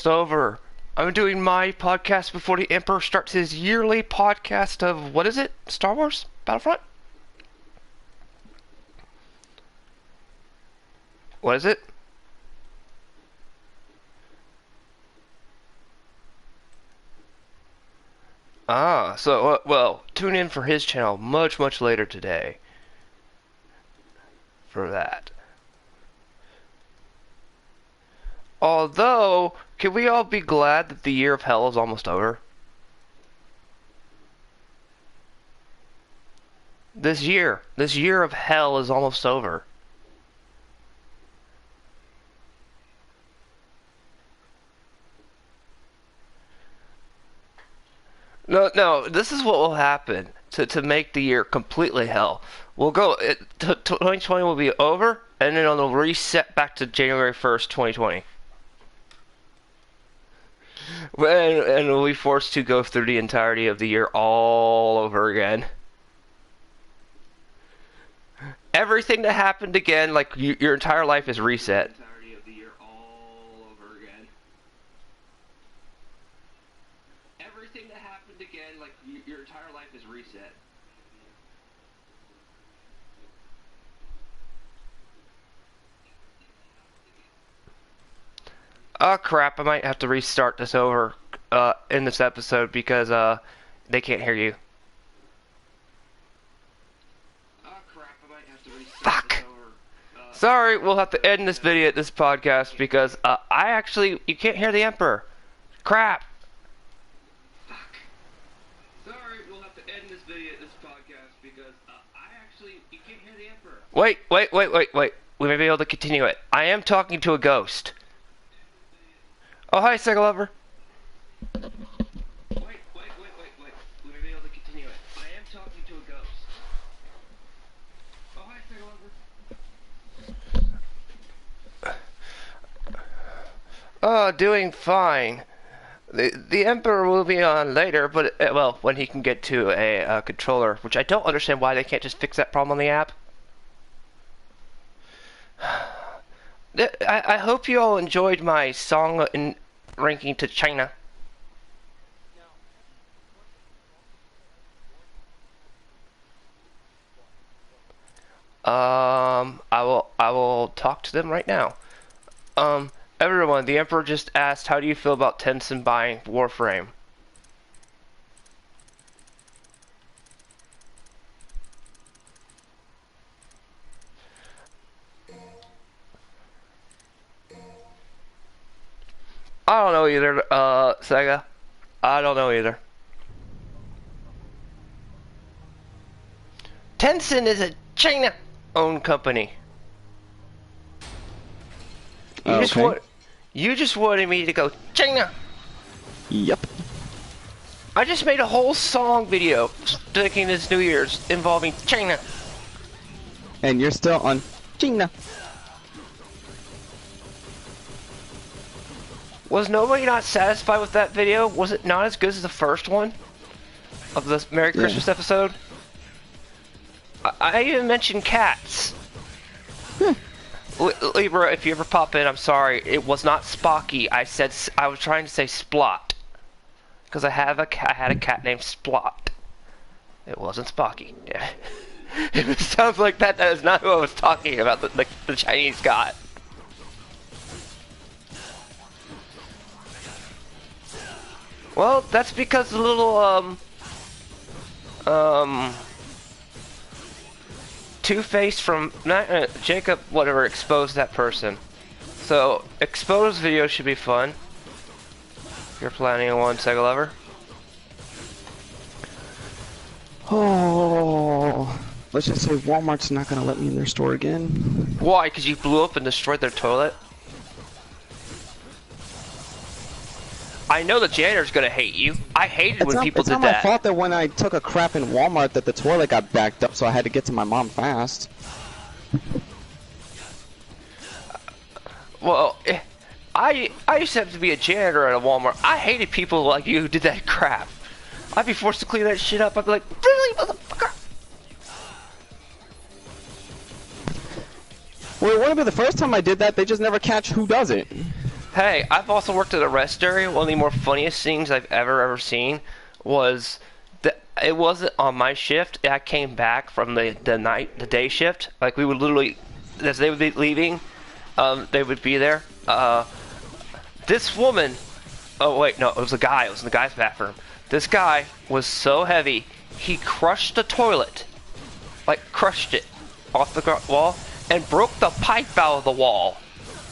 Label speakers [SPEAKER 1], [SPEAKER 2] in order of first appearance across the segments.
[SPEAKER 1] almost over. I'm doing my podcast before the Emperor starts his yearly podcast of, what is it? Star Wars? Battlefront? What is it? Ah, so, well, tune in for his channel much, much later today for that. Although, can we all be glad that the year of hell is almost over? This year of hell is almost over. No, this is what will happen to make the year completely hell. We'll go, 2020 will be over, and then it'll reset back to January 1st, 2020. And we'll be forced to go through the entirety of the year all over again. Everything that happened again, like your entire life is reset. Everything that happened again, like your entire life is reset. Oh crap, I might have to restart this over in this episode because they can't hear you. Oh crap, I might have to restart Fuck! This over. Sorry, we'll have to end this video, this podcast, because you can't hear the Emperor. Crap! Fuck. Sorry, we'll have to end this video, this podcast, because you can't hear the Emperor. Wait. We may be able to continue it. I am talking to a ghost. Oh, hi, Sega Lover. Wait. We may be able to continue it. I am talking to a ghost. Oh, hi, Sega Lover. Oh, doing fine. The Emperor will be on later, but, well, when he can get to a controller, which I don't understand why they can't just fix that problem on the app. I hope you all enjoyed my song in ranking to China. I will talk to them right now. Everyone, the Emperor just asked, how do you feel about Tencent buying Warframe? I don't know either, Sega. I don't know either. Tencent is a China-owned company. You just wanted me to go China.
[SPEAKER 2] Yep.
[SPEAKER 1] I just made a whole song video thinking this New Year's involving China.
[SPEAKER 2] And you're still on China.
[SPEAKER 1] Was nobody not satisfied with that video? Was it not as good as the first one of the Merry Christmas episode? I even mentioned cats. Libra, if you ever pop in, I'm sorry. It was not Spocky. I was trying to say Splot, because I had a cat named Splot. It wasn't Spocky. Yeah. It sounds like that is not who I was talking about. The Chinese cat. Well, that's because the little, Two-Face from Jacob, whatever, exposed that person. So, exposed video should be fun. If you're planning on one, Sega Lover.
[SPEAKER 2] Oh, let's just say Walmart's not gonna let me in their store again.
[SPEAKER 1] Why? Because you blew up and destroyed their toilet? I know the janitor's gonna hate you. I hated when people did that.
[SPEAKER 2] It's not my fault that when I took a crap in Walmart that the toilet got backed up, so I had to get to my mom fast.
[SPEAKER 1] Well, I used to have to be a janitor at a Walmart. I hated people like you who did that crap. I'd be forced to clean that shit up. I'd be like, really, motherfucker?
[SPEAKER 2] Well, it wouldn't be the first time I did that. They just never catch who does it.
[SPEAKER 1] Hey, I've also worked at a rest area. One of the more funniest things I've ever seen was that it wasn't on my shift. I came back from the day shift. Like, we would literally, as they would be leaving, they would be there. This woman, oh wait, no, it was a guy. It was in the guy's bathroom. This guy was so heavy, he crushed the toilet. Like, crushed it off the wall and broke the pipe out of the wall.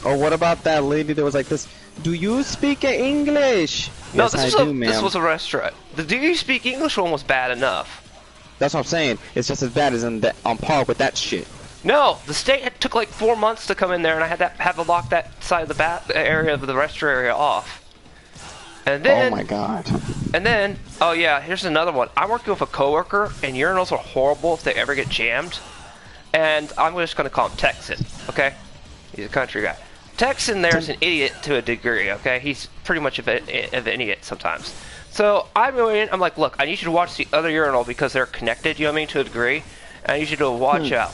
[SPEAKER 2] Or what about that lady that was like this? Do you speak English?
[SPEAKER 1] No,
[SPEAKER 2] Yes, I do, ma'am.
[SPEAKER 1] this was a restaurant. The "Do you speak English" one was bad enough.
[SPEAKER 2] That's what I'm saying. It's just as bad as on par with that shit.
[SPEAKER 1] No, the state took like 4 months to come in there, and I had to have to lock that side of the area of the restaurant area off. And then,
[SPEAKER 2] oh my god.
[SPEAKER 1] And then, oh yeah, here's another one. I'm working with a coworker, and urinals are horrible if they ever get jammed. And I'm just gonna call him Texan, okay? He's a country guy. Texan there's an idiot to a degree, okay? He's pretty much of an idiot sometimes. So I'm going in, I'm like, look, I need you to watch the other urinal because they're connected, you know what I mean, to a degree. And I need you to watch out.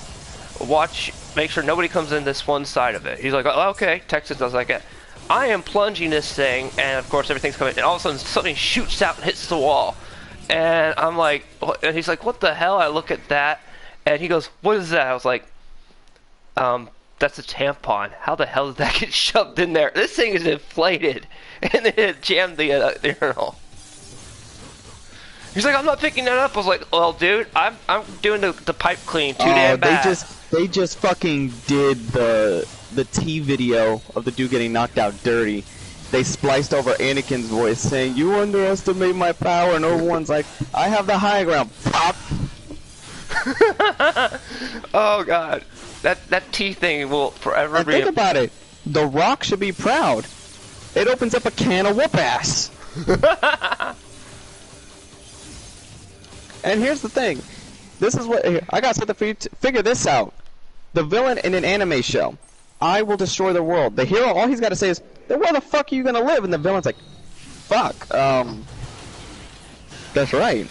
[SPEAKER 1] Make sure nobody comes in this one side of it. He's like, oh, okay, Texas does like it. I am plunging this thing, and of course everything's coming, and all of a sudden something shoots out and hits the wall. And I'm like, and he's like, what the hell? I look at that, and he goes, what is that? I was like, that's a tampon. How the hell did that get shoved in there? This thing is inflated, and then it jammed the urinal. He's like, I'm not picking that up. I was like, well, dude, I'm doing the pipe clean too damn bad.
[SPEAKER 2] They just fucking did the T video of the dude getting knocked out dirty. They spliced over Anakin's voice saying, "You underestimate my power," and everyone's like, "I have the high ground." Pop.
[SPEAKER 1] Oh god, that T thing will forever be.
[SPEAKER 2] Think about it. The Rock should be proud. It opens up a can of whoop ass. And here's the thing. This is what I got something for you to figure this out. The villain in an anime show. I will destroy the world. The hero, all he's got to say is, then where the fuck are you gonna live? And the villain's like, fuck. That's right.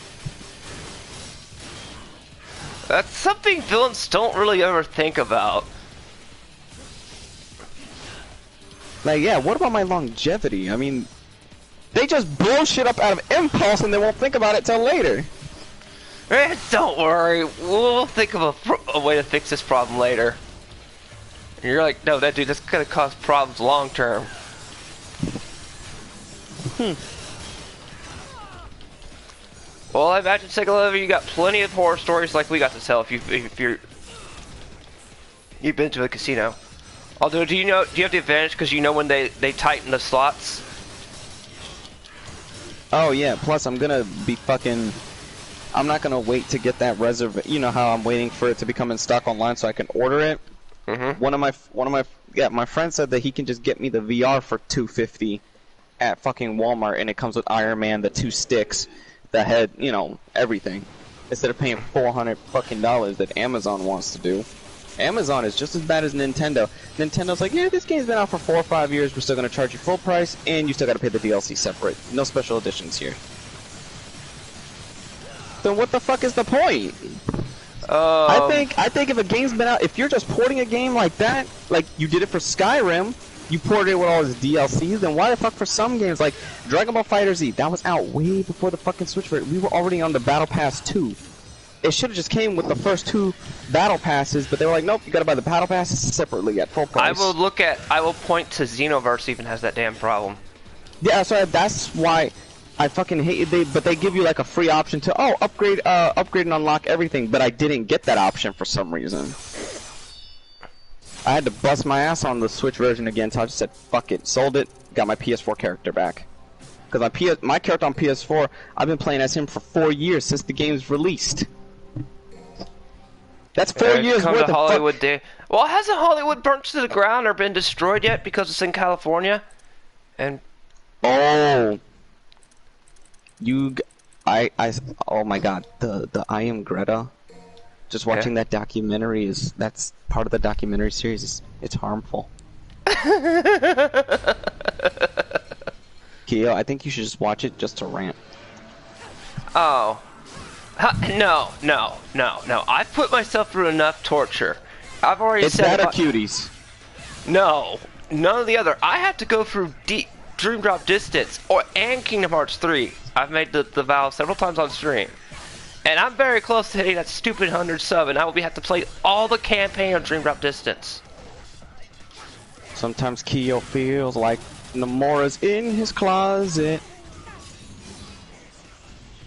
[SPEAKER 1] That's something villains don't really ever think about.
[SPEAKER 2] Like, yeah, what about my longevity? I mean, they just blow shit up out of impulse and they won't think about it till later.
[SPEAKER 1] Don't worry, we'll think of a way to fix this problem later. And you're like, no, that dude, that's gonna cause problems long term. Well, I imagine, Second Level, you got plenty of horror stories like we got to tell if you've been to a casino. Although, do you have the advantage because you know when they tighten the slots?
[SPEAKER 2] Oh yeah, plus I'm gonna be fucking... I'm not gonna wait to get that reservation. You know how I'm waiting for it to become in stock online so I can order it. My friend said that he can just get me the VR for $250 at fucking Walmart, and it comes with Iron Man, the 2 sticks, the head, you know, everything. Instead of paying $400 fucking dollars that Amazon wants to do. Amazon is just as bad as Nintendo. Nintendo's like, yeah, this game's been out for 4 or 5 years. We're still gonna charge you full price, and you still gotta pay the DLC separate. No special editions here. Then what the fuck is the point? I think if a game's been out, if you're just porting a game like that, like you did it for Skyrim, you ported it with all its DLCs, then why the fuck for some games like Dragon Ball FighterZ, that was out way before the fucking Switch version. We were already on the Battle Pass 2. It should have just came with the first 2 Battle Passes, but they were like, nope, you gotta buy the Battle Passes separately at full price.
[SPEAKER 1] I will point to Xenoverse even has that damn problem.
[SPEAKER 2] Yeah, so that's why I fucking hate it, but they give you like a free option to upgrade and unlock everything, but I didn't get that option for some reason. I had to bust my ass on the Switch version again, so I just said fuck it, sold it, got my PS4 character back. Because my character on PS4, I've been playing as him for 4 years since the game's released. That's 4 years worth of
[SPEAKER 1] Hollywood Day. Well, hasn't Hollywood burnt to the ground or been destroyed yet because it's in California? And
[SPEAKER 2] oh. Oh my god, the I Am Greta. Just watching that documentary that's part of the documentary series. It's harmful. Keo, I think you should just watch it just to rant.
[SPEAKER 1] Oh. No. I've put myself through enough torture. I've already said...
[SPEAKER 2] It's that or cuties.
[SPEAKER 1] No. None of the other. I have to go through Dream Drop Distance and Kingdom Hearts 3. I've made the vow several times on stream. And I'm very close to hitting that stupid 100 sub, and I will have to play all the campaign of Dream Drop Distance.
[SPEAKER 2] Sometimes Kyo feels like Nomura's in his closet.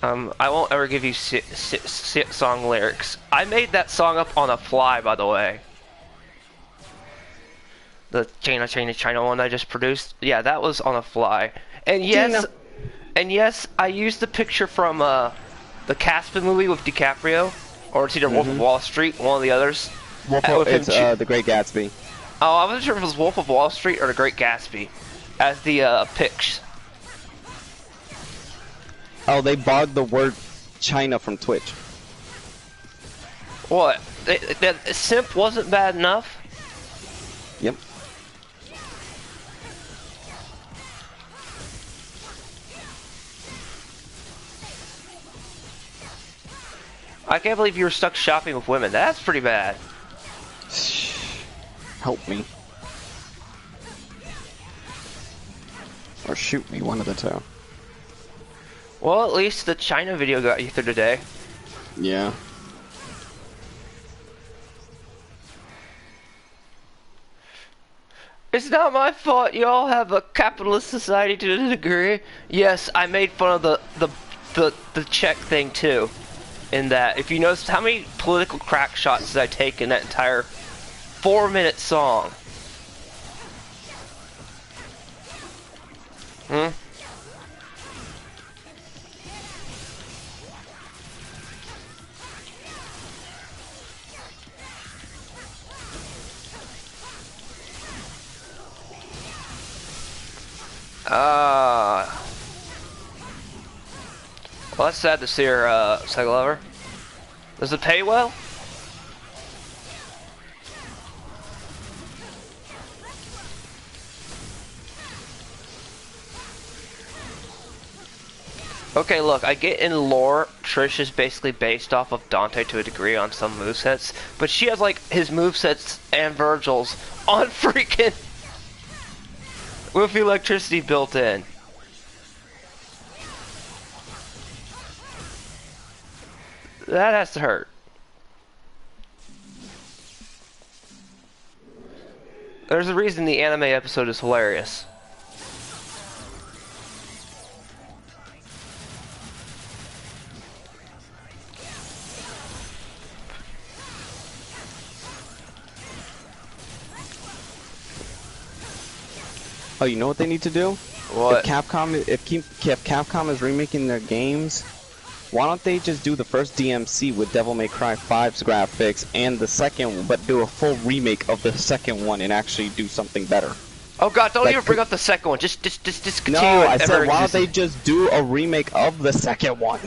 [SPEAKER 1] I won't ever give you song lyrics. I made that song up on the fly, by the way. The China one I just produced. Yeah, that was on the fly. And yes, I used the picture from the Caspian movie with DiCaprio, or it's either Wolf of Wall Street, one of the others.
[SPEAKER 2] It's The Great Gatsby.
[SPEAKER 1] Oh, I wasn't sure if it was Wolf of Wall Street or The Great Gatsby as the pics.
[SPEAKER 2] Oh, they barred the word China from Twitch.
[SPEAKER 1] What? That simp wasn't bad enough?
[SPEAKER 2] Yep.
[SPEAKER 1] I can't believe you were stuck shopping with women. That's pretty bad.
[SPEAKER 2] Help me. Or shoot me, one of the two.
[SPEAKER 1] Well, at least the China video got you through today.
[SPEAKER 2] Yeah.
[SPEAKER 1] It's not my fault you all have a capitalist society to a degree. Yes, I made fun of the Czech thing too. In that, if you notice how many political crack shots did I take in that entire 4-minute song? Well, that's sad to see her, Cycle Lover. Does it pay well? Okay, look, I get in lore, Trish is basically based off of Dante to a degree on some movesets, but she has, like, his movesets and Virgil's on freaking... with electricity built in. That has to hurt. There's a reason the anime episode is hilarious.
[SPEAKER 2] Oh, you know what they need to do?
[SPEAKER 1] What?
[SPEAKER 2] If Capcom is remaking their games, why don't they just do the first DMC with Devil May Cry 5's graphics and the second, but do a full remake of the second one and actually do something better?
[SPEAKER 1] Oh god, don't even bring up the second one. Just continue.
[SPEAKER 2] No, I said why don't they just do a remake of the second one?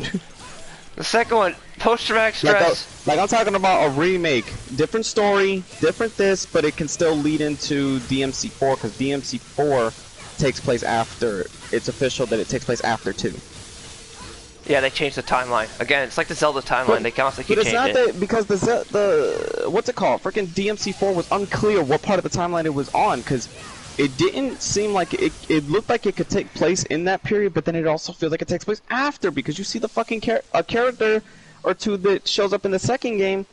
[SPEAKER 1] The second one, post-traumatic stress.
[SPEAKER 2] Like I'm talking about a remake, different story, different this, but it can still lead into DMC4 because DMC4 takes place after. It's official that it takes place after 2.
[SPEAKER 1] Yeah, they changed the timeline. Again, it's like the Zelda timeline. They constantly keep changing it.
[SPEAKER 2] But it's not that because the what's it called? Freaking DMC4 was unclear what part of the timeline it was on because it didn't seem like it looked like it could take place in that period, but then it also feels like it takes place after because you see the fucking a character or two that shows up in the second game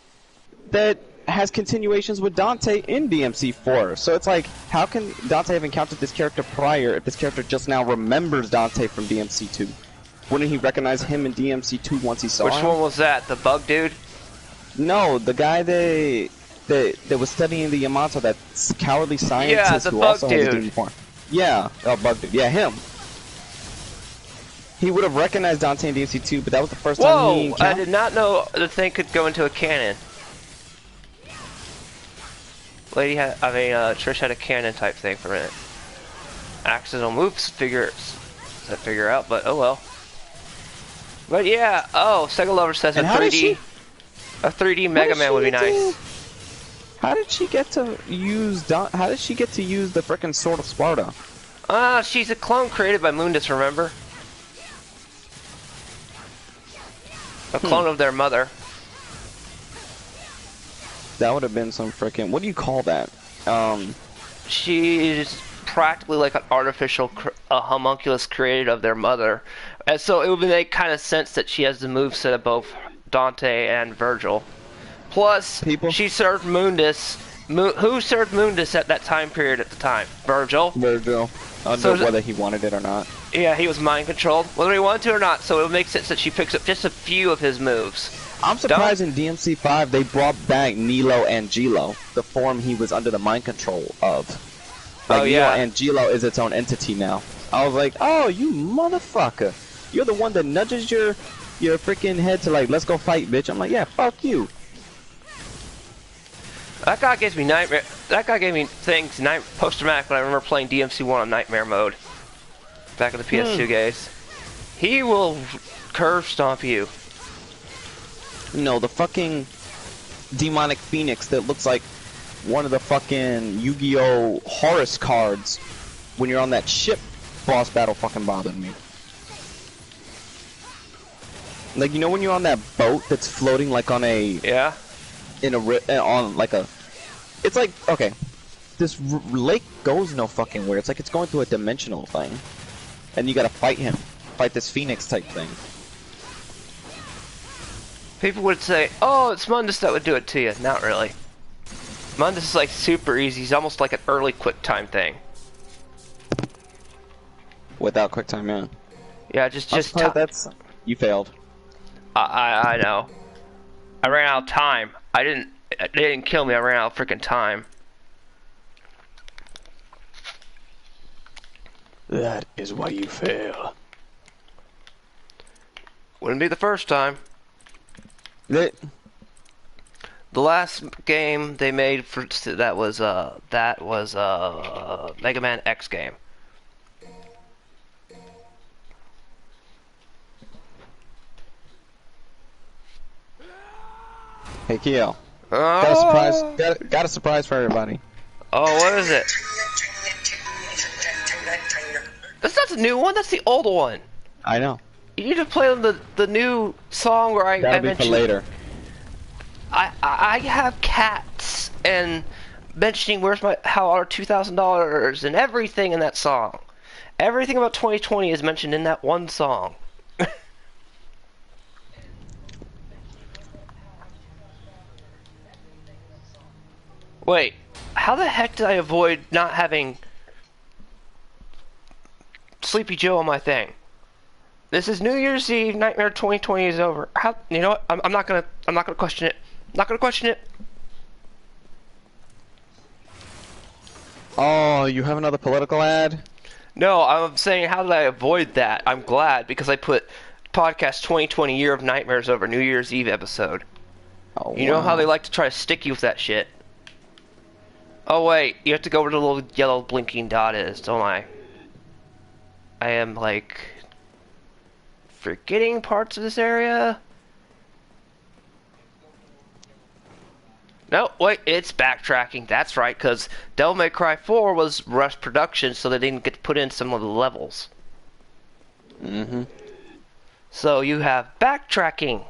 [SPEAKER 2] that has continuations with Dante in DMC4. So it's like, how can Dante have encountered this character prior if this character just now remembers Dante from DMC2? Wouldn't he recognize him in DMC2 once he saw him?
[SPEAKER 1] Which one was that? The bug dude?
[SPEAKER 2] No, the guy that was studying the Yamato, that cowardly scientist who also has a demon form. Yeah, bug dude. Yeah, him. He would have recognized Dante in DMC2, but that was the first time he encountered.
[SPEAKER 1] I did not know the thing could go into a cannon. Trish had a cannon type thing for a minute. Accidental moves, figure out, but oh well. But yeah, Sega Lover says a 3D Mega Man would be nice.
[SPEAKER 2] How did she get to use the frickin' Sword of Sparta?
[SPEAKER 1] She's a clone created by Mundus, remember? A clone of their mother.
[SPEAKER 2] That would have been some frickin', what do you call that?
[SPEAKER 1] she's practically like an artificial a homunculus created of their mother, and so it would make kind of sense that she has the moveset of both Dante and Virgil. Plus, she served Mundus. Who served Mundus at that time period at the time? Virgil.
[SPEAKER 2] Virgil. Whether he wanted it or not.
[SPEAKER 1] Yeah, he was mind controlled, whether he wanted to or not. So it would make sense that she picks up just a few of his moves.
[SPEAKER 2] I'm surprised in DMC5 they brought back Nilo Angelo, the form he was under the mind control of. Like, Nilo Angelo is its own entity now. I was like, oh, you motherfucker. You're the one that nudges your freaking head to like, let's go fight, bitch. I'm like, yeah, fuck you.
[SPEAKER 1] That guy gives me nightmare. That guy gave me things post-traumatic when I remember playing DMC1 on nightmare mode. Back in the PS2 days. He will curve stomp you.
[SPEAKER 2] No, the fucking demonic phoenix that looks like one of the fucking Yu-Gi-Oh! Horus cards when you're on that ship boss battle fucking bothered me. Like, you know when you're on that boat that's floating like on a...
[SPEAKER 1] Yeah?
[SPEAKER 2] On like a... It's like, okay, this lake goes no fucking where. It's like it's going through a dimensional thing. And you gotta fight him. Fight this phoenix type thing.
[SPEAKER 1] People would say, oh, it's Mundus that would do it to you. Not really. Mundus is like super easy. He's almost like an early quick time thing.
[SPEAKER 2] Without quick time, yeah.
[SPEAKER 1] Yeah, just
[SPEAKER 2] that's... You failed.
[SPEAKER 1] I know. I ran out of time. They didn't kill me. I ran out of freaking time.
[SPEAKER 2] That is why you fail.
[SPEAKER 1] Wouldn't be the first time.
[SPEAKER 2] The
[SPEAKER 1] last game they made for that was Mega Man X game.
[SPEAKER 2] Hey Keo. Oh. Got a surprise for everybody.
[SPEAKER 1] Oh, what is it? That's not the new one. That's the old one.
[SPEAKER 2] I know.
[SPEAKER 1] You need to play the new song where I mentioned.
[SPEAKER 2] For later.
[SPEAKER 1] I have cats and mentioning how our $2,000 and everything in that song. Everything about 2020 is mentioned in that one song. Wait, how the heck did I avoid not having Sleepy Joe on my thing? This is New Year's Eve. Nightmare 2020 is over. How? You know what? I'm not gonna question it. I'm not gonna question it.
[SPEAKER 2] Oh, you have another political ad?
[SPEAKER 1] No, I'm saying how did I avoid that? I'm glad because I put podcast 2020 Year of Nightmares over New Year's Eve episode.
[SPEAKER 2] Oh,
[SPEAKER 1] you know how they like to try to stick you with that shit. Oh wait, you have to go where the little yellow blinking dot is, don't I? I am like forgetting parts of this area. No, wait, it's backtracking. That's right, because Devil May Cry 4 was rushed production, so they didn't get to put in some of the levels.
[SPEAKER 2] Mm-hmm.
[SPEAKER 1] So you have backtracking.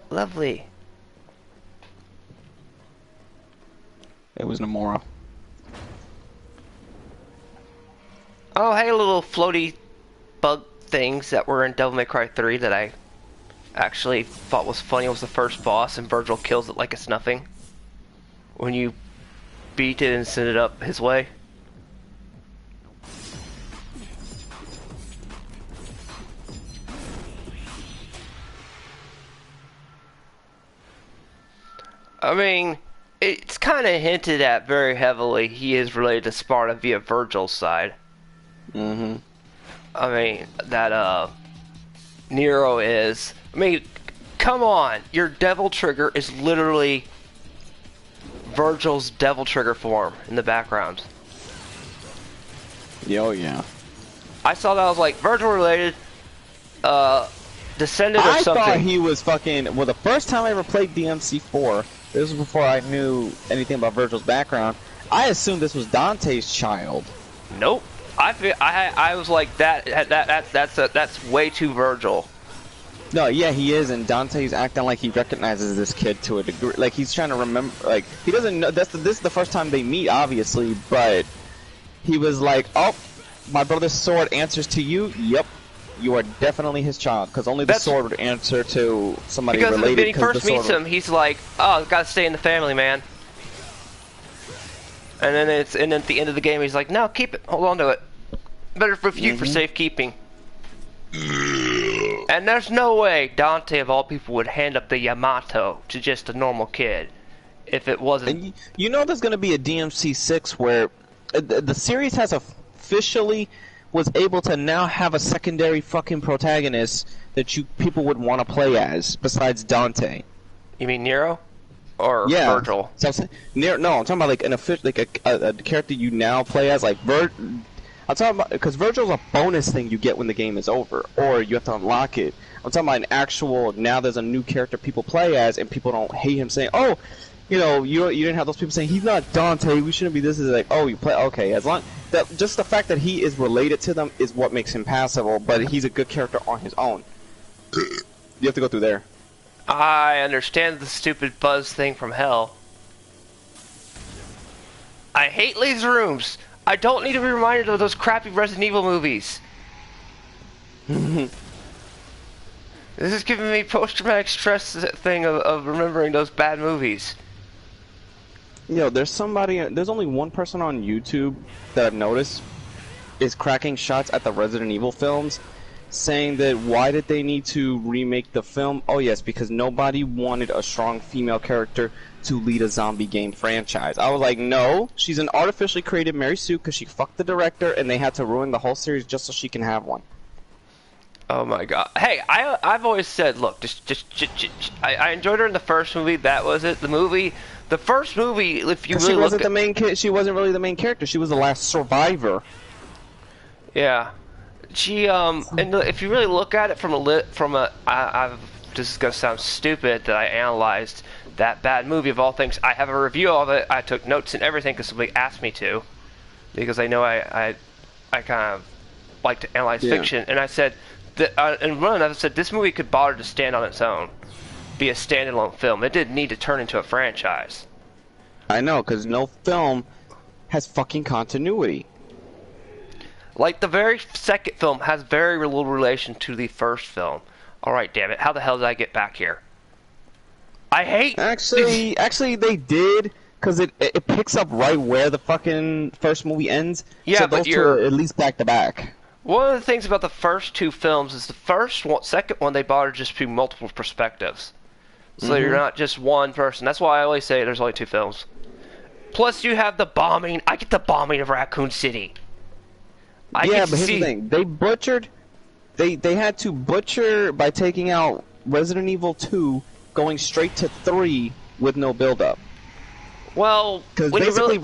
[SPEAKER 1] Lovely.
[SPEAKER 2] It was Nomura.
[SPEAKER 1] Oh, hey, little floaty bug things that were in Devil May Cry 3 that I actually thought was funny. It was the first boss, and Virgil kills it like it's nothing. When you beat it and send it up his way. I mean, it's kind of hinted at very heavily he is related to Sparta via Virgil's side.
[SPEAKER 2] Mm-hmm.
[SPEAKER 1] I mean, that, Nero is... I mean, come on! Your Devil Trigger is literally Virgil's Devil Trigger form in the background.
[SPEAKER 2] Oh, yeah.
[SPEAKER 1] I saw that, I was like, Virgil related, descendant or something.
[SPEAKER 2] I thought he was fucking... Well, the first time I ever played DMC4, this was before I knew anything about Virgil's background, I assumed this was Dante's child.
[SPEAKER 1] Nope. I was like, that's way too Virgil.
[SPEAKER 2] No, yeah, he is, and Dante's acting like he recognizes this kid to a degree. Like, he's trying to remember, like, he doesn't know, this is the first time they meet, obviously, but he was like, oh, my brother's sword answers to you, yep, you are definitely his child, because only the sword would answer to somebody
[SPEAKER 1] because
[SPEAKER 2] related.
[SPEAKER 1] Because when he first meets him, he's like, oh, gotta stay in the family, man. And then at the end of the game, he's like, no, keep it, hold on to it. Better for you for safekeeping. And there's no way Dante, of all people, would hand up the Yamato to just a normal kid if it wasn't.
[SPEAKER 2] And you know there's going to be a DMC 6 where the series has officially was able to now have a secondary fucking protagonist that people would want to play as besides Dante.
[SPEAKER 1] You mean Nero? Or Virgil?
[SPEAKER 2] So I'm talking about like an official, like a character you now play as, like I'm talking about, because Virgil's a bonus thing you get when the game is over, or you have to unlock it. I'm talking about an actual, now there's a new character people play as, and people don't hate him saying, oh, you know, you didn't have those people saying, he's not Dante, we shouldn't be this. Is like, oh, you play, okay, as long, that just the fact that he is related to them is what makes him passable, but he's a good character on his own. You have to go through there.
[SPEAKER 1] I understand the stupid buzz thing from hell. I hate laser rooms. I don't need to be reminded of those crappy Resident Evil movies. This is giving me post-traumatic stress thing of remembering those bad movies.
[SPEAKER 2] Yo, there's only one person on YouTube that I've noticed is cracking shots at the Resident Evil films, saying that why did they need to remake the film? Oh yes, because nobody wanted a strong female character to lead a zombie game franchise. I was like, no, she's an artificially created Mary Sue because she fucked the director and they had to ruin the whole series just so she can have one.
[SPEAKER 1] Oh my god. Hey, I've always said, look, I enjoyed her in the first movie, that was it. The first movie, if you really look at...
[SPEAKER 2] She wasn't really the main character, she was the last survivor.
[SPEAKER 1] Yeah. She, and if you really look at it this is gonna sound stupid that I analyzed that bad movie of all things. I have a review of it. I took notes and everything because somebody asked me to, because I know I kind of like to analyze fiction. And I said that, and one of them said this movie could bother to stand on its own, be a standalone film. It didn't need to turn into a franchise.
[SPEAKER 2] I know, because no film has fucking continuity.
[SPEAKER 1] Like the very second film has very little relation to the first film. All right, damn it! How the hell did I get back here? I hate.
[SPEAKER 2] Actually, they did, because it picks up right where the fucking first movie ends.
[SPEAKER 1] Yeah,
[SPEAKER 2] so
[SPEAKER 1] but
[SPEAKER 2] those two are at least back to back.
[SPEAKER 1] One of the things about the first two films is second one they bothered just to multiple perspectives, so you're not just one person. That's why I always say there's only two films. Plus, you have the bombing. I get the bombing of Raccoon City.
[SPEAKER 2] But here's the thing: they butchered. They had to butcher by taking out Resident Evil 2, going straight to 3 with no build-up.
[SPEAKER 1] Well,
[SPEAKER 2] because basically,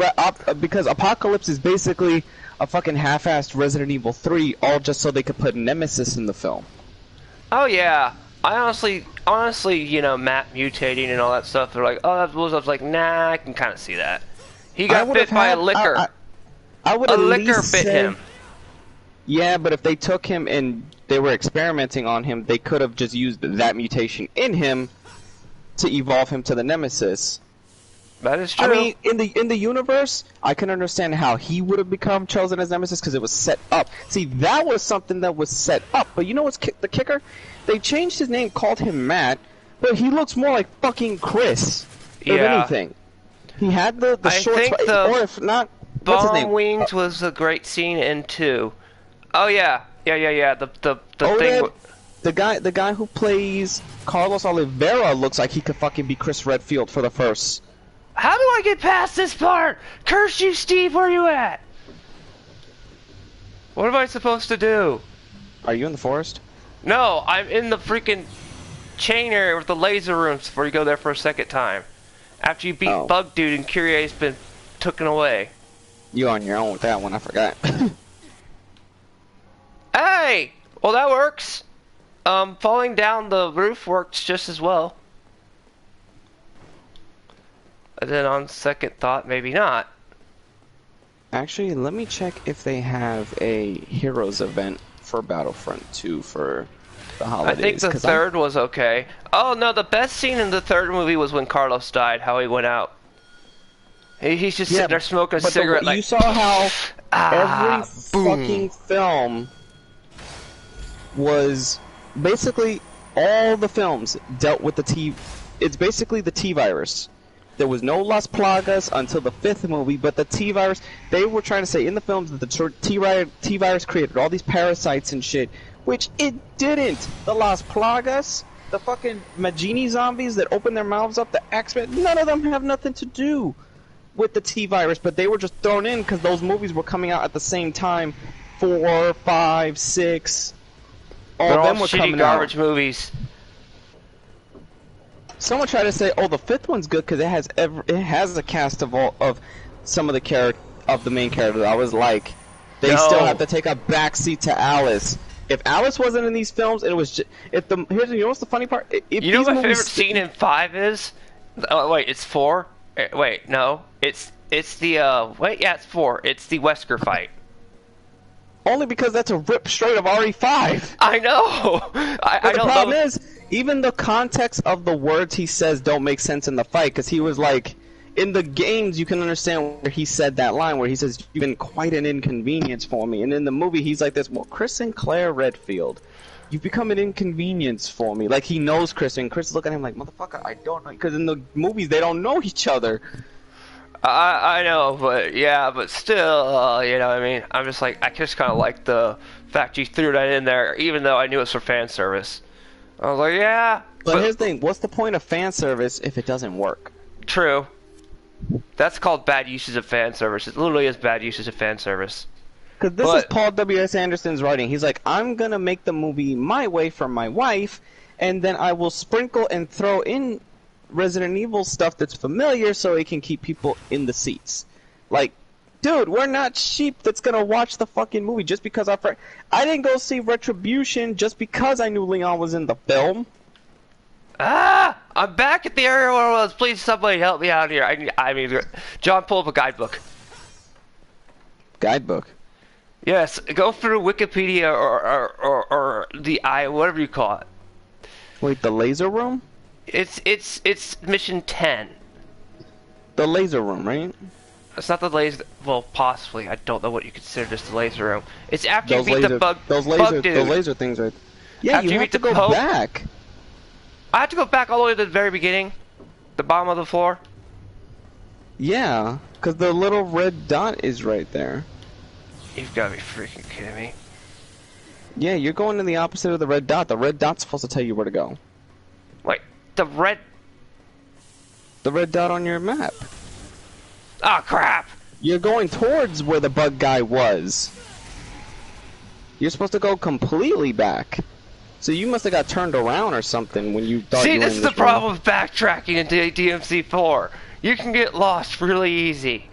[SPEAKER 2] because Apocalypse is basically a fucking half-assed Resident Evil 3, all just so they could put Nemesis in the film.
[SPEAKER 1] Oh yeah, I honestly, you know, Matt mutating and all that stuff. They're like, oh, that's bullshit. I was like, nah, I can kind of see that. He got bit by a licker.
[SPEAKER 2] I would
[SPEAKER 1] a licker bit him.
[SPEAKER 2] Yeah, but if they took him and they were experimenting on him, they could have just used that mutation in him to evolve him to the Nemesis.
[SPEAKER 1] That is true.
[SPEAKER 2] I mean, in the universe, I can understand how he would have become chosen as Nemesis because it was set up. See, that was something that was set up. But you know what's the kicker? They changed his name, called him Matt, but he looks more like fucking Chris. If anything, he had the short. Or if not, what's his name?
[SPEAKER 1] Bomb Wings was a great scene in 2. Oh yeah. The thing.
[SPEAKER 2] The guy who plays Carlos Oliveira looks like he could fucking be Chris Redfield for the first.
[SPEAKER 1] How do I get past this part? Curse you, Steve, where you at? What am I supposed to do?
[SPEAKER 2] Are you in the forest?
[SPEAKER 1] No, I'm in the freaking chain area with the laser rooms before you go there for a second time. After you beat Bug Dude and Curia's been taken away.
[SPEAKER 2] You on your own with that one, I forgot.
[SPEAKER 1] Hey! Well, that works. Falling down the roof works just as well. And then on second thought, maybe not.
[SPEAKER 2] Actually, let me check if they have a Heroes event for Battlefront 2 for the
[SPEAKER 1] I
[SPEAKER 2] holidays.
[SPEAKER 1] think the third was okay. Oh no, the best scene in the third movie was when Carlos died. How he went out. He's just sitting there smoking a cigarette.
[SPEAKER 2] You saw how every fucking
[SPEAKER 1] boom.
[SPEAKER 2] film was basically all the films dealt with the T. It's basically the T virus. There was no Las Plagas until the 5th movie, but the T virus. They were trying to say in the films that the T virus created all these parasites and shit, which it didn't. The Las Plagas, the fucking Magini zombies that open their mouths up, the X-Men, none of them have nothing to do with the T virus, but they were just thrown in because those movies were coming out at the same time. 4, 5, 6. All
[SPEAKER 1] They're
[SPEAKER 2] of them
[SPEAKER 1] all
[SPEAKER 2] were
[SPEAKER 1] shitty
[SPEAKER 2] coming
[SPEAKER 1] garbage
[SPEAKER 2] out.
[SPEAKER 1] movies.
[SPEAKER 2] Someone tried to say, "Oh, the 5th one's good because it has a cast of some of the main characters." I was like, they still have to take a backseat to Alice. If Alice wasn't in these films, it was just you know what's the funny part?
[SPEAKER 1] You know what my favorite scene in 5 is? Oh wait, it's 4. Wait, no, it's the wait, yeah, it's 4. It's the Wesker fight.
[SPEAKER 2] Only because that's a rip straight of RE5.
[SPEAKER 1] I know. I
[SPEAKER 2] the
[SPEAKER 1] don't
[SPEAKER 2] problem
[SPEAKER 1] know.
[SPEAKER 2] is, even the context of the words he says don't make sense in the fight, because he was like, in the games you can understand where he said that line, where he says, "You've been quite an inconvenience for me," and in the movie he's like this, "Well, Chris and Claire Redfield, you've become an inconvenience for me." Like he knows Chris, and Chris is looking at him like, "Motherfucker, I don't know," because in the movies they don't know each other.
[SPEAKER 1] I know, but yeah, but still, you know what I mean? I'm just like, I just kind of like the fact you threw that in there, even though I knew it was for fan service. I was like, yeah.
[SPEAKER 2] But here's the thing, what's the point of fan service if it doesn't work?
[SPEAKER 1] True. That's called bad uses of fan service. It literally is bad uses of fan service.
[SPEAKER 2] Because this is Paul W.S. Anderson's writing. He's like, I'm going to make the movie my way for my wife, and then I will sprinkle and throw in Resident Evil stuff that's familiar so it can keep people in the seats. Like, dude, we're not sheep that's going to watch the fucking movie just because I didn't go see Retribution just because I knew Leon was in the film.
[SPEAKER 1] I'm back at the area where I was. Please, somebody help me out here. I mean, John, pull up a guidebook.
[SPEAKER 2] Guidebook?
[SPEAKER 1] Yes, go through Wikipedia or the whatever you call it.
[SPEAKER 2] Wait, the laser room?
[SPEAKER 1] It's mission 10.
[SPEAKER 2] The laser room, right?
[SPEAKER 1] It's not the laser. Well, possibly. I don't know what you consider just the laser room. It's after you beat the bug.
[SPEAKER 2] Those
[SPEAKER 1] bug dude.
[SPEAKER 2] Those laser things, right? Yeah,
[SPEAKER 1] after
[SPEAKER 2] you have to go back.
[SPEAKER 1] I have to go back all the way to the very beginning, the bottom of the floor.
[SPEAKER 2] Yeah, because the little red dot is right there.
[SPEAKER 1] You've got to be freaking kidding me.
[SPEAKER 2] Yeah, you're going in the opposite of the red dot. The red dot's supposed to tell you where to go.
[SPEAKER 1] Wait, the red
[SPEAKER 2] dot on your map.
[SPEAKER 1] Oh crap!
[SPEAKER 2] You're going towards where the bug guy was. You're supposed to go completely back. So you must have got turned around or something when you thought you were in
[SPEAKER 1] this is the problem with backtracking into DMC4. You can get lost really easy.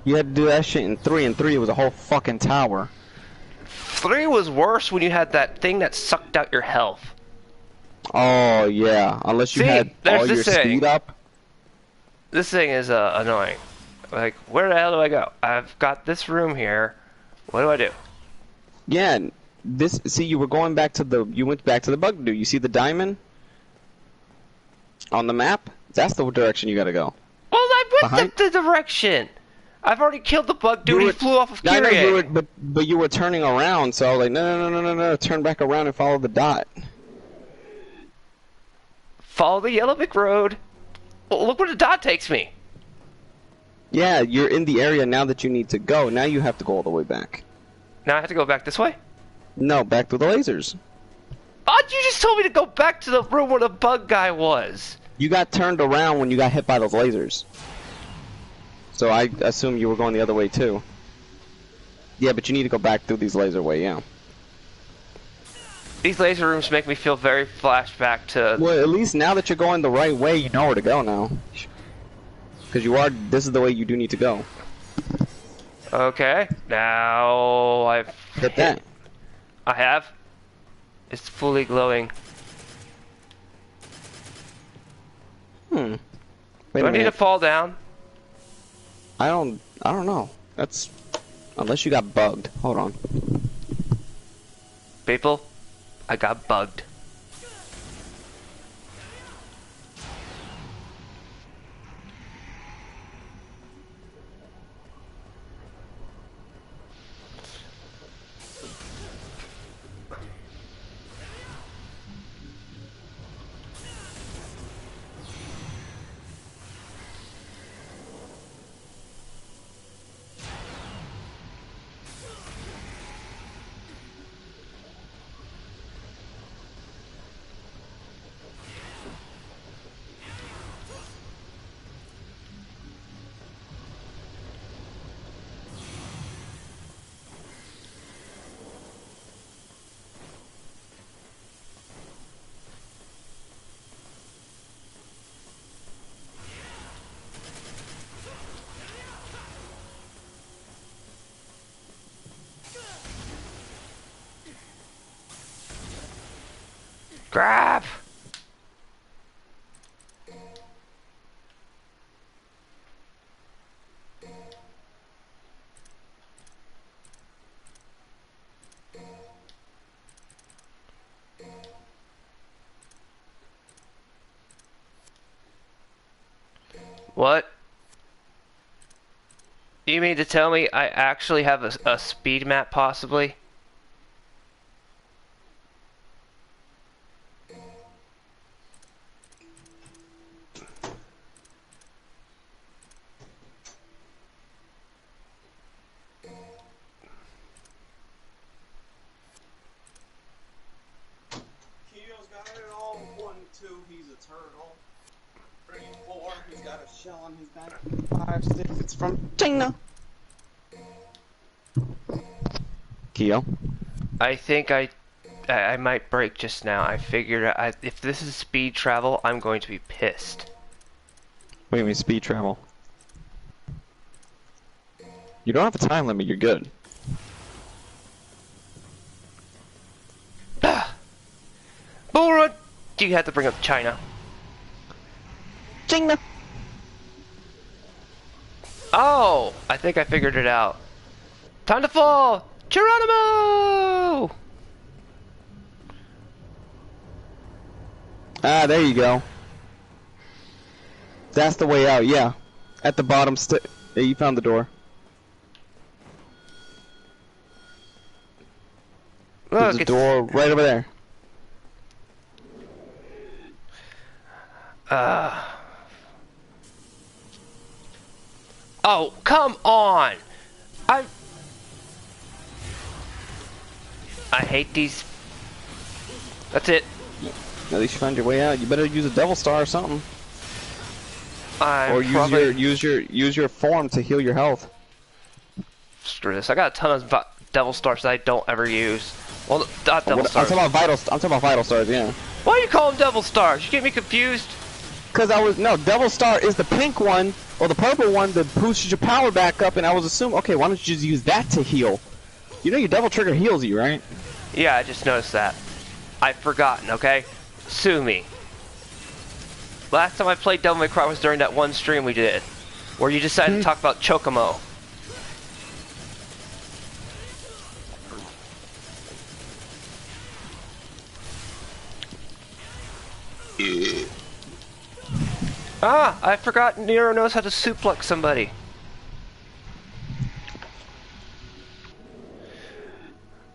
[SPEAKER 2] You had to do that shit in 3, and 3 was a whole fucking tower.
[SPEAKER 1] 3 was worse when you had that thing that sucked out your health.
[SPEAKER 2] Oh yeah, unless you had all your speed up.
[SPEAKER 1] This thing is annoying. Like, where the hell do I go? I've got this room here. What do I do?
[SPEAKER 2] Yeah, see, you were going back to you went back to the bug dude. You see the diamond on the map? That's the direction you gotta go.
[SPEAKER 1] Well, I went the direction. I've already killed the bug dude. He flew off of Kyrie.
[SPEAKER 2] But you were turning around, so I was like, no, turn back around and follow the dot.
[SPEAKER 1] Follow the yellow brick road. Well, look where the dot takes me.
[SPEAKER 2] Yeah, you're in the area now that you need to go. Now you have to go all the way back.
[SPEAKER 1] Now I have to go back this way?
[SPEAKER 2] No, back to the lasers.
[SPEAKER 1] Oh, you just told me to go back to the room where the bug guy was.
[SPEAKER 2] You got turned around when you got hit by those lasers. So I assume you were going the other way too. Yeah, but you need to go back through these laser way, yeah.
[SPEAKER 1] These laser rooms make me feel very flashback to...
[SPEAKER 2] Well, at least now that you're going the right way, you know where to go now. Because this is the way you do need to go.
[SPEAKER 1] Okay, now I've
[SPEAKER 2] hit that.
[SPEAKER 1] I have. It's fully glowing.
[SPEAKER 2] Wait
[SPEAKER 1] do I need to fall down?
[SPEAKER 2] I don't know. That's unless you got bugged. Hold on.
[SPEAKER 1] People, I got bugged. Grab! What? You mean to tell me I actually have a speed map, possibly?
[SPEAKER 2] Keo's got it all. 1, 2, he's a turtle. 3, 4, he's got a shell on his back. 5, 6, it's from China. Keo?
[SPEAKER 1] I think I might break just now. I figured if this is speed travel, I'm going to be pissed.
[SPEAKER 2] What do you mean speed travel? You don't have a time limit, you're good.
[SPEAKER 1] Bull run! You have to bring up China.
[SPEAKER 2] China!
[SPEAKER 1] Oh! I think I figured it out. Time to fall! Geronimo!
[SPEAKER 2] Ah, there you go. That's the way out, yeah. At the bottom yeah, you found the door. There's a door right over there.
[SPEAKER 1] Oh, come on! I hate these. That's it.
[SPEAKER 2] At least you found your way out. You better use a devil star or something. Or use your form to heal your health.
[SPEAKER 1] Screw this. I got a ton of devil stars that I don't ever use. Well, not devil stars.
[SPEAKER 2] I'm talking about vital stars, yeah.
[SPEAKER 1] Why do you call them devil stars? You get me confused.
[SPEAKER 2] Cause devil star is the pink one or the purple one that boosts your power back up, and I was assuming, okay, why don't you just use that to heal? You know your devil trigger heals you, right?
[SPEAKER 1] Yeah, I just noticed that. I've forgotten, okay? Sue me. Last time I played Devil May Cry was during that one stream we did, where you decided to talk about Chocomo. Ah, I forgot Nero knows how to suplex somebody.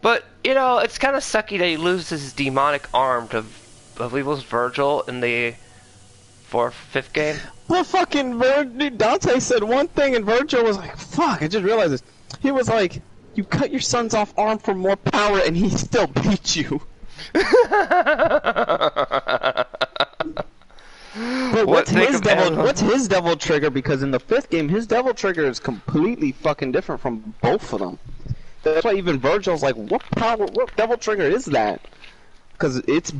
[SPEAKER 1] But, you know, it's kind of sucky that he loses his demonic arm to, I believe it was Virgil in the 5th game.
[SPEAKER 2] Well, fucking Dante said one thing and Virgil was like, fuck, I just realized this. He was like, you cut your son's off arm for more power and he still beat you. But what's his devil trigger? Because in the 5th game, his devil trigger is completely fucking different from both of them. That's why even Virgil's like, what devil trigger is that? Because it's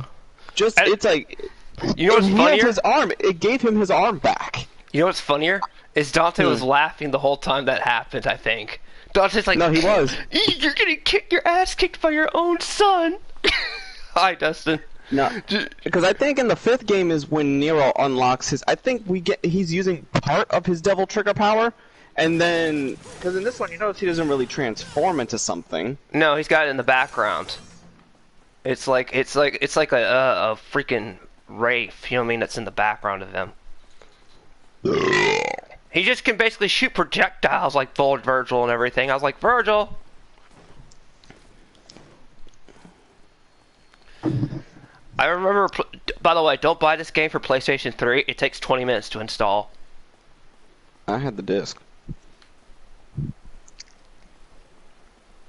[SPEAKER 2] like,
[SPEAKER 1] you know what's funnier?
[SPEAKER 2] His arm, it gave him his arm back.
[SPEAKER 1] You know what's funnier? Is Dante was laughing the whole time that happened, I think. Dante's like,
[SPEAKER 2] no, he was.
[SPEAKER 1] You're getting your ass kicked by your own son. Hi, Dustin.
[SPEAKER 2] No, because I think in the 5th game is when Nero unlocks his. I think he's using part of his devil trigger power, and then because in this one you notice he doesn't really transform into something.
[SPEAKER 1] No, he's got it in the background. It's like a freaking Wraith, you know what I mean? That's in the background of him. He just can basically shoot projectiles like Bold Virgil and everything. I was like, Virgil. I remember, by the way, don't buy this game for PlayStation 3. It takes 20 minutes to install.
[SPEAKER 2] I had the disc.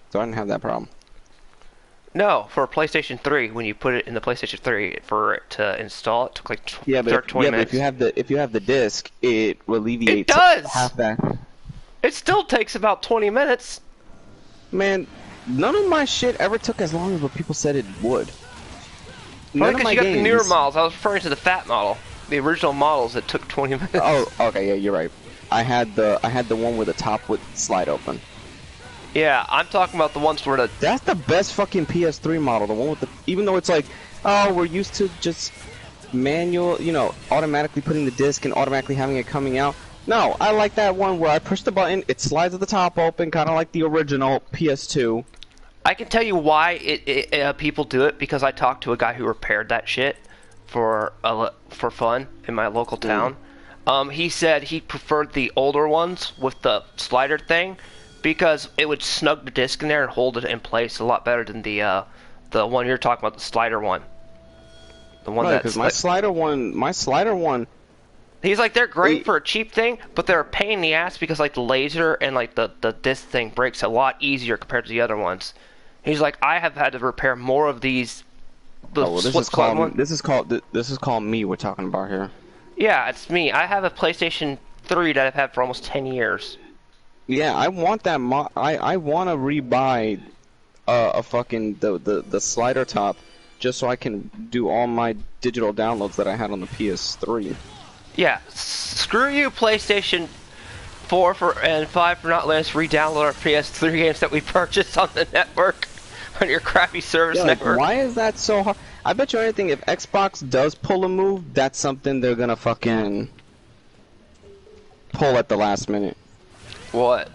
[SPEAKER 2] So I didn't have that problem.
[SPEAKER 1] No, for PlayStation 3, when you put it in the PlayStation 3, for it to install, it took like 20 minutes.
[SPEAKER 2] But if you have the disc, it alleviates half that.
[SPEAKER 1] It still takes about 20 minutes.
[SPEAKER 2] Man, none of my shit ever took as long as what people said it would.
[SPEAKER 1] Well, because you got the newer models. I was referring to the fat model. The original models, it took 20 minutes.
[SPEAKER 2] Oh, okay, yeah, you're right. I had the one where the top would slide open.
[SPEAKER 1] Yeah, I'm talking about the ones where the...
[SPEAKER 2] That's the best fucking PS3 model. The one with the... Even though it's like, oh, we're used to just manual, you know, automatically putting the disc and automatically having it coming out. No, I like that one where I push the button, it slides at the top open, kind of like the original PS2.
[SPEAKER 1] I can tell you why people do it, because I talked to a guy who repaired that shit for fun in my local town. He said he preferred the older ones with the slider thing because it would snug the disc in there and hold it in place a lot better than the one you're talking about, the slider one. The one
[SPEAKER 2] because my slider one.
[SPEAKER 1] He's like, they're great for a cheap thing, but they're a pain in the ass because like the laser and like the disc thing breaks a lot easier compared to the other ones. He's like, I have had to repair more of these.
[SPEAKER 2] This is called me. We're talking about here.
[SPEAKER 1] Yeah, it's me. I have a PlayStation 3 that I've had for almost 10 years.
[SPEAKER 2] Yeah, I want that. I want to rebuy a fucking the slider top just so I can do all my digital downloads that I had on the PS3.
[SPEAKER 1] Yeah, screw you, PlayStation 4 and 5 for not letting us re-download our PS3 games that we purchased on the network, on your crappy service network.
[SPEAKER 2] Why is that so hard? I bet you anything, if Xbox does pull a move, that's something they're gonna fucking pull at the last minute.
[SPEAKER 1] What?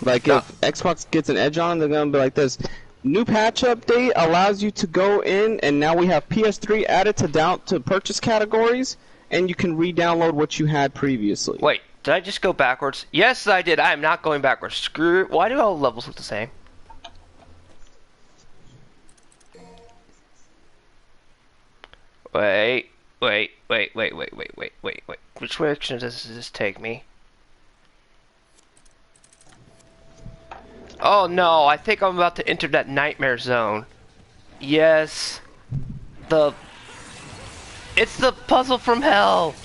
[SPEAKER 2] Like, if Xbox gets an edge on them, they're gonna be like this. New patch update allows you to go in, and now we have PS3 added to purchase categories, and you can re-download what you had previously.
[SPEAKER 1] Wait, did I just go backwards? Yes, I did. I am not going backwards. Screw it. Why do all the levels look the same? Wait. Which direction does this take me? Oh no, I think I'm about to enter that nightmare zone. Yes. It's the puzzle from hell.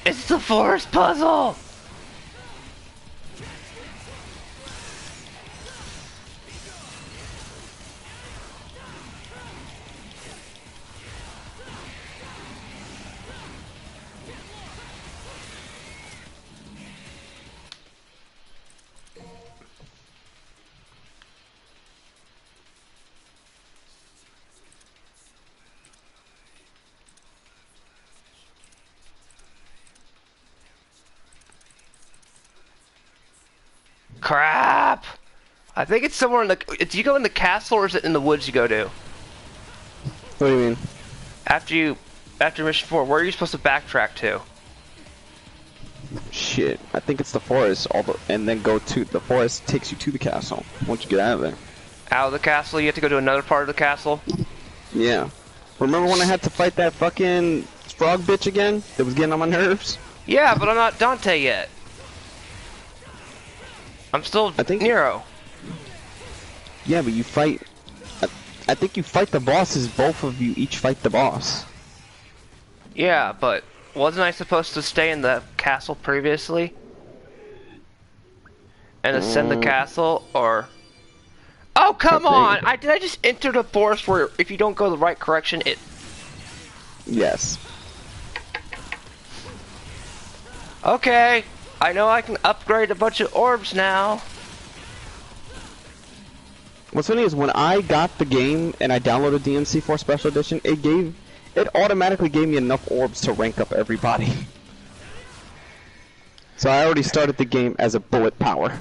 [SPEAKER 1] It's the forest puzzle. Crap! I think it's somewhere in the... Do you go in the castle or is it in the woods you go to?
[SPEAKER 2] What do you mean?
[SPEAKER 1] After mission 4, where are you supposed to backtrack to?
[SPEAKER 2] Shit, I think it's the forest, and then go to... The forest takes you to the castle, once you get out of there.
[SPEAKER 1] Out of the castle? You have to go to another part of the castle?
[SPEAKER 2] Yeah. Remember when I had to fight that fucking frog bitch again? That was getting on my nerves?
[SPEAKER 1] Yeah, but I'm not Dante yet. I'm still Nero.
[SPEAKER 2] Yeah, but you fight... I think you fight the bosses, both of you each fight the boss.
[SPEAKER 1] Yeah, but wasn't I supposed to stay in the castle previously? And ascend the castle, or... Oh, come on! Did I just enter the forest where if you don't go the right correction, it...
[SPEAKER 2] Yes.
[SPEAKER 1] Okay, I know I can upgrade a bunch of orbs now.
[SPEAKER 2] What's funny is when I got the game and I downloaded DMC4 Special Edition, it automatically gave me enough orbs to rank up everybody. So I already started the game as a bullet power.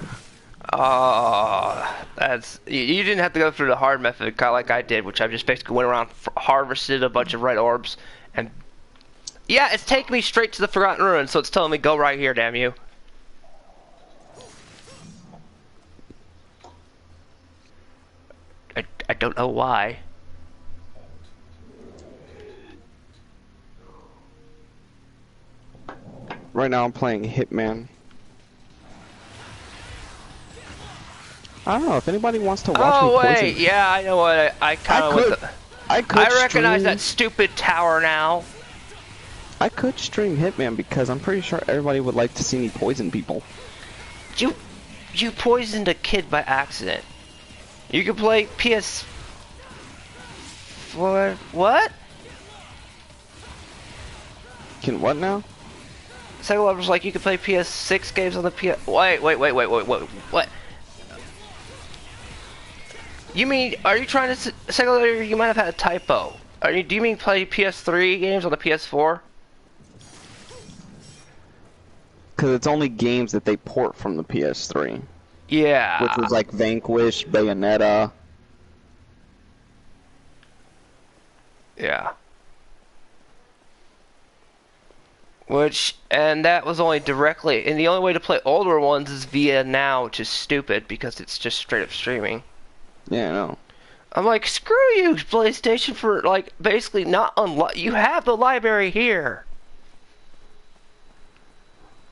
[SPEAKER 1] Oh, you didn't have to go through the hard method, kind of like I did, which I just basically went around, harvested a bunch of red orbs, and yeah, it's taking me straight to the Forgotten Ruins, so it's telling me go right here, damn you. I don't know why.
[SPEAKER 2] Right now I'm playing Hitman. I don't know if anybody wants to watch me
[SPEAKER 1] Oh wait,
[SPEAKER 2] poison.
[SPEAKER 1] yeah, I know what I kind of. I recognize that stupid tower now.
[SPEAKER 2] I could stream Hitman because I'm pretty sure everybody would like to see me poison people.
[SPEAKER 1] You poisoned a kid by accident. You can play PS4. What?
[SPEAKER 2] Can what now?
[SPEAKER 1] Sega Lover's like you can play PS6 games on the PS. Wait, what? You mean, are you trying to Sega Lover? You might have had a typo. Do you mean play PS3 games on the PS4?
[SPEAKER 2] Because it's only games that they port from the PS3.
[SPEAKER 1] Yeah.
[SPEAKER 2] Which was like Vanquish, Bayonetta.
[SPEAKER 1] Yeah. And that was only directly, and the only way to play older ones is via Now, which is stupid because it's just straight up streaming.
[SPEAKER 2] Yeah, I know.
[SPEAKER 1] I'm like, screw you, PlayStation, for like basically not you have the library here.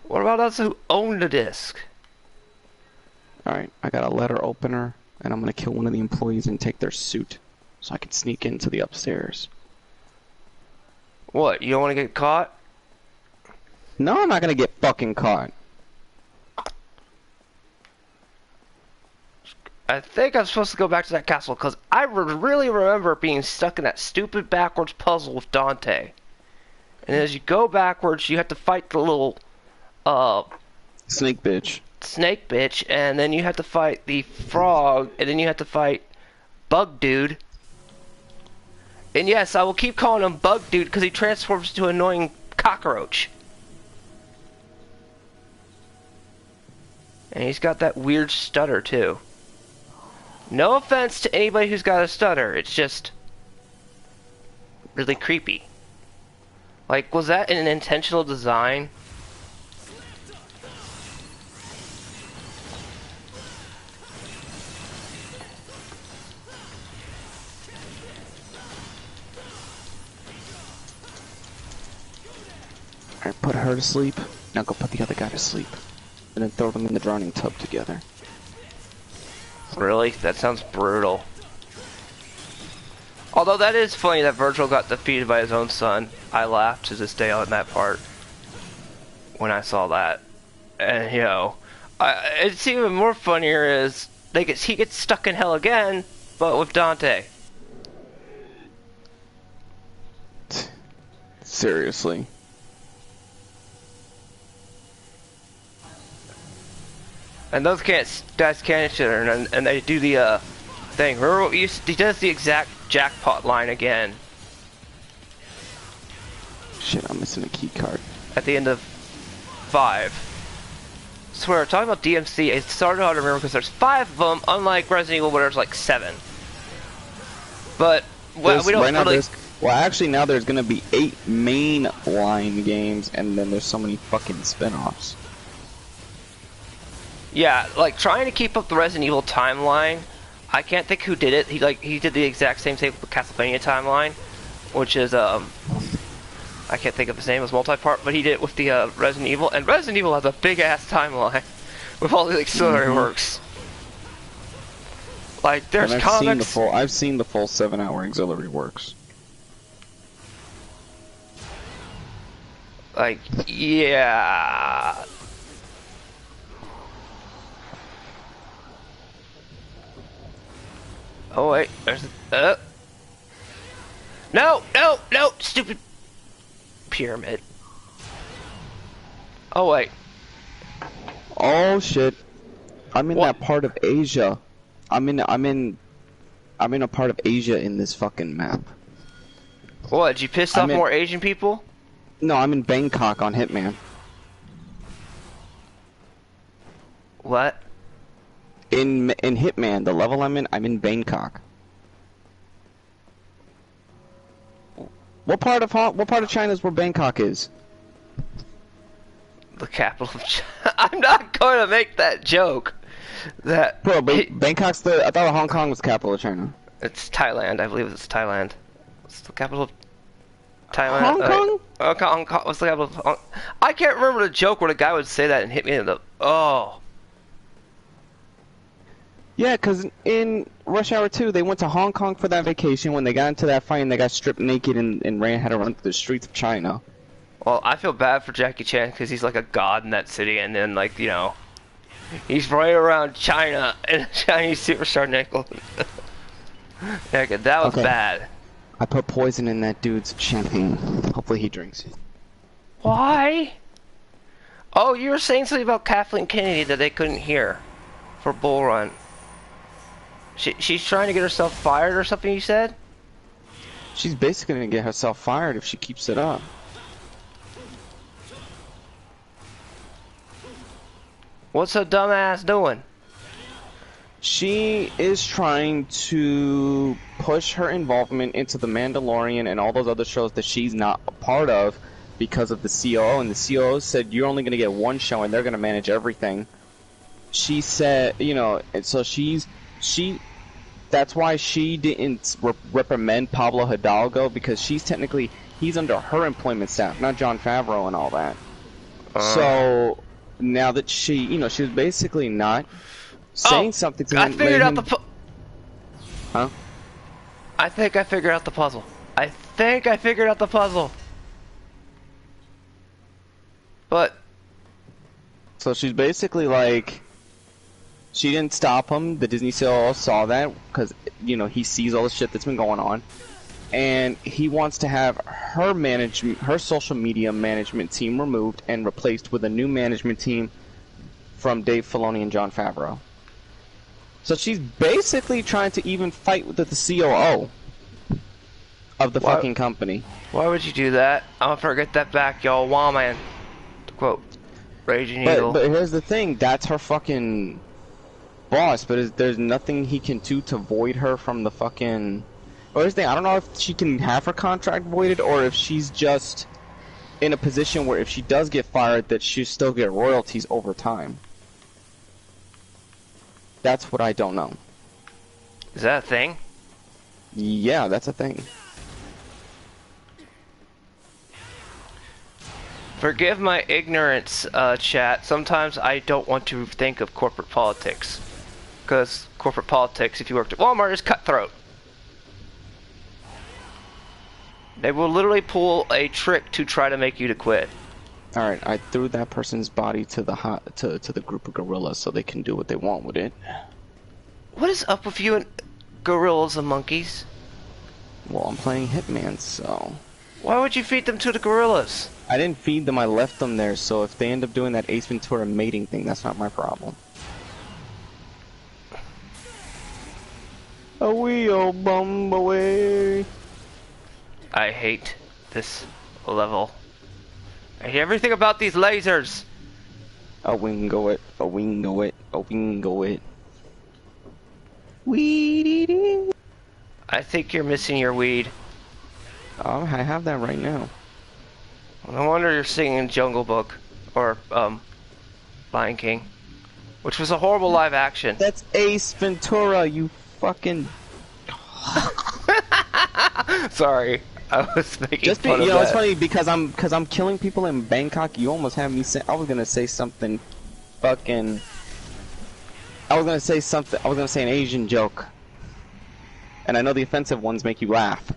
[SPEAKER 1] What about us who own the disc?
[SPEAKER 2] Alright, I got a letter opener, and I'm gonna kill one of the employees and take their suit, so I can sneak into the upstairs.
[SPEAKER 1] What, you don't want to get caught?
[SPEAKER 2] No, I'm not gonna get fucking caught.
[SPEAKER 1] I think I'm supposed to go back to that castle, because I really remember being stuck in that stupid backwards puzzle with Dante. And as you go backwards, you have to fight the little,
[SPEAKER 2] snake bitch.
[SPEAKER 1] Snake bitch, and then you have to fight the frog, and then you have to fight Bug Dude. And yes, I will keep calling him Bug Dude, because he transforms into an annoying cockroach. And he's got that weird stutter, too. No offense to anybody who's got a stutter, it's just really creepy. Like, was that an intentional design?
[SPEAKER 2] Alright, put her to sleep. Now go put the other guy to sleep. And then throw them in the drowning tub together.
[SPEAKER 1] Really? That sounds brutal. Although that is funny that Virgil got defeated by his own son. I laughed to this day on that part when I saw that. And, you know, it's even more funnier is he gets stuck in hell again, but with Dante.
[SPEAKER 2] Seriously.
[SPEAKER 1] And those guys can't each other, and they do the thing. Remember, he does the exact jackpot line again.
[SPEAKER 2] Shit, I'm missing a key card.
[SPEAKER 1] At the end of 5. Swear, talking about DMC, it's started hard to remember because there's 5 of them, unlike Resident Evil where there's like 7. But well, we don't
[SPEAKER 2] right
[SPEAKER 1] really.
[SPEAKER 2] Well, actually, now there's gonna be 8 main line games, and then there's so many fucking spin-offs.
[SPEAKER 1] Yeah, like trying to keep up the Resident Evil timeline. I can't think who did it. He did the exact same thing with the Castlevania timeline, which is I can't think of his name. It was multi-part, but he did it with the Resident Evil, and Resident Evil has a big ass timeline with all the auxiliary works. Like there's comics.
[SPEAKER 2] I've seen the full 7-hour auxiliary works.
[SPEAKER 1] Like yeah. Oh wait, there's no, stupid pyramid. Oh wait.
[SPEAKER 2] Oh shit. I'm in that part of Asia. I'm in a part of Asia in this fucking map.
[SPEAKER 1] What, did you piss off more Asian people?
[SPEAKER 2] No, I'm in Bangkok on Hitman.
[SPEAKER 1] What?
[SPEAKER 2] In Hitman, the level I'm in Bangkok. What part of China is where Bangkok is?
[SPEAKER 1] The capital of China. I'm not going to make that joke.
[SPEAKER 2] Bro, but Bangkok's I thought Hong Kong was the capital of China.
[SPEAKER 1] It's Thailand. I believe it's Thailand. What's the capital of Thailand?
[SPEAKER 2] Hong Kong?
[SPEAKER 1] Hong Kong. What's the capital of Hong I can't remember the joke where the guy would say that and hit me in the... Oh.
[SPEAKER 2] Yeah, because in Rush Hour 2, they went to Hong Kong for that vacation. When they got into that fight, and they got stripped naked and had to run through the streets of China.
[SPEAKER 1] Well, I feel bad for Jackie Chan because he's like a god in that city, and then, like, you know, he's right around China and a Chinese superstar nickel. Yeah, that was bad.
[SPEAKER 2] I put poison in that dude's champagne. Hopefully he drinks it.
[SPEAKER 1] Why? Oh, you were saying something about Kathleen Kennedy that they couldn't hear for Bull Run. She's trying to get herself fired or something, you said?
[SPEAKER 2] She's basically gonna get herself fired if she keeps it up.
[SPEAKER 1] What's a dumbass doing?
[SPEAKER 2] She is trying to push her involvement into The Mandalorian and all those other shows that she's not a part of because of the COO, and the COO said you're only gonna get one show and they're gonna manage everything. She said, you know, and so that's why she didn't reprimand Pablo Hidalgo, because he's under her employment staff, not Jon Favreau and all that. So now that she was basically not saying something to him.
[SPEAKER 1] I figured out the
[SPEAKER 2] Huh?
[SPEAKER 1] I think I figured out the puzzle. I think I figured out the puzzle. But
[SPEAKER 2] so she's basically like, she didn't stop him. The Disney COO saw that because, you know, he sees all the shit that's been going on, and he wants to have her social media management team removed and replaced with a new management team from Dave Filoni and Jon Favreau. So she's basically trying to even fight with the COO of the fucking company.
[SPEAKER 1] Why would you do that? I'm gonna forget that back, y'all. Wow, man. To quote Raging Eagle.
[SPEAKER 2] But here's the thing, that's her fucking boss, but there's nothing he can do to void her from the fucking... Or here's the thing, I don't know if she can have her contract voided, or if she's just in a position where if she does get fired, that she'll still get royalties over time. That's what I don't know.
[SPEAKER 1] Is that a thing?
[SPEAKER 2] Yeah, that's a thing.
[SPEAKER 1] Forgive my ignorance, chat. Sometimes I don't want to think of corporate politics. Because corporate politics, if you worked at Walmart, is cutthroat. They will literally pull a trick to try to make you to quit.
[SPEAKER 2] Alright, I threw that person's body to the group of gorillas so they can do what they want with it. What
[SPEAKER 1] is up with you and gorillas and monkeys?
[SPEAKER 2] Well, I'm playing Hitman, so...
[SPEAKER 1] Why would you feed them to the gorillas?
[SPEAKER 2] I didn't feed them, I left them there, so if they end up doing that Ace Ventura mating thing, that's not my problem. A wheel bum away.
[SPEAKER 1] I hate this level. I hate everything about these lasers.
[SPEAKER 2] A wingo it, a wingo it, a wingo it. Weedy.
[SPEAKER 1] I think you're missing your weed.
[SPEAKER 2] Oh, I have that right now.
[SPEAKER 1] No wonder you're singing Jungle Book, or, Lion King. Which was a horrible live action.
[SPEAKER 2] That's Ace Ventura, you fucking...
[SPEAKER 1] Sorry, I was making fun of
[SPEAKER 2] you know,
[SPEAKER 1] that.
[SPEAKER 2] it's funny because I'm killing people in Bangkok. You almost had me say, I was gonna say something fucking... I was gonna say an Asian joke. And I know the offensive ones make you laugh.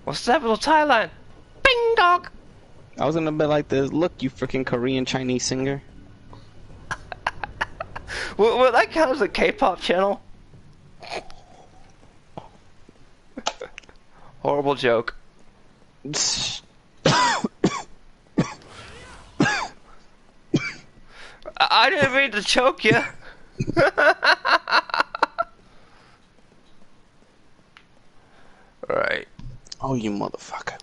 [SPEAKER 1] What's that little Thailand? Bing dog!
[SPEAKER 2] I was gonna be like this, look, you freaking Korean Chinese singer.
[SPEAKER 1] Will that count as a K-pop channel? Horrible joke. I didn't mean to choke you. Alright.
[SPEAKER 2] Oh, you motherfucker.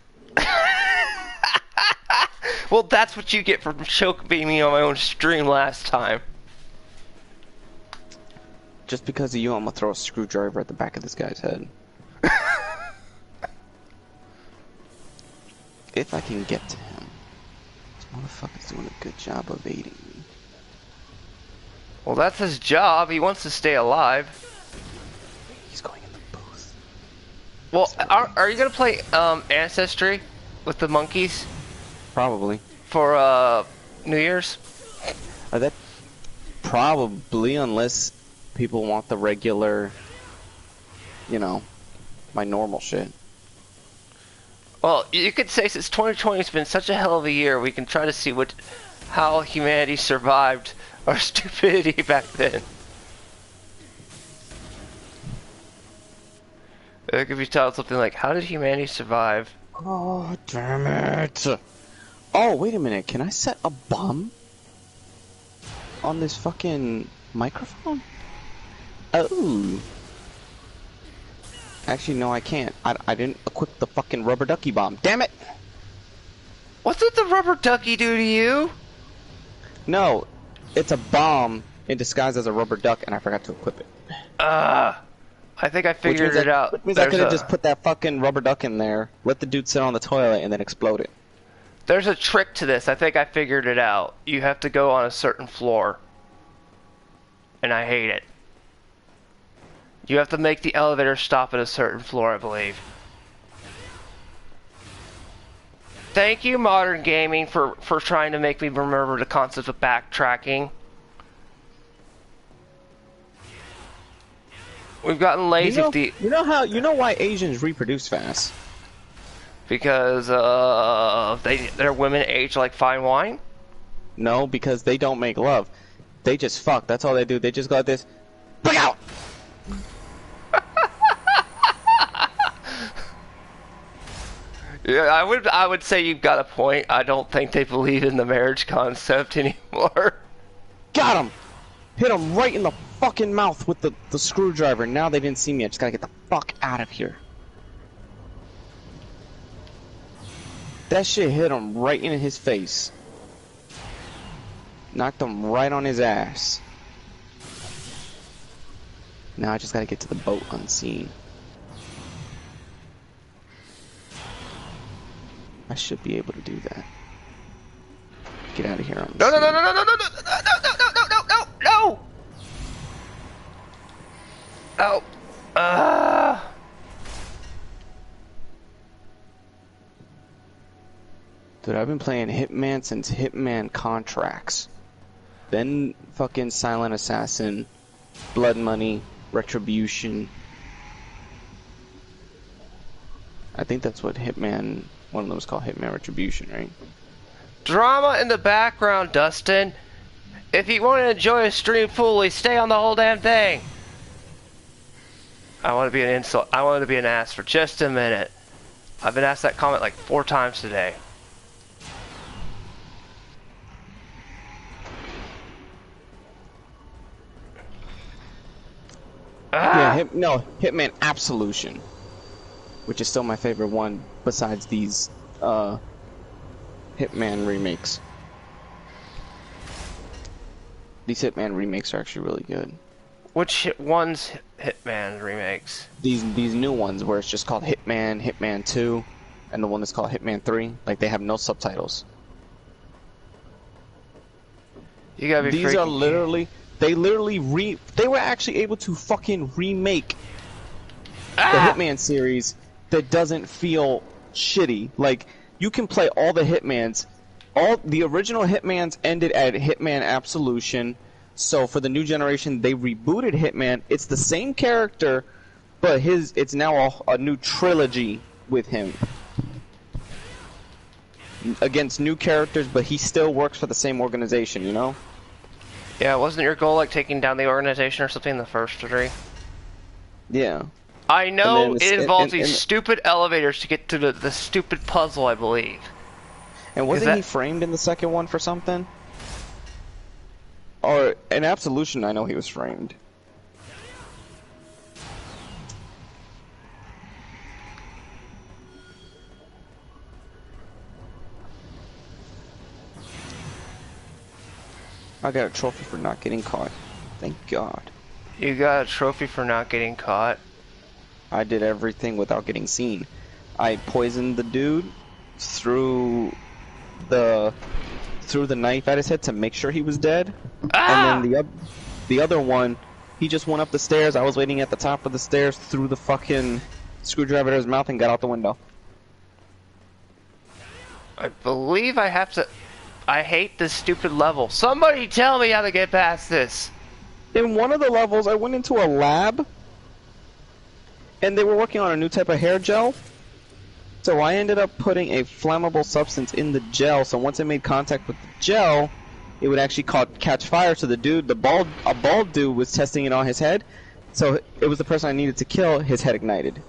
[SPEAKER 1] Well, that's what you get for choke beating me on my own stream last time.
[SPEAKER 2] Just because of you, I'm gonna throw a screwdriver at the back of this guy's head. If I can get to him. This motherfucker's doing a good job of evading me.
[SPEAKER 1] Well, that's his job. He wants to stay alive.
[SPEAKER 2] He's going in the booth.
[SPEAKER 1] Well, are you gonna play Ancestry with the monkeys?
[SPEAKER 2] Probably.
[SPEAKER 1] For New Year's?
[SPEAKER 2] That probably, unless people want the regular, you know, my normal shit.
[SPEAKER 1] Well, you could say since 2020 has been such a hell of a year, we can try to see how humanity survived our stupidity back then. It could be titled something like, "How did humanity survive?"
[SPEAKER 2] Oh, damn it! Oh, wait a minute. Can I set a bomb on this fucking microphone? Oh. Actually, no, I can't. I didn't equip the fucking rubber ducky bomb. Damn it!
[SPEAKER 1] What did the rubber ducky do to you?
[SPEAKER 2] No, it's a bomb in disguise as a rubber duck, and I forgot to equip it.
[SPEAKER 1] I think I figured it out.
[SPEAKER 2] Which means I could have just put that fucking rubber duck in there, let the dude sit on the toilet, and then explode it.
[SPEAKER 1] There's a trick to this. I think I figured it out. You have to go on a certain floor. And I hate it. You have to make the elevator stop at a certain floor, I believe. Thank you, Modern Gaming, for trying to make me remember the concept of backtracking. We've gotten lazy.
[SPEAKER 2] You know why Asians reproduce fast?
[SPEAKER 1] Because their women age like fine wine?
[SPEAKER 2] No, because they don't make love. They just fuck. That's all they do. They just got this. Look out!
[SPEAKER 1] Yeah, I would say you've got a point. I don't think they believe in the marriage concept anymore.
[SPEAKER 2] Got him! Hit him right in the fucking mouth with the screwdriver. Now they didn't see me. I just gotta get the fuck out of here. That shit hit him right in his face. Knocked him right on his ass. Now I just gotta get to the boat unseen. I should be able to do that. Get out of here unseen.
[SPEAKER 1] No! Oh.
[SPEAKER 2] Dude, I've been playing Hitman since Hitman Contracts. Then fucking Silent Assassin, Blood Money, Retribution. I think that's what Hitman, one of them was called Hitman Retribution, right?
[SPEAKER 1] Drama in the background, Dustin. If you want to enjoy a stream fully, stay on the whole damn thing. I want to be an insult. I wanted to be an ass for just a minute. I've been asked that comment like 4 times today.
[SPEAKER 2] Yeah, Hitman Absolution, which is still my favorite one besides these Hitman remakes. These Hitman remakes are actually really good.
[SPEAKER 1] Which one's Hitman remakes?
[SPEAKER 2] These new ones where it's just called Hitman, Hitman 2, and the one that's called Hitman 3. Like, they have no subtitles.
[SPEAKER 1] You gotta be
[SPEAKER 2] These are literally... They were actually able to fucking remake the Hitman series that doesn't feel shitty. Like, you can play all the Hitmans. All the original Hitmans ended at Hitman Absolution. So for the new generation, they rebooted Hitman. It's the same character, but it's now a new trilogy with him. Against new characters, but he still works for the same organization, you know?
[SPEAKER 1] Yeah, wasn't your goal like taking down the organization or something in the first 3?
[SPEAKER 2] Yeah.
[SPEAKER 1] I know it involves these stupid elevators to get to the stupid puzzle, I believe.
[SPEAKER 2] And wasn't he framed in the second one for something? Or in Absolution, I know he was framed. I got a trophy for not getting caught. Thank God.
[SPEAKER 1] You got a trophy for not getting caught?
[SPEAKER 2] I did everything without getting seen. I poisoned the dude, threw the knife at his head to make sure he was dead. And then the other one, he just went up the stairs. I was waiting at the top of the stairs, threw the fucking screwdriver at his mouth and got out the window.
[SPEAKER 1] I believe I have to... I hate this stupid level. Somebody tell me how to get past this.
[SPEAKER 2] In one of the levels, I went into a lab, and they were working on a new type of hair gel. So I ended up putting a flammable substance in the gel, so once it made contact with the gel, it would actually catch fire. So the dude, a bald dude was testing it on his head, so it was the person I needed to kill, his head ignited.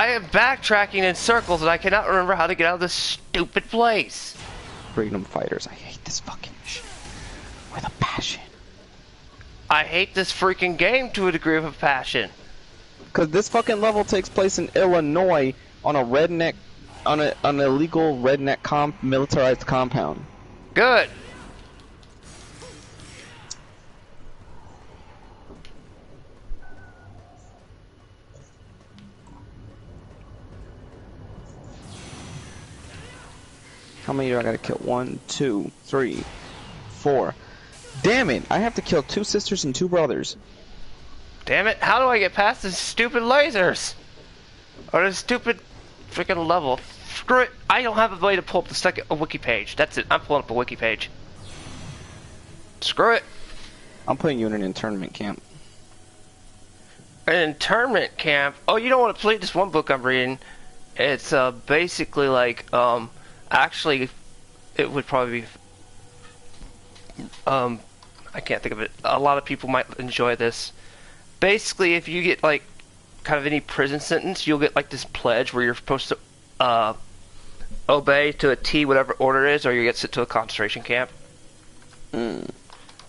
[SPEAKER 1] I am backtracking in circles and I cannot remember how to get out of this stupid place.
[SPEAKER 2] Freedom fighters, I hate this fucking shit. With a passion.
[SPEAKER 1] I hate this freaking game to a degree of a passion.
[SPEAKER 2] Because this fucking level takes place in Illinois on a redneck, on an illegal redneck militarized compound.
[SPEAKER 1] Good.
[SPEAKER 2] How many do I gotta kill? 1, 2, 3, 4. Damn it! I have to kill 2 sisters and 2 brothers.
[SPEAKER 1] Damn it! How do I get past these stupid lasers? Or this stupid freaking level? Screw it! I don't have a way to pull up the second wiki page. That's it. I'm pulling up a wiki page. Screw it.
[SPEAKER 2] I'm putting you in an internment camp.
[SPEAKER 1] An internment camp? Oh, you don't want to play this one book I'm reading. It's basically like actually, it would probably be. I can't think of it. A lot of people might enjoy this. Basically, if you get like kind of any prison sentence, you'll get like this pledge where you're supposed to obey to a T whatever order it is, or you get sent to a concentration camp.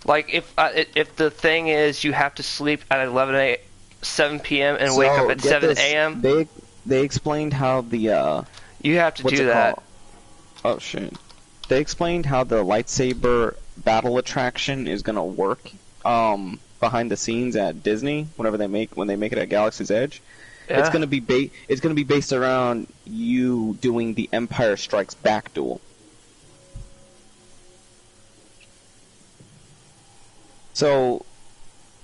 [SPEAKER 1] Like if the thing is you have to sleep at 7 p.m. and wake up at 7 a.m.
[SPEAKER 2] They explained how the
[SPEAKER 1] you have to do that.
[SPEAKER 2] Oh shit! They explained how the lightsaber battle attraction is gonna work behind the scenes at Disney when they make it at Galaxy's Edge. Yeah. It's gonna be based around you doing the Empire Strikes Back duel. So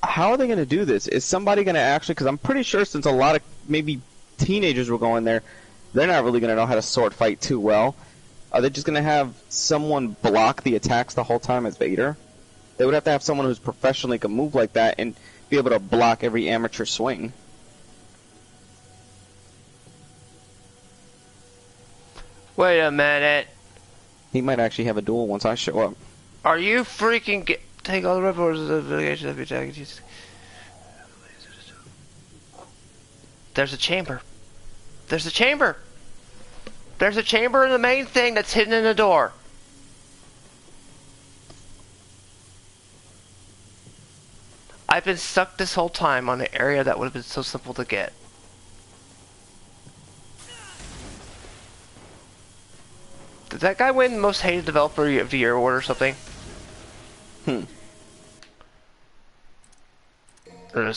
[SPEAKER 2] how are they gonna do this? Is somebody gonna actually? Because I'm pretty sure since a lot of maybe teenagers were going there, they're not really gonna know how to sword fight too well. Are they just gonna have someone block the attacks the whole time as Vader? They would have to have someone who's professionally can move like that and be able to block every amateur swing.
[SPEAKER 1] Wait a minute.
[SPEAKER 2] He might actually have a duel once I show up.
[SPEAKER 1] Are you freaking take all the reports of the litigation of your tactics? There's a chamber. There's a chamber. There's a chamber in the main thing that's hidden in the door. I've been stuck this whole time on an area that would have been so simple to get. Did that guy win most hated developer of the year award or something?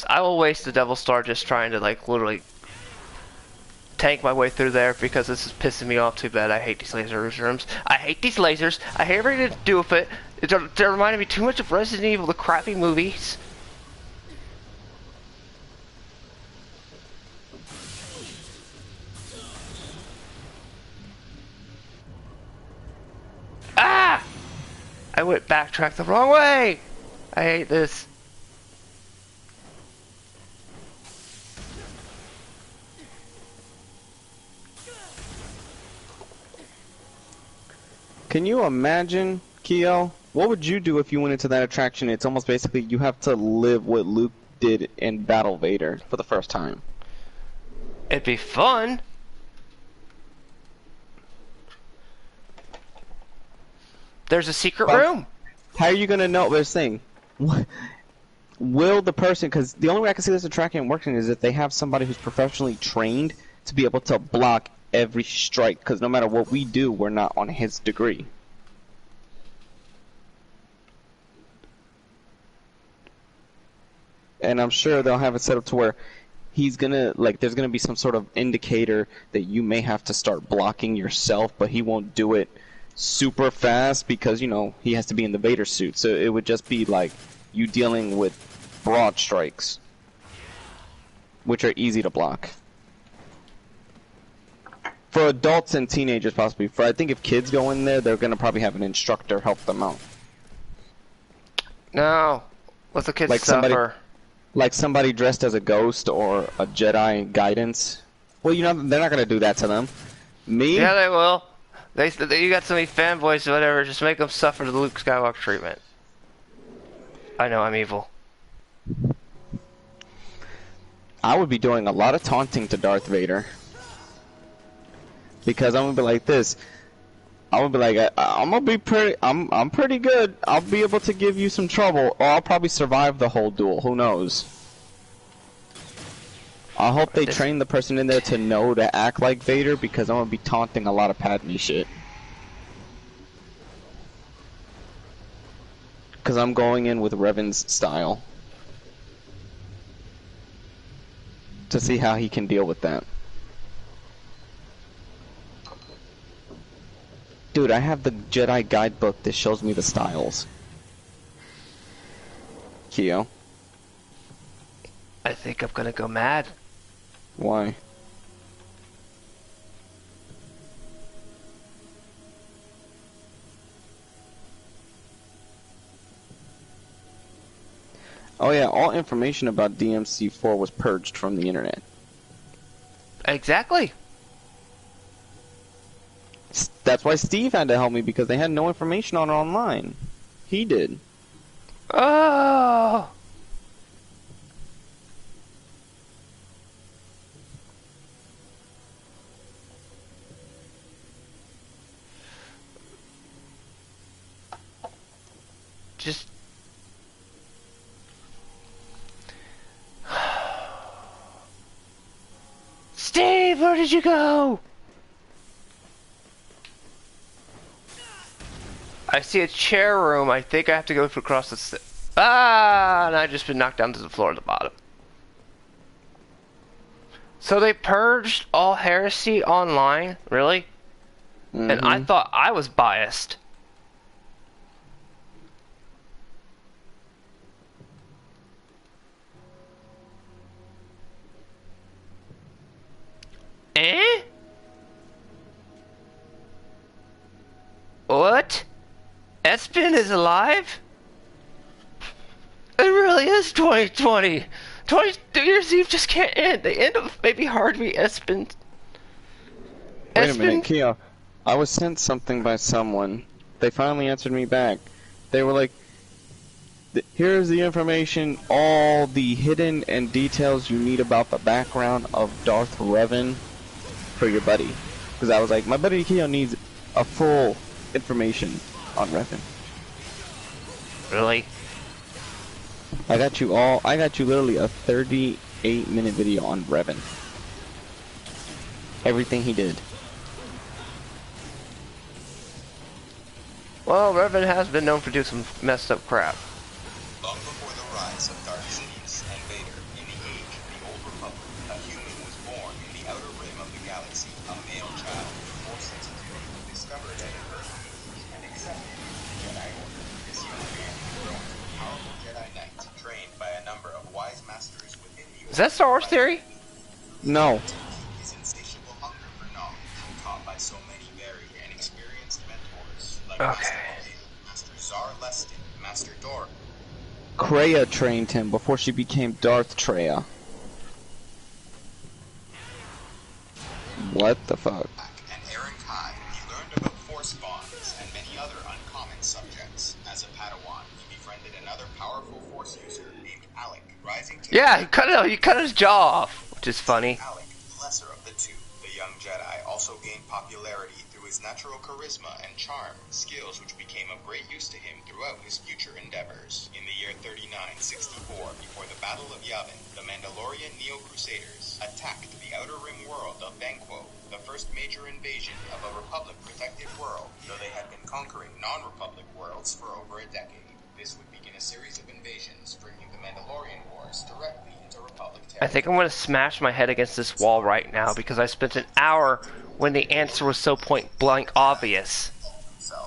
[SPEAKER 1] I will waste the Devil Star just trying to like literally tank my way through there because this is pissing me off too bad. I hate these laser rooms. I hate these lasers. I hate everything to do with it. They're reminding me too much of Resident Evil, the crappy movies. Ah! I went backtracked the wrong way! I hate this.
[SPEAKER 2] Can you imagine, Kiel? What would you do if you went into that attraction? It's almost basically you have to live what Luke did in Battle Vader for the first time.
[SPEAKER 1] It'd be fun. There's a secret room.
[SPEAKER 2] How are you gonna know this thing? Will the person? Because the only way I can see this attraction working is if they have somebody who's professionally trained to be able to block every strike. Because no matter what we do, we're not on his degree. And I'm sure they'll have it set up to where he's gonna there's gonna be some sort of indicator that you may have to start blocking yourself, but he won't do it super fast because, you know, he has to be in the Vader suit. So it would just be like you dealing with broad strikes, which are easy to block. For adults and teenagers possibly. I think if kids go in there, they're going to probably have an instructor help them out.
[SPEAKER 1] No. Let the kids suffer.
[SPEAKER 2] Like somebody dressed as a ghost or a Jedi guidance. Well, you know, they're not going to do that to them. Me?
[SPEAKER 1] Yeah, they will. You got so many fanboys or whatever, just make them suffer the Luke Skywalker treatment. I know I'm evil.
[SPEAKER 2] I would be doing a lot of taunting to Darth Vader. Because I'm gonna be like this. I'm gonna be like, I'm gonna be pretty. I'm pretty good. I'll be able to give you some trouble, or I'll probably survive the whole duel. Who knows? I hope they train the person in there to know to act like Vader, because I'm gonna be taunting a lot of Padme shit. Because I'm going in with Revan's style to see how he can deal with that. Dude, I have the Jedi guidebook that shows me the styles. Kyo.
[SPEAKER 1] I think I'm gonna go mad.
[SPEAKER 2] Why? Oh yeah, all information about DMC4 was purged from the internet.
[SPEAKER 1] Exactly.
[SPEAKER 2] That's why Steve had to help me, because they had no information on it online. He did.
[SPEAKER 1] Oh. Just Steve, where did you go? I see a chair room. I think I have to go across the and I just been knocked down to the floor at the bottom. So they purged all heresy online? Really?
[SPEAKER 2] Mm-hmm.
[SPEAKER 1] And I thought I was biased. Eh? What? Espen is alive? It really is 2020. 22 Year's Eve just can't end. The end of maybe hard to be Espen.
[SPEAKER 2] Wait a minute, Kia. I was sent something by someone. They finally answered me back. They were like, here's the information, all the hidden and details you need about the background of Darth Revan for your buddy. Because I was like, my buddy Kia needs a full information on Revan.
[SPEAKER 1] Really?
[SPEAKER 2] I got you literally a 38-minute video on Revan. Everything he did.
[SPEAKER 1] Well, Revan has been known for doing some messed up crap.
[SPEAKER 3] Long before the rise of Darth Sidious and Vader in the age of the Old Republic, a human was born in the outer rim of the galaxy, a male child with Force sensitivity, discovered at an early age and accepted into the Jedi Order. This young man grew into a powerful Jedi Knight, trained by a number of wise masters within the
[SPEAKER 1] Is that Star Wars Theory?
[SPEAKER 2] No.
[SPEAKER 3] His insatiable hunger for knowledge, taught by so many varied and experienced mentors, like Master Zar Lestin, Master Dor.
[SPEAKER 2] Kreia trained him before she became Darth Treya. What the fuck?
[SPEAKER 3] And Aaron Kai, he learned about Force bonds and many other uncommon subjects. As a Padawan, he befriended another powerful Force user named Alec, rising to
[SPEAKER 1] he cut his jaw off, which is funny.
[SPEAKER 3] Alec, lesser of the two. The young Jedi also gained popularity through his natural charisma and charm, skills which became of great use to him throughout his future endeavors. In the year 3964, before the Battle of Yavin, the Mandalorian Neo-Crusaders attacked the Outer Rim world of Banquo, the first major invasion of a Republic-protected world, though they had been conquering non-Republic worlds for over a decade. This would begin a series of invasions, bringing the Mandalorian Wars directly into Republic territory.
[SPEAKER 1] I think I'm going to smash my head against this wall right now because I spent an hour when the answer was so point blank obvious.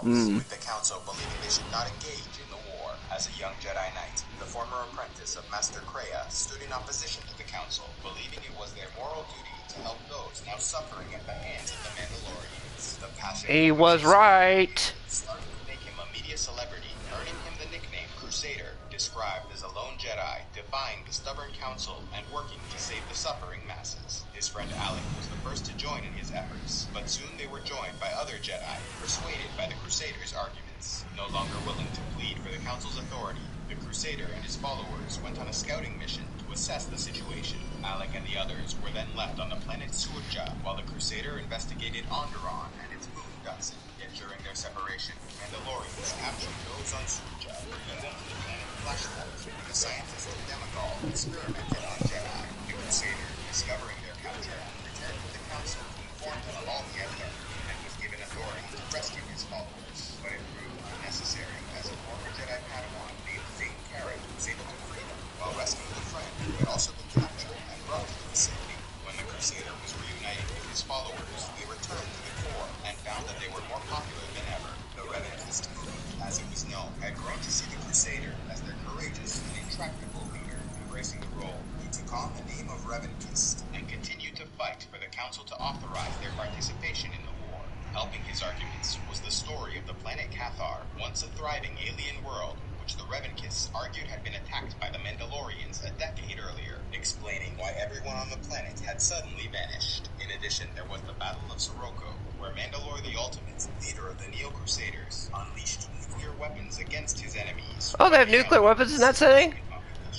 [SPEAKER 3] With the Council believing they should not engage in the war. As a young Jedi Knight, the former apprentice of Master Kreia stood in opposition to the Council, believing it was their moral duty to help those now suffering at the hands of the Mandalorians. The passion
[SPEAKER 1] He was right.
[SPEAKER 3] started to make him a media celebrity, earning him the nickname Crusader, described as a lone Jedi, defying the stubborn Council and working to save the suffering masses. His friend Alec was the first to join in his efforts, but soon they were joined by other Jedi, persuaded by the Crusaders' arguments. No longer willing to plead for the Council's authority, the Crusader and his followers went on a scouting mission to a assess the situation. Malik and the others were then left on the planet Surja while the Crusader investigated Onderon and its moon Dutson. Yet during their separation, Mandalorians captured those on Surja, bringing them to the planet Flashpoint, where the scientist Demagal experimented on Jedi. The Crusader, discovering their capture, returned to the Council to inform them of all he had learned, and was given authority to rescue his followers. But it proved unnecessary, as a former Jedi Padawan named Zane Carrick was able to free them while rescuing a friend who had also been captured and brought to the vicinity. When the Crusader was reunited with his followers, they returned to the core and found that they were more popular than ever. The Revanchist movement, as it was known, had grown to see the Crusader as their courageous and intractable leader. Embracing the role, he took on the name of Revanchist and continued to fight for the Council to authorize their participation in the war. Helping his arguments was the story of the planet Cathar, once a thriving alien world, which the Revanchists argued had been attacked by the Mandalorians a decade earlier, explaining why everyone on the planet had suddenly vanished. In addition, there was the Battle of Sirocco, where Mandalore the Ultimate, leader of the Neo-Crusaders, unleashed nuclear weapons against his enemies.
[SPEAKER 1] Oh, they have nuclear weapons in that setting?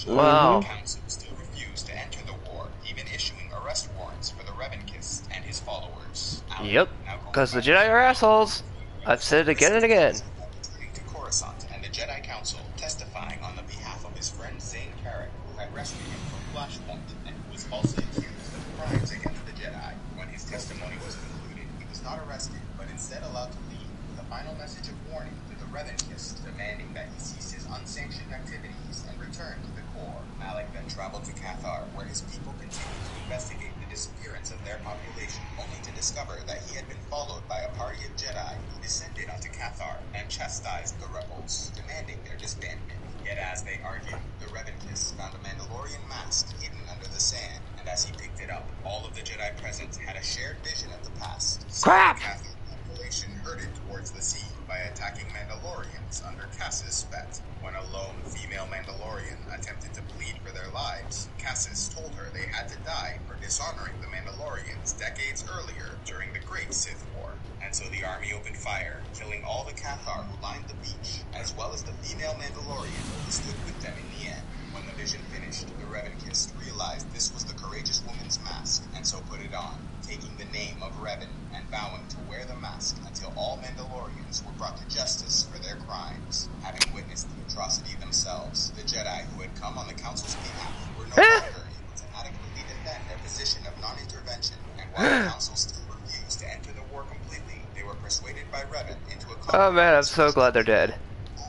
[SPEAKER 1] Wow.
[SPEAKER 3] The Council still refused to enter the war, even issuing arrest warrants for the Revanchist and his followers.
[SPEAKER 1] Yep, because the Jedi are assholes. I've said it again and again.
[SPEAKER 3] Returning to Coruscant and the Jedi Council, testifying on the behalf of his friend Zane Carrick, who had rescued him from Flashpoint and who was falsely accused of crimes against the Jedi. When his testimony was concluded, he was not arrested, but instead allowed to leave with a final message of warning to the Revanchists, demanding that he cease his unsanctioned activities and return to the core. Malik then traveled to Cathar, where his people continued to investigate the disappearance of their population, only to discover that he had been followed by a party of Jedi who descended onto Cathar and chastised the rebels, demanding their disbandment. Yet as they argued, the Revanchists found a Mandalorian mask hidden under the sand, and as he picked it up, all of the Jedi present had a shared vision of the past.
[SPEAKER 1] Crap!
[SPEAKER 3] The Cathar population herded towards the sea by attacking Mandalorians under Cassis' spet. When a lone female Mandalorian attempted to plead for their lives, Cassis told her they had to die for dishonoring the Mandalorians decades earlier during the Great Sith War. And so the army opened fire, killing all the Cathar who lined the beach, as well as the female Mandalorian who stood with them in the end. When the vision finished, the Revanchists realized this was the courageous woman's mask, and so put it on, taking the name of Revan and vowing to wear the mask until all Mandalorians were brought to justice for their crimes. Having witnessed the atrocity themselves, the Jedi who had come on the Council's behalf were no longer able to adequately defend their position of non-intervention, and while the Council still refused to enter the war completely, they were persuaded by Revan into a
[SPEAKER 1] Oh man, I'm so glad they're dead.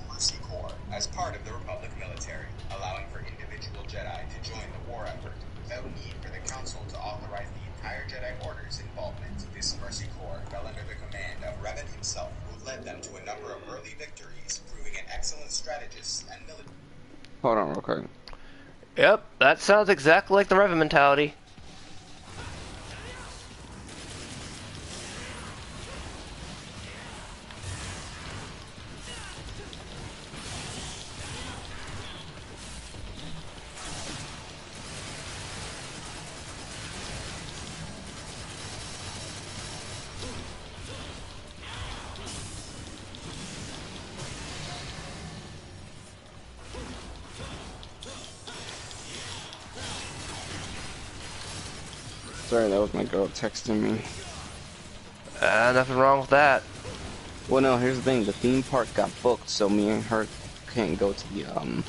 [SPEAKER 3] Mercy Corps as part of the Republic military, allowing for individual Jedi to join the war effort without need for the Council to authorize the entire Jedi Order's involvement. This Mercy Corps fell under the command of Revan himself, who led them to a number of early victories, proving an excellent strategist and military.
[SPEAKER 2] Hold on real quick.
[SPEAKER 1] Yep, that sounds exactly like the Revan mentality.
[SPEAKER 2] Sorry, that was my girl texting me.
[SPEAKER 1] Nothing wrong with that.
[SPEAKER 2] Well, no, here's the thing. The theme park got booked, so me and her can't go to the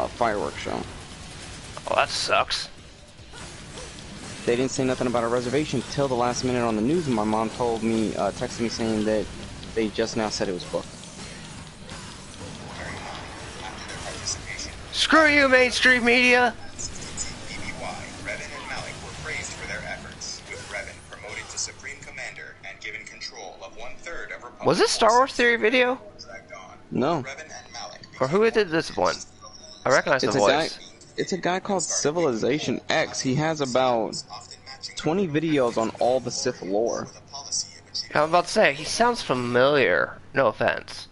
[SPEAKER 2] fireworks show.
[SPEAKER 1] Oh, that sucks.
[SPEAKER 2] They didn't say nothing about a reservation till the last minute on the news, and my mom told me, texted me saying that they just now said it was booked.
[SPEAKER 1] Screw you, mainstream media!
[SPEAKER 3] Revan and Malik were praised for their efforts, with Revan promoted to Supreme Commander and given control of 1/3 of Republic.
[SPEAKER 1] Was this Star Wars Theory video?
[SPEAKER 2] No.
[SPEAKER 3] Revan and Malik
[SPEAKER 1] Or who did this one? I recognize the voice.
[SPEAKER 2] It's a guy called Civilization X. He has about 20 videos on all the Sith lore.
[SPEAKER 1] I'm about to say, he sounds familiar. No offense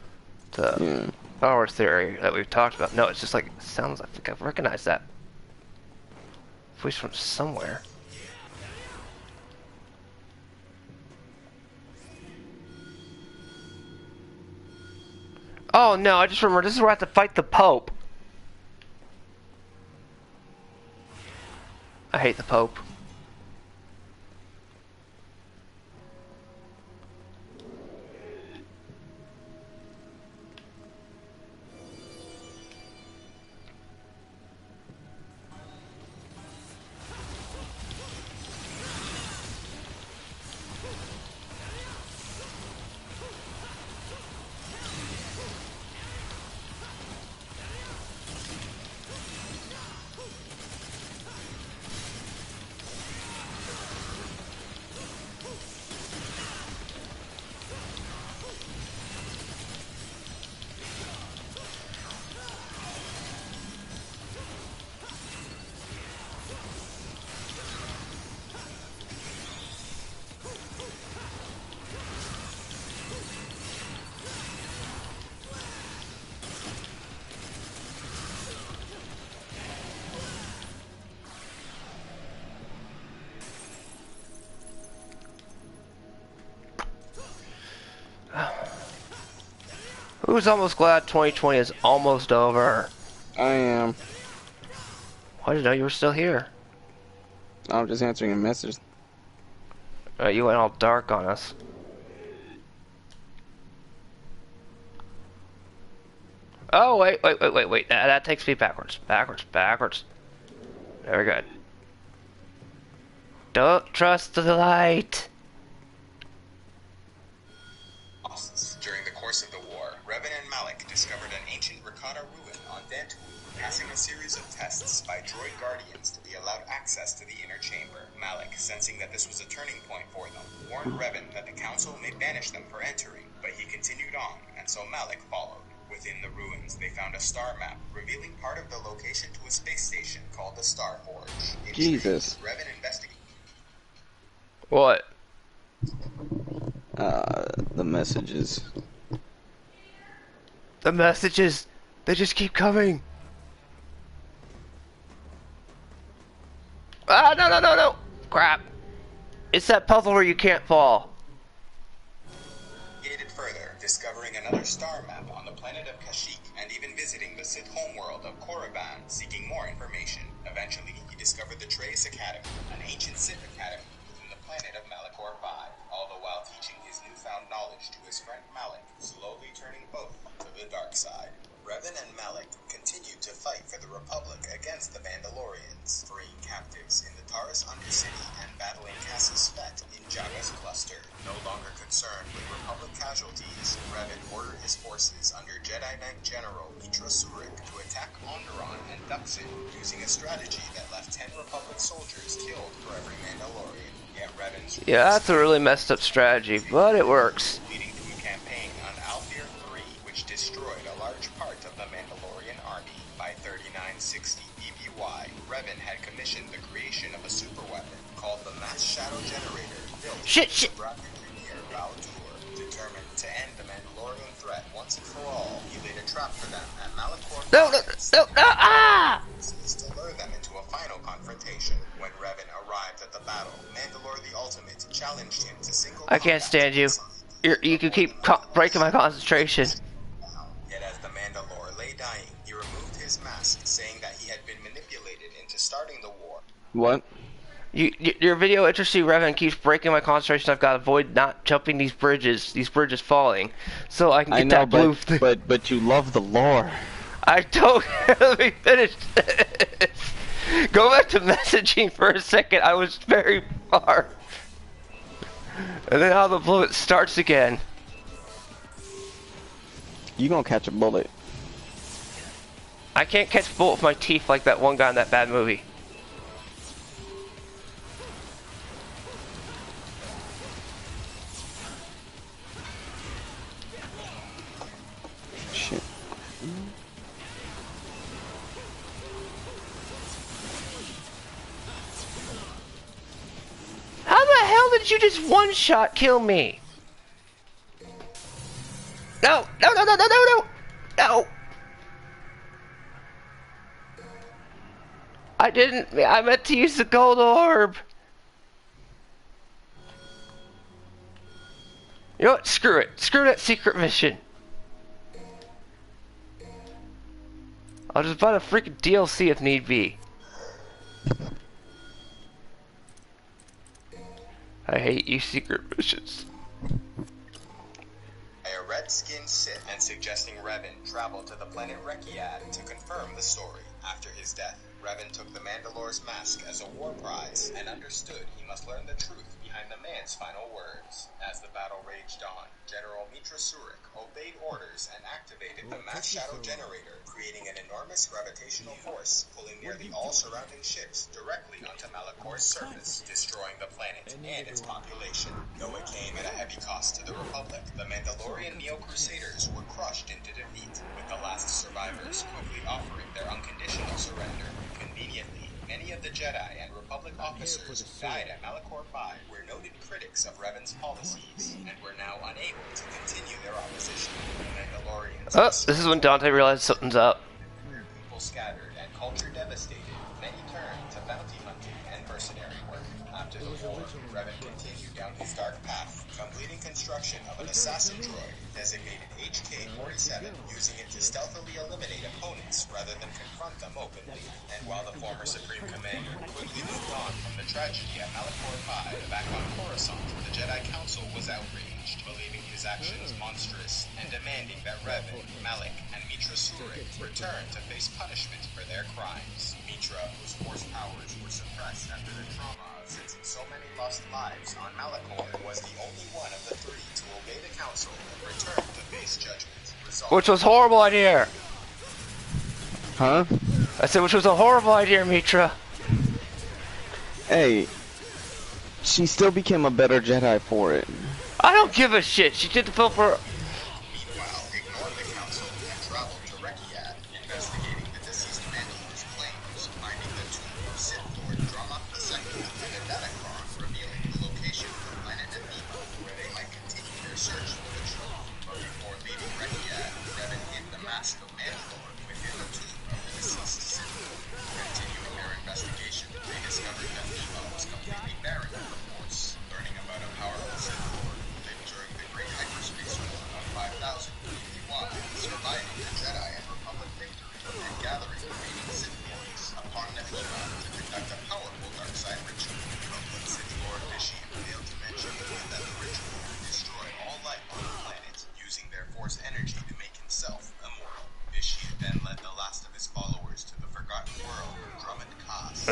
[SPEAKER 1] to Star Wars Theory that we've talked about. No, it's just like, it sounds, I think I've recognized that voice from somewhere. Oh no, I just remember, this is where I have to fight the Pope. I hate the Pope. Who's almost glad 2020 is almost over?
[SPEAKER 2] I am.
[SPEAKER 1] I didn't know you were still here.
[SPEAKER 2] I'm just answering a message.
[SPEAKER 1] You went all dark on us. Oh, wait. That takes me backwards. Very good. Don't trust the light.
[SPEAKER 3] During the course of the war, Revan and Malik discovered an ancient Rakata ruin on Dantu, passing a series of tests by droid guardians to be allowed access to the inner chamber. Malik, sensing that this was a turning point for them, warned Revan that the council may banish them for entering, but he continued on, and so Malik followed. Within the ruins, they found a star map, revealing part of the location to a space station called the Star Forge.
[SPEAKER 2] Jesus.
[SPEAKER 3] Revan investigated.
[SPEAKER 1] What?
[SPEAKER 2] The messages.
[SPEAKER 1] The messages, they just keep coming. Ah, no. Crap. It's that puzzle where you can't fall.
[SPEAKER 3] Further, discovering another star map on the planet of Kashyyyk, and even visiting the Sith homeworld of Korriban, seeking more information. Eventually, he discovered the Trace Academy, an ancient Sith academy within the planet of Malachor V, all the while teaching his newfound knowledge to his friend Malik, slowly turning both to the dark side. Revan and Malik continued to fight for the Republic against the Mandalorians, freeing captives in the Taris Undercity and battling Casus Fett in Jabba's cluster. No longer concerned with Republic casualties, Revan ordered his forces under Jedi Knight General Mitra Surik to attack Onderon and Duxin, using a strategy that left 10 Republic soldiers killed for every Mandalorian. Yet Revan's
[SPEAKER 1] that's a really messed up strategy, but it works.
[SPEAKER 3] Leading to a campaign on Althir III, which destroyed a large part of the Mandalorian army. By 3960 BBY, Revan had commissioned the creation of a superweapon called the Mass Shadow Generator, built
[SPEAKER 1] Shit.
[SPEAKER 3] Brat Engineer Baladur. Determined to end the Mandalorian threat once and for all, he laid a trap for them at Malachor.
[SPEAKER 1] No, ah!
[SPEAKER 3] To lure them into a final confrontation. When Revan arrived at the battle, Mandalore the Ultimate challenged him to single
[SPEAKER 1] I can't stand you. You can keep breaking my concentration.
[SPEAKER 3] Yet as the Mandalore lay dying, he removed his mask, saying that he had been manipulated into starting the war.
[SPEAKER 2] What?
[SPEAKER 1] Your video interesting, Revan, keeps breaking my concentration. I've got to avoid not jumping these bridges falling, so I can get that blue thing.
[SPEAKER 2] But you love the lore.
[SPEAKER 1] I don't. Let me finish this. Go back to messaging for a second. I was very far, and then out of the blue it starts again.
[SPEAKER 2] You gonna catch a bullet?
[SPEAKER 1] I can't catch a bullet with my teeth like that one guy in that bad movie.
[SPEAKER 2] Shit.
[SPEAKER 1] How the hell did you just one-shot kill me? No! I didn't. I meant to use the gold orb. You know what? Screw it. Screw that secret mission. I'll just buy a freaking DLC if need be. I hate you secret missions.
[SPEAKER 3] A red-skinned Sith and suggesting Revan travel to the planet Rekiad to confirm the story. After his death, Revan took the Mandalore's mask as a war prize and understood he must learn the truth behind the man's final words. As the battle raged on, General Mitra Surik obeyed orders and activated the mass shadow generator, creating an enormous gravitational force, pulling nearly all surrounding ships directly onto Malakor's surface, destroying the planet and its population. Though it came at a heavy cost to the Republic, the Mandalorian Neo-Crusaders were crushed into defeat, with the last survivors quickly offering their unconditional surrender. Conveniently, many of the Jedi and Republic officers who died at Malachor V were noted critics of Revan's policies, and were now unable to continue their opposition. The Mandalorians...
[SPEAKER 1] Oh, this is when Dante realized something's up.
[SPEAKER 3] People scattered and culture devastated, many turned to bounty hunting and mercenary work. After the war, Revan continued down his dark path, completing construction of an assassin droid designated HK-47, using it to stealthily eliminate opponents rather than confront them openly. And while the former Supreme Commander quickly moved on from the tragedy at Malachor V, back on Coruscant, the Jedi Council was outraged, believing his actions monstrous and demanding that Revan, Malak, and Mitra Surik return to face punishment for their crimes. Mitra, whose force powers were suppressed after the trauma of sensing so many lost lives on Malachor, was the only one of the three to obey the Council and return to face judgment.
[SPEAKER 1] Which was a horrible idea.
[SPEAKER 2] Huh?
[SPEAKER 1] I said, which was a horrible idea, Mitra.
[SPEAKER 2] Hey, she still became a better Jedi for it.
[SPEAKER 1] I don't give a shit. She did the film for...
[SPEAKER 3] Meanwhile, ignored the Council and traveled to Rekiad, investigating the deceased Mandalor's claims, finding the tomb of Sith Lord Dromok II and a datacron revealing the location of the planet Nabima, where they might continue their search for the truth. But before leaving Rekiad, Revan hid the mask of Mandalore within the tomb of the deceased Sith Lord. Continuing their investigation, they discovered that Nabima was completely barren of the Force. Learning about a powerful Sith Lord who lived during the Great Hyperspace War of 5000 BBY, surviving the Jedi and Republic victory, and gathering remaining Sith Lords upon Nabima to conduct a powerful dark side ritual. But when Sith Lord Bishop failed to mention that the ritual would destroy all life on the planet, using their Force energy to make himself immortal. Bishop then led the last of his followers to the Forgotten World, Drummond Kaas.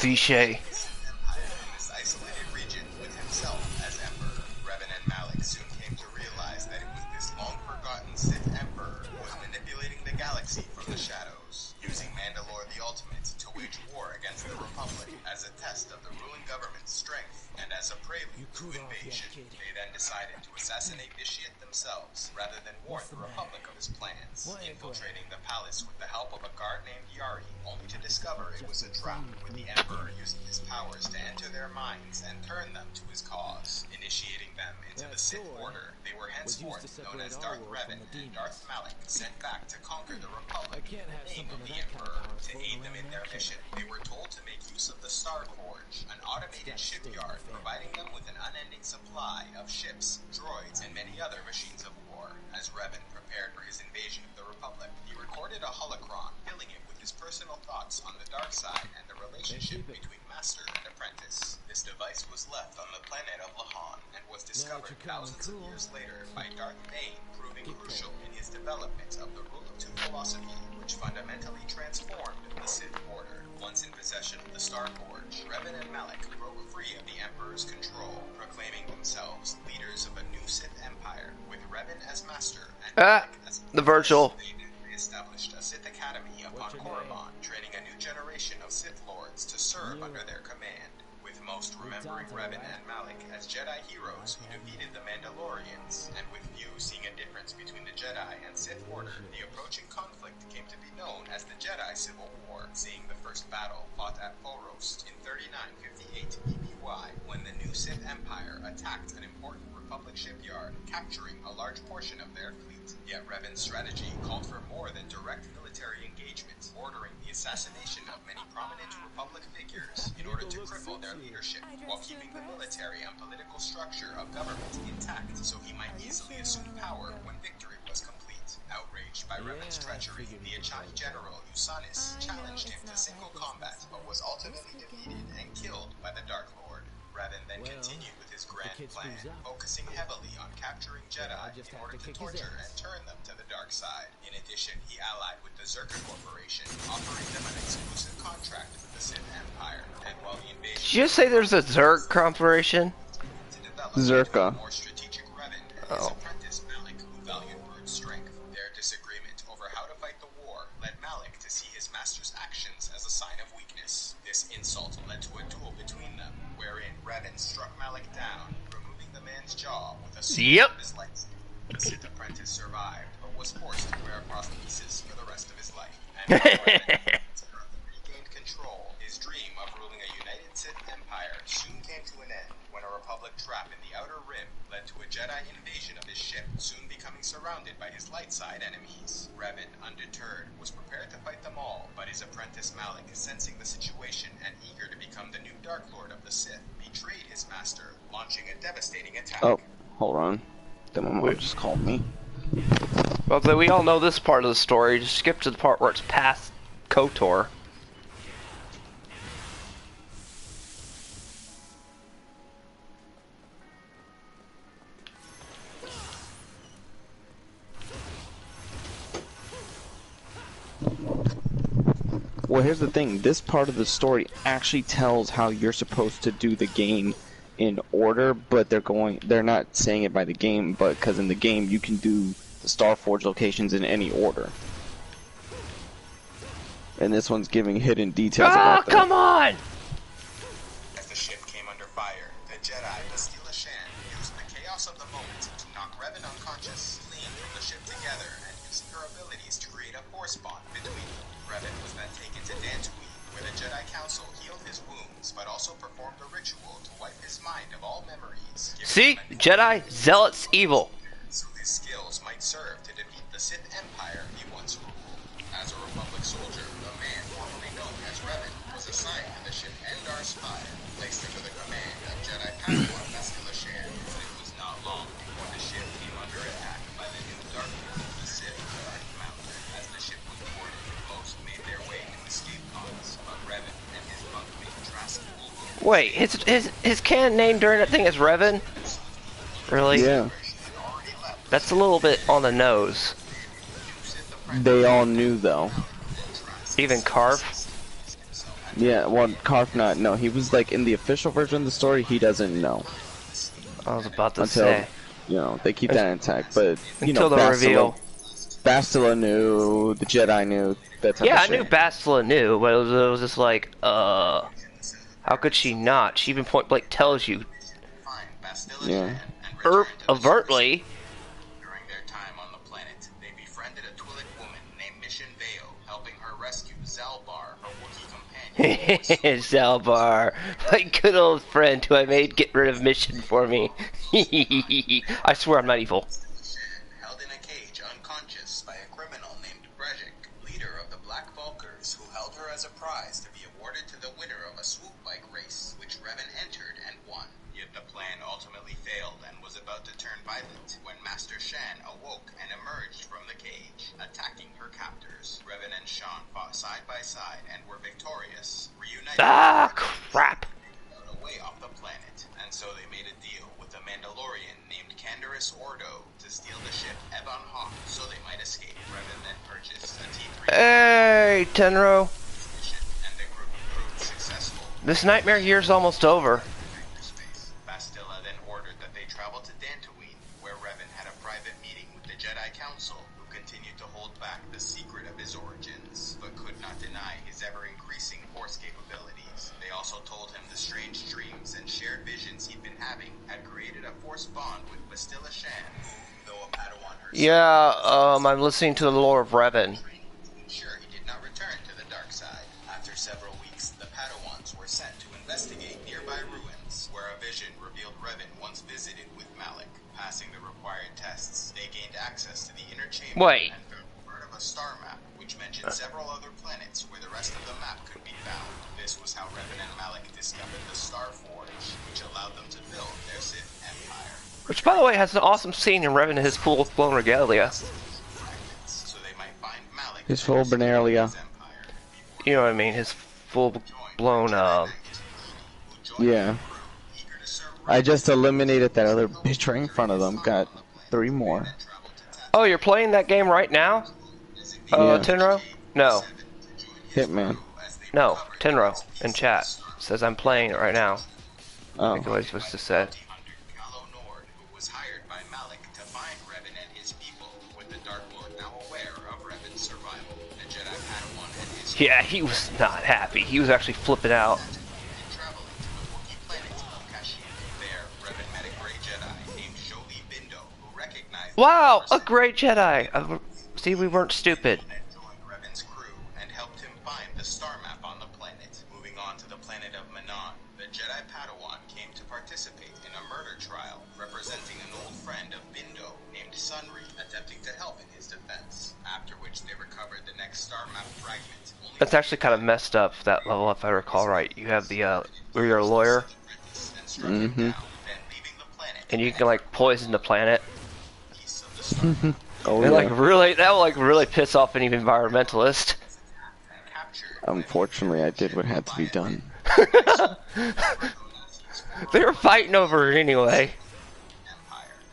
[SPEAKER 1] Vichy.
[SPEAKER 3] Empire in this isolated region with himself as Emperor. Revan and Malak soon came to realize that it was this long-forgotten Sith Emperor who was manipulating the galaxy from the shadows, using Mandalore the Ultimate to wage war against the Republic as a test of the ruling government's strength and as a prelude to invasion. They then decided to assassinate Bishop themselves rather than warn the Republic of his plans, infiltrating the palace with the help of a guard named Yari, only to discover it was a trap, with the Emperor using his powers to enter their minds and turn them to his cause, initiating them into the Sith Order. They were henceforth known as Darth Revan and Darth Malak, sent back to conquer the Republic in the name of the Emperor. To aid them in their mission, they were told to make use of the Star Forge, an automated shipyard providing them with an unending supply of ships, droids, and many other machines of war. As Revan prepared for his invasion of the Republic, he recorded a holocron, filling it with his personal thoughts on the dark side and the relationship between master and apprentice. This device was left on the planet of Lahan and was discovered thousands of years later by Darth Bane, proving crucial in his development of the Rule of Two philosophy, which fundamentally transformed the Sith Order. Once in possession of the Star Forge, Revan and Malak broke free of the Emperor's control, proclaiming themselves leaders of a new Sith Empire, with Revan as master and Malak as
[SPEAKER 1] the virtual.
[SPEAKER 3] They established a Sith Academy upon Korriban, training a new generation of Sith Lords to serve under their command, with most remembering Revan and Malak as Jedi heroes who defeated the Mandalorians, and with few seeing a difference between the Jedi and Sith Order. The approaching conflict came to be known as the Jedi Civil War, seeing the first battle fought at Phorost in 3958 BBY, when the new Sith Empire attacked an important Republic shipyard, capturing a large portion of their fleet. Yet Revan's strategy called for more than direct military engagement, ordering the assassination of many prominent Republic figures in order to cripple their leadership, while keeping the military and political structure of government intact so he might easily assume power when victory was complete. Outraged by Revan's treachery, the Achani general Usanis challenged him to single combat, but was ultimately defeated and killed by the Dark Lord. Revan then continued with his grand plan, focusing heavily on capturing Jedi in order to torture and turn them to the dark side. In addition, he allied with the Zerka Corporation, offering them an exclusive contract with the Sith Empire. And while the invasion...
[SPEAKER 1] Did you just say there's a Zerg corporation?
[SPEAKER 2] Zerka.
[SPEAKER 3] More strategic Revan and his apprentice Malik, who valued brute strength. Their disagreement over how to fight the war led Malik to see his master's actions as a sign of weakness. This insult led to a duel between them, wherein Revan struck Malik down, removing the man's jaw with a sword of his lightsaber. The Sith apprentice survived, but was forced to wear prosthesis for the rest of his life. And regained control, his dream of ruling a united Sith Empire soon came to an end when a Republic trap in the Outer Rim led to a Jedi invasion of his ship, soon becoming surrounded by his light side enemies. Revan, undeterred, was prepared to fight them all, but his apprentice Malik, sensing the situation and eager to become the new Dark Lord of the Sith, betrayed his master, launching a devastating attack.
[SPEAKER 2] Oh, hold on. The mom just called me.
[SPEAKER 1] Well, we all know this part of the story. Just skip to the part where it's past KOTOR.
[SPEAKER 2] Well, here's the thing. This part of the story actually tells how you're supposed to do the game in order, but they're not saying it by the game, but because in the game you can do the Starforge locations in any order. And this one's giving hidden details about that.
[SPEAKER 1] Come on!
[SPEAKER 3] As the ship came under fire, the Jedi Bastila Shan used the chaos of the moment to knock Revan unconscious, fleeing from the ship together and using her abilities to create a force bond between them. Revan was then taken to Dantooine, where the Jedi Council healed his wounds, but also performed a ritual to wipe his mind of all memories.
[SPEAKER 1] See? Jedi Zealots evil.
[SPEAKER 3] So his skills might serve to defeat the Sith Empire he once ruled. As a Republic soldier, the man formerly known as Revan was assigned to the ship Endar Spire, placed under the command of Jedi Padawan Bastila Shan. But it was not long before the ship came under attack by the new Dark Lord of the Sith, Darth Mountain. As the ship was boarded, most made their way to escape pods, but Revan and his bunkmate Trask Wolfo.
[SPEAKER 1] Wait, his canon name during that thing is Revan? Really?
[SPEAKER 2] Yeah.
[SPEAKER 1] That's a little bit on the nose.
[SPEAKER 2] They all knew, though.
[SPEAKER 1] Even Karf?
[SPEAKER 2] Yeah, well, Karf not. No, he was like in the official version of the story. He doesn't know
[SPEAKER 1] I was about to
[SPEAKER 2] until
[SPEAKER 1] say.
[SPEAKER 2] you know they keep that intact. But you
[SPEAKER 1] Until
[SPEAKER 2] know,
[SPEAKER 1] the reveal.
[SPEAKER 2] Bastila knew. The Jedi knew. That type
[SPEAKER 1] Yeah,
[SPEAKER 2] of
[SPEAKER 1] I
[SPEAKER 2] shit.
[SPEAKER 1] knew Bastila knew, but it was just like, how could she not? She even point blank tells you,
[SPEAKER 2] Yeah.
[SPEAKER 1] overtly.
[SPEAKER 3] During their time on the planet, they befriended a Twi'lek woman named Mission Veo, helping her rescue Zalbar, her Wookiee companion.
[SPEAKER 1] Zalbar, my good old friend who I made get rid of mission for me. I swear I'm not evil.
[SPEAKER 3] Held in a cage unconscious by a criminal named Brejik, leader of the Black Vulkars, who held her as a prize to be awarded to the winner of a swoop bike race, which Revan entered and won. Yet the plan ultimately failed and was about to turn violent when Master Shan awoke and emerged from the cage, attacking her captors. Revan and Shan fought side by side and were victorious, reunited.
[SPEAKER 1] Ah, crap.
[SPEAKER 3] Away off the planet, and so they made a deal with a Mandalorian named Canderous Ordo to steal the ship Ebon Hawk so they might escape. Revan then purchased a T3
[SPEAKER 1] Hey, Tenro.
[SPEAKER 3] mission, and the group proved successful.
[SPEAKER 1] This nightmare year's almost over.
[SPEAKER 3] Hyperspace. Bastila then ordered that they travel to Dantooine, where Revan had a private meeting with the Jedi Council, who continued to hold back the secret of his origins, but could not deny his ever-increasing force capabilities. They also told him the strange dreams and shared visions he'd been having had created a force bond with Bastila Shan, who, though a Padawan herself,
[SPEAKER 1] Yeah, I'm listening to the lore of Revan.
[SPEAKER 3] ensure he did not return to the dark side. After several weeks, the Padawans were sent to investigate nearby ruins, where a vision revealed Revan once visited with Malik. Passing the required tests, they gained access to the inner chamber
[SPEAKER 1] Wait.
[SPEAKER 3] and found part of a star map, which mentioned several other planets where the rest of the map could be found. This was how Revan and Malik discovered the Star Forge, which allowed them to build their Sith Empire.
[SPEAKER 1] Which, by the way, has an awesome scene in Revan in his full-blown regalia.
[SPEAKER 3] So they might find Malik
[SPEAKER 2] His full Benalia.
[SPEAKER 3] Empire.
[SPEAKER 1] You know what I mean? His full-blown,
[SPEAKER 2] Yeah.
[SPEAKER 3] Eager
[SPEAKER 2] I just eliminated that other bitch right in front of them. Got 3 more.
[SPEAKER 1] Oh, you're playing that game right now?
[SPEAKER 2] Yeah.
[SPEAKER 1] Tenro? No.
[SPEAKER 2] Hitman.
[SPEAKER 1] No, Tenro in chat says I'm playing it right now. I think
[SPEAKER 2] Oh.
[SPEAKER 1] what he's supposed to say. Yeah, he was not happy. He was actually flipping out. Wow, a great Jedi. See, we weren't stupid.
[SPEAKER 3] Revan's crew and helped him find the star map on the planet. Moving on to the planet of Manon, the Jedi Padawan came to participate in a murder trial representing an old friend of Bindo named Sunri, attempting to help in his defense. After which they recovered the next star map fragment.
[SPEAKER 1] That's actually kind of messed up, that level, if I recall right. You have the, where you're a lawyer.
[SPEAKER 2] Mm-hmm.
[SPEAKER 1] And you can, like, poison the planet.
[SPEAKER 2] Oh,
[SPEAKER 1] and,
[SPEAKER 2] yeah.
[SPEAKER 1] like, really, that will, like, really piss off any environmentalist.
[SPEAKER 2] Unfortunately, I did what had to be done.
[SPEAKER 1] They were fighting over it anyway.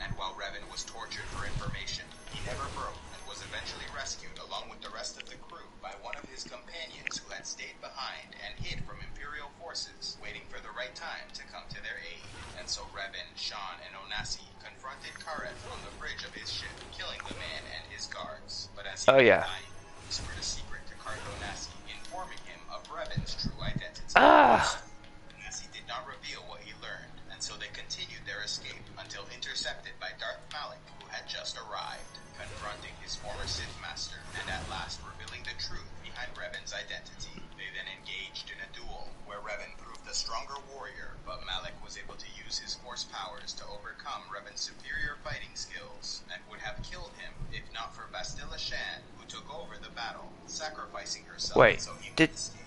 [SPEAKER 3] And while Revan was tortured for information, he never broke and was eventually rescued along with the rest of the crew by one of his companions who had stayed behind and hid from Imperial forces, waiting for the right time to come to their aid. And so Revan, Sean, and Onasi confronted Kareth on the bridge of his ship, killing the man and his guards. But as he died, he whispered a secret to Kareth Onasi, informing him of Revan's true identity. Onasi did not reveal what he learned, and so they continued their escape until intercepted by Darth Malak, who had just arrived, confronting his former Sith master, and at last revealing the truth behind Revan's identity. They then engaged in a duel, where Revan proved the stronger warrior, but Malak was able to use his Force powers to overcome Revan's superior fighting skills, and would have killed him if not for Bastila Shan, who took over the battle, sacrificing herself so he could escape.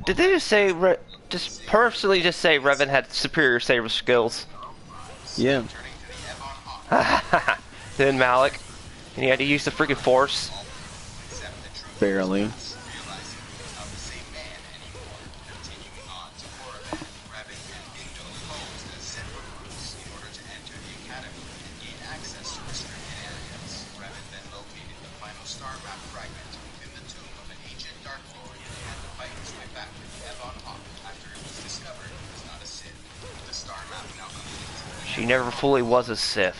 [SPEAKER 1] Did they just say, just personally just say Revan had superior saber skills?
[SPEAKER 2] Yeah.
[SPEAKER 1] Then Malak, and he had to use the freaking Force.
[SPEAKER 2] Barely.
[SPEAKER 1] She never fully was a Sith.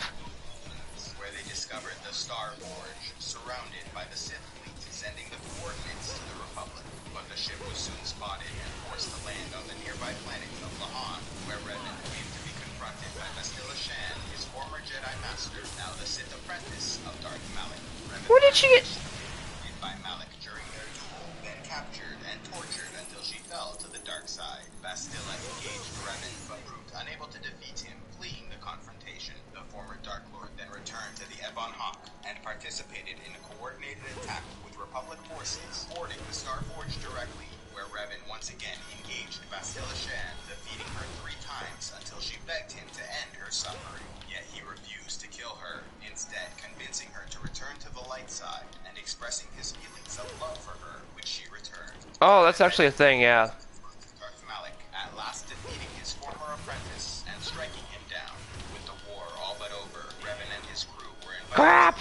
[SPEAKER 3] Where they discovered the Star Forge, surrounded by the Sith fleet, sending the coordinates to the Republic. But the ship was soon spotted and forced to land on the nearby planet of Lahan, where Revan came to be confronted by Bastila Shan, his former Jedi Master, now the Sith apprentice of Darth Malak.
[SPEAKER 1] Where did she get?
[SPEAKER 3] By Malak during their duel, then captured and tortured until she fell to the dark side. Bastila engaged Revan, but proved unable to defeat him, fleeing the confrontation. The former Dark Lord then returned to the Ebon Hawk and participated in a coordinated attack with Republic forces, boarding the Star Forge directly, where Revan once again engaged Bastila Shan, defeating her 3 times until she begged him to end her suffering. Yet he refused to kill her, instead convincing her to return to the light side and expressing his feelings of love for her, which she returned.
[SPEAKER 1] Oh, that's actually a thing, yeah.
[SPEAKER 3] Darth Malak at last defeating his former apprentice and striking him down. With the war all but over, Revan and his crew were invited.
[SPEAKER 1] Crap!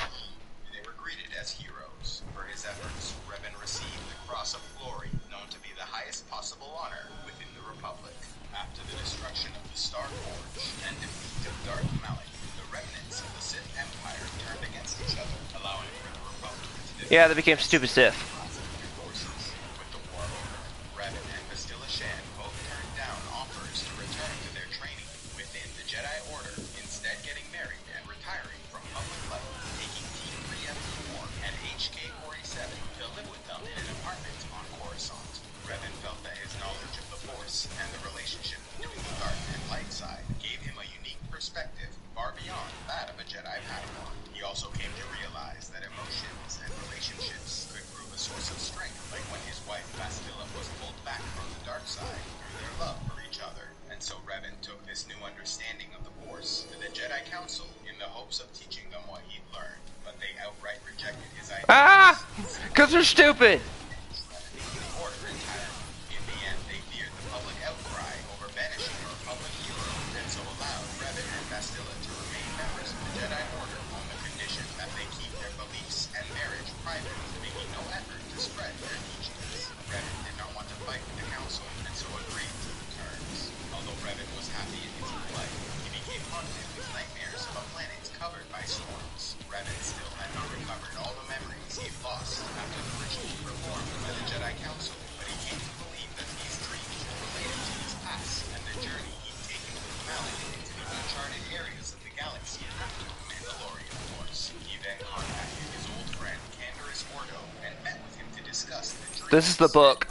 [SPEAKER 3] They were greeted as heroes. For his efforts, Revan received the Cross of Glory, known to be the highest possible honor within the Republic. After the destruction of the Star Forge and defeat of Darth Malak, the remnants of the Sith Empire turned against each other, allowing for the Republic to defeat.
[SPEAKER 1] Yeah, they became stupid Sith.
[SPEAKER 3] With the war over, Revan and Bastila Shan both turned down offers to return to their training within the Jedi Order, instead getting married and retiring from public life, taking Team 3FP4 and HK-47 to live with them in an apartment on Coruscant. Revan felt that his knowledge of the Force and the relationship between the dark and light side gave him a unique perspective far beyond that of a Jedi Padawan. He also came to realize that emotions and relationships could prove a source of strength, like when his wife Bastila was pulled back from the dark side through their love for each other. And so Revan took this new understanding of the Force to the Jedi Council in the hopes of teaching them what he'd learned, but they outright rejected his ideas.
[SPEAKER 1] Ah! Because they're stupid!
[SPEAKER 3] The Order entirely. In the end, they feared the public outcry over banishing a Republic hero, and so allowed discussed the dream.
[SPEAKER 1] This is the book.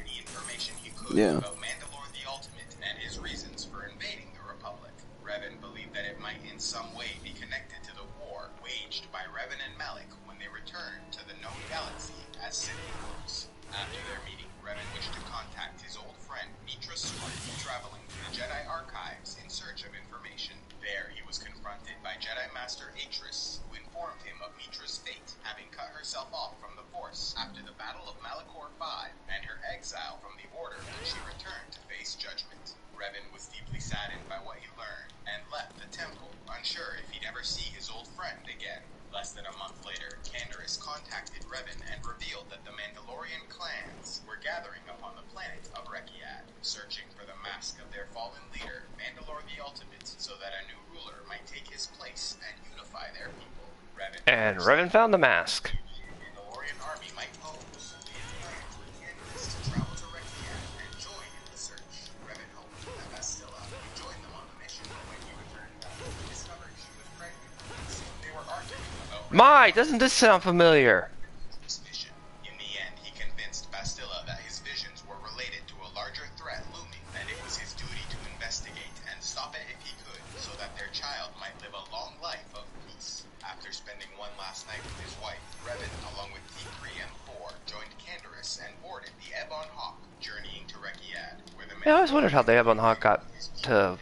[SPEAKER 3] Any information he could about Mandalore the Ultimate and his reasons for invading the Republic. Revan believed that it might in some way be connected to the war waged by Revan and Malak when they returned to the known galaxy as Sith Lords. After their meeting, Revan wished to contact his old friend Mitra Sword, traveling through the Jedi archives in search of information. There, he was confronted by Jedi Master Atris, who informed him of Mitra's fate, having cut herself off from the Force after the Battle of Malachor V, and her exile from the Order when she returned to face judgment. Revan was deeply saddened by what he learned, and left the temple, unsure if he'd ever see his old friend again. Less than a month later, Canderous contacted Revan and revealed that the Mandalorian clans were gathering upon the planet of Rekiad, searching for the mask of their fallen leader, Mandalore the Ultimate, so that a new ruler might take his place and unify their people.
[SPEAKER 1] Revan found the mask.
[SPEAKER 3] The Mandalorian army might pose. His plans were Canderous to travel to Rekiad and join in the search. Revan hoped that Bastila would join them on the mission when he returned home. He discovered she was pregnant. So they were arguing about
[SPEAKER 1] Doesn't this sound familiar?
[SPEAKER 3] mission. In the end, he convinced Bastila that his visions were related to a larger threat looming, and it was his duty to investigate and stop it if he could, so that their child might live a long life of peace. After spending one last night with his wife, Revan, along with T3 and 4, joined Canderous and boarded the Ebon Hawk, journeying to Rekiad, where the
[SPEAKER 1] Yeah, I always wondered how the Ebon Hawk got to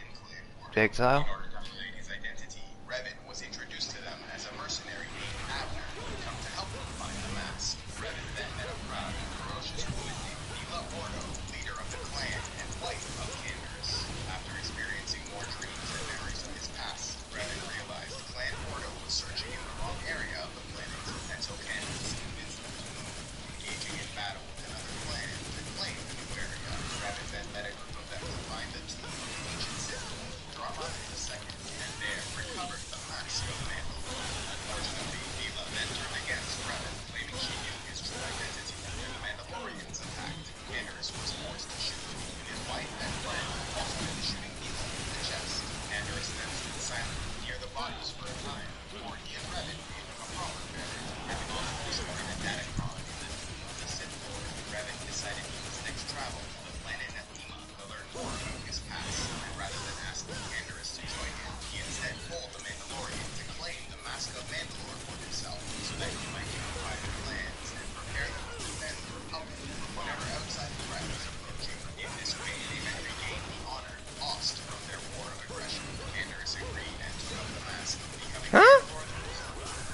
[SPEAKER 1] exile.
[SPEAKER 3] In order to hide his identity, Revan was introduced to them as a mercenary named Abner, who would come to help them find the mask. Revan then met a proud and ferocious woman named Mila Ordo, leader of the clan and wife of Canderous. After experiencing more dreams and memories of his past, Revan realized Clan Ordo was searching in the wrong area of the planet, and so Canderous convinced them to move, engaging in battle with another clan to claim the new area. Revan then led a group of them to find the tomb of the ancient Sith Lord, Drama II, and there recovered the mask of Mandalore. Unfortunately, Mila then turned against Revan, claiming she knew his true identity. When the Mandalorians attacked, Canderous was forced to shoot between his wife and friend, ultimately shooting Mila in the chest. Canderous then stood silently near the bodies for a time, before he and Revan gave him a proper burial. Having also destroyed a datacron in the tomb of the Sith Lord, Revan decided he must next travel to the planet Nathema to learn more about his past, and rather than asking Canderous to join him, he instead told the Mandalorian to claim the Mask of Mandalore for himself, so that he might unify the clans and prepare them to defend the Republic from whatever outside threat was approaching. In this way, they might regain the honor lost from their war of aggression. Canderous agreed and took up the mask, becoming Mandalore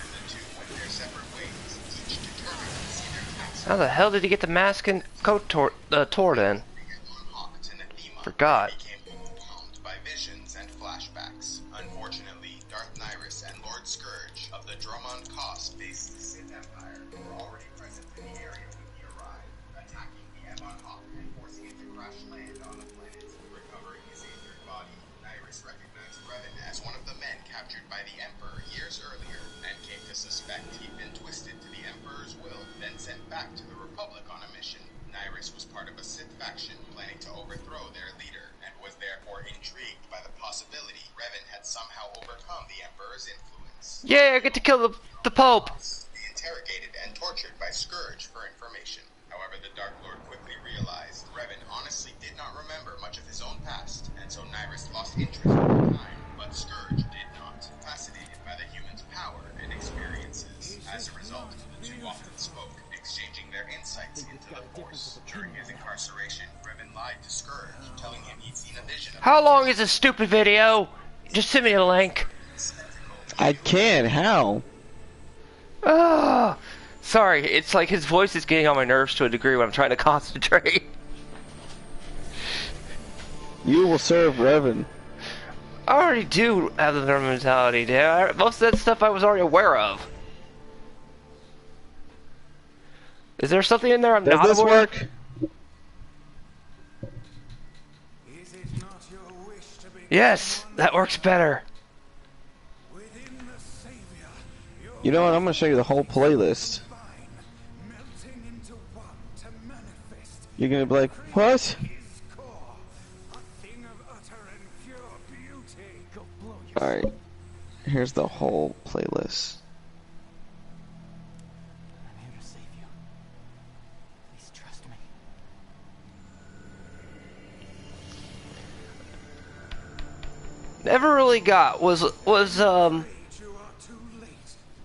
[SPEAKER 3] and the two went their separate ways, each determined to see their task.
[SPEAKER 1] How the hell did he get the mask and coat Torden? Forgot.
[SPEAKER 3] Became overwhelmed by visions and flashbacks. Unfortunately, Darth Nihilus and Lord Scourge of the Dromund Koss faced the Sith Empire, who were already present in the area when he arrived, attacking the Ebon Hawk and forcing it to crash land on the planet. Recovering his injured body, Nihilus recognized Revan as one of the men captured by the Emperor years earlier, and came to suspect he'd been twisted to the Emperor's will, then sent back to the Republic on a mission. Nihilus was part of a Sith faction planning to overthrow their leader, and was therefore intrigued by the possibility Revan had somehow overcome the Emperor's influence.
[SPEAKER 1] Yeah, I get to kill the Pope.
[SPEAKER 3] Be interrogated and tortured by Scourge for information. However, the Dark Lord quickly realized Revan honestly did not remember much of his own past, and so Nihilus lost interest over time, but Scourge did not, fascinated by the human's power and experiences. As a result, the two often spoke, exchanging their insights into the Force. During his incarceration, Revan lied to Scourge, telling him he'd seen a vision of
[SPEAKER 1] How long is this stupid video? Just send me a link.
[SPEAKER 2] I can. How?
[SPEAKER 1] Ah, sorry. It's like his voice is getting on my nerves to a degree when I'm trying to concentrate.
[SPEAKER 2] You will serve Revan.
[SPEAKER 1] I already do have the Norman mentality, dude. Most of that stuff I was already aware of. Is there something in there I'm not aware of?
[SPEAKER 2] Does this work?
[SPEAKER 1] Yes, that works better.
[SPEAKER 2] You know what? I'm gonna show you the whole playlist. You're gonna be like, what? Alright. Here's the whole playlist.
[SPEAKER 1] never really got was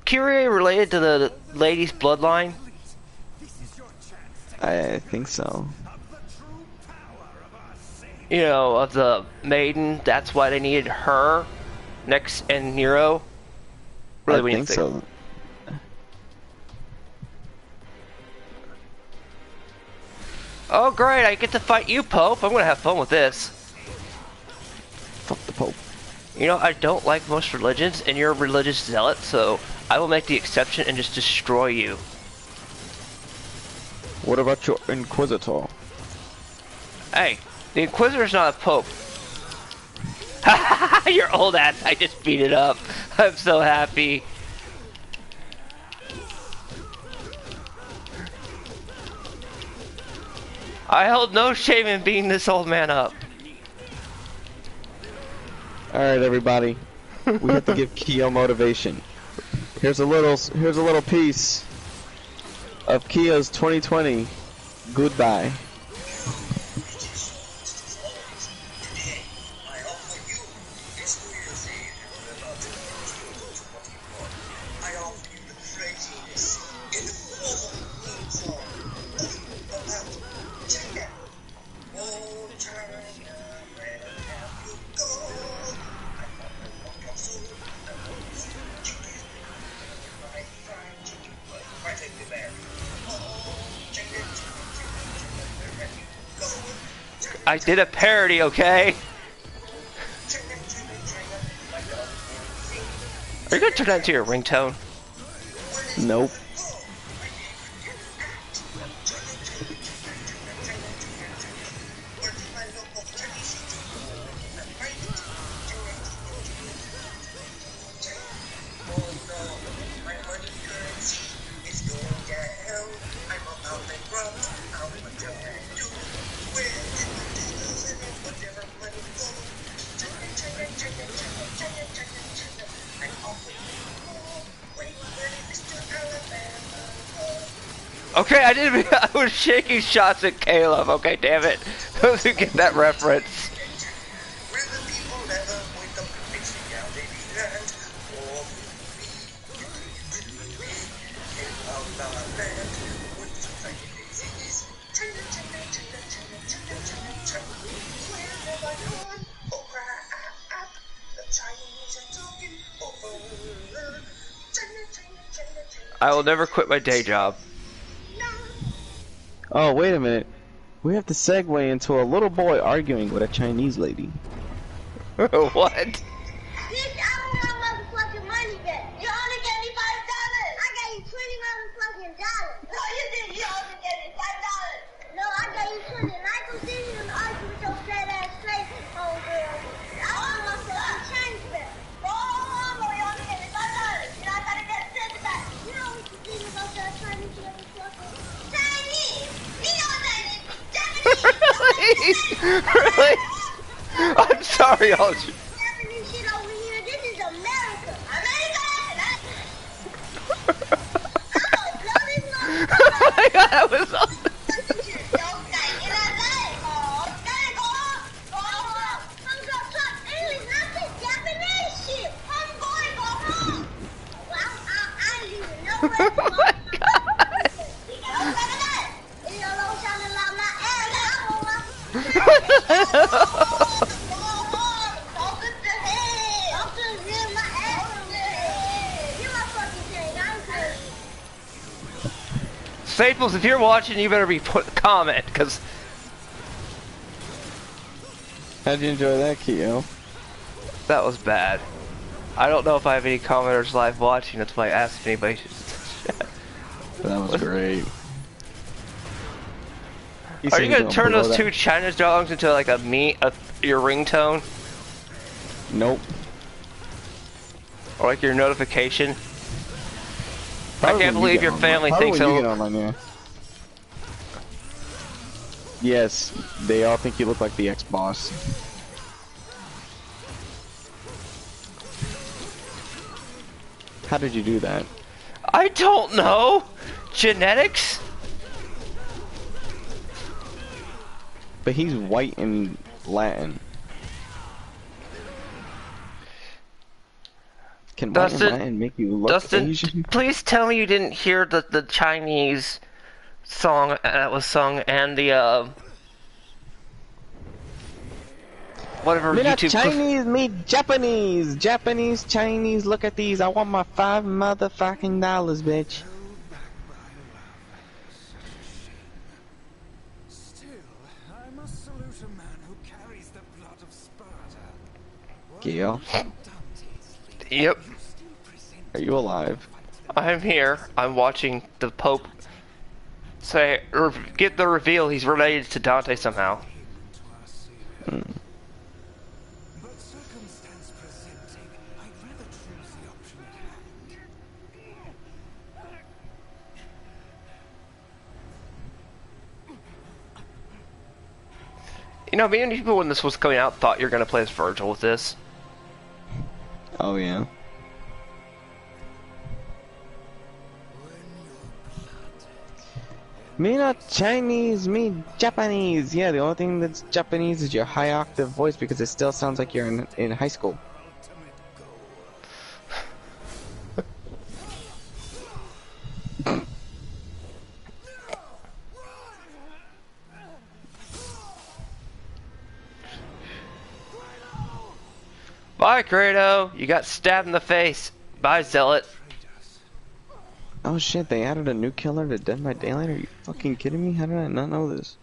[SPEAKER 1] Kyrie related to the lady's bloodline?
[SPEAKER 2] I think so.
[SPEAKER 1] You know, of the maiden. That's why they needed her next and Nero. Really,
[SPEAKER 2] I think so.
[SPEAKER 1] Oh great, I get to fight you, Pope. I'm gonna have fun with this.
[SPEAKER 2] Fuck the Pope.
[SPEAKER 1] You know, I don't like most religions, and you're a religious zealot, so I will make the exception and just destroy you.
[SPEAKER 2] What about your Inquisitor?
[SPEAKER 1] Hey, the Inquisitor's not a Pope. Your old ass, I just beat it up. I'm so happy. I held no shame in beating this old man up.
[SPEAKER 2] Alright, everybody. We have to give Kyo motivation. Here's a little piece of Kyo's 2020 goodbye.
[SPEAKER 1] I did a parody, okay? Are you gonna turn that into your ringtone?
[SPEAKER 2] Nope.
[SPEAKER 1] Okay, I was shaking shots at Caleb. Okay, damn it. Those who get that reference. I will never quit my day job.
[SPEAKER 2] Oh, wait a minute. We have to segue into a little boy arguing with a Chinese lady.
[SPEAKER 1] What?
[SPEAKER 4] Bitch, I don't want motherfucking money back. You only gave me $5. I gave you $20 motherfucking dollars. No, you didn't. You only gave me $5. No, I gave you 20. And I continue to argue with your fat ass face, homegirl. I want my fucking change back. Oh, you only gave me $5. You know, I gotta get $10 back. You know what you did about that Chinese motherfucker? Chinese! You know Chinese! Japanese!
[SPEAKER 1] Really? I'm sorry, all you.
[SPEAKER 4] Japanese shit over here. This is America. America!
[SPEAKER 1] Oh my god, that was awesome. Oh my Staples, if you're watching, you better be comment, because...
[SPEAKER 2] How'd you enjoy that, Kyo?
[SPEAKER 1] That was bad. I don't know if I have any commenters live watching, that's why I asked if anybody should...
[SPEAKER 2] That was great.
[SPEAKER 1] Are you gonna turn those two China dogs into like your ringtone?
[SPEAKER 2] Nope.
[SPEAKER 1] Or like your notification? I can't believe your family thinks so.
[SPEAKER 2] You get online, yeah. Yes, they all think you look like the ex-boss. How did you do that?
[SPEAKER 1] I don't know. Genetics?
[SPEAKER 2] But he's white and Latin. Can white and
[SPEAKER 1] Dustin,
[SPEAKER 2] Latin make you look
[SPEAKER 1] Dustin,
[SPEAKER 2] Asian?
[SPEAKER 1] please tell me you didn't hear the Chinese song that was sung and the whatever
[SPEAKER 2] Me not
[SPEAKER 1] YouTube clip.
[SPEAKER 2] Chinese, me Japanese. Japanese, Chinese, look at these. I want my $5 motherfucking dollars, bitch. Gil,
[SPEAKER 1] Yep,
[SPEAKER 2] are you alive?
[SPEAKER 1] I'm here. I'm watching the Pope say, get the reveal he's related to Dante somehow. You know, many people when this was coming out thought you're gonna play as Virgil with this.
[SPEAKER 2] Oh, yeah. Me not Chinese, me Japanese. Yeah, the only thing that's Japanese is your high octave voice because it still sounds like you're in high school.
[SPEAKER 1] Bye, Kratos. You got stabbed in the face. Bye, Zealot.
[SPEAKER 2] Oh shit, they added a new killer to Dead by Daylight? Are you fucking kidding me? How did I not know this?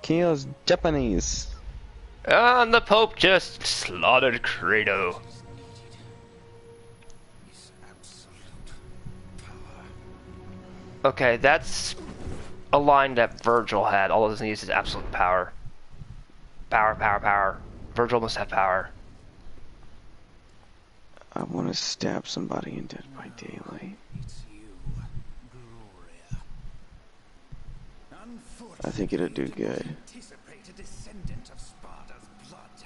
[SPEAKER 2] Kyo's Japanese.
[SPEAKER 1] And the Pope just slaughtered Kratos. Okay, that's a line that Virgil had. All it doesn't use is absolute power. Power, power, power. Virgil must have power.
[SPEAKER 2] I want to stab somebody in Dead by Daylight. I think it'll do good.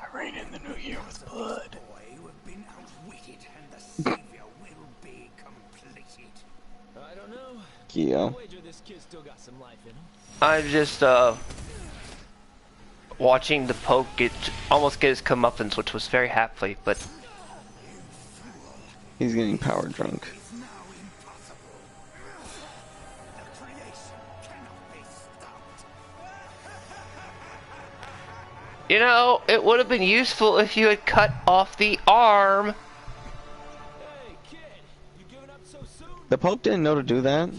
[SPEAKER 2] I reign in the new year with blood. Kyo.
[SPEAKER 1] I'm just watching the Pope almost get his comeuppance, which was very happily, but
[SPEAKER 2] He's getting power drunk.
[SPEAKER 1] you know, it would have been useful if you had cut off the arm.
[SPEAKER 2] The Pope didn't know to do that.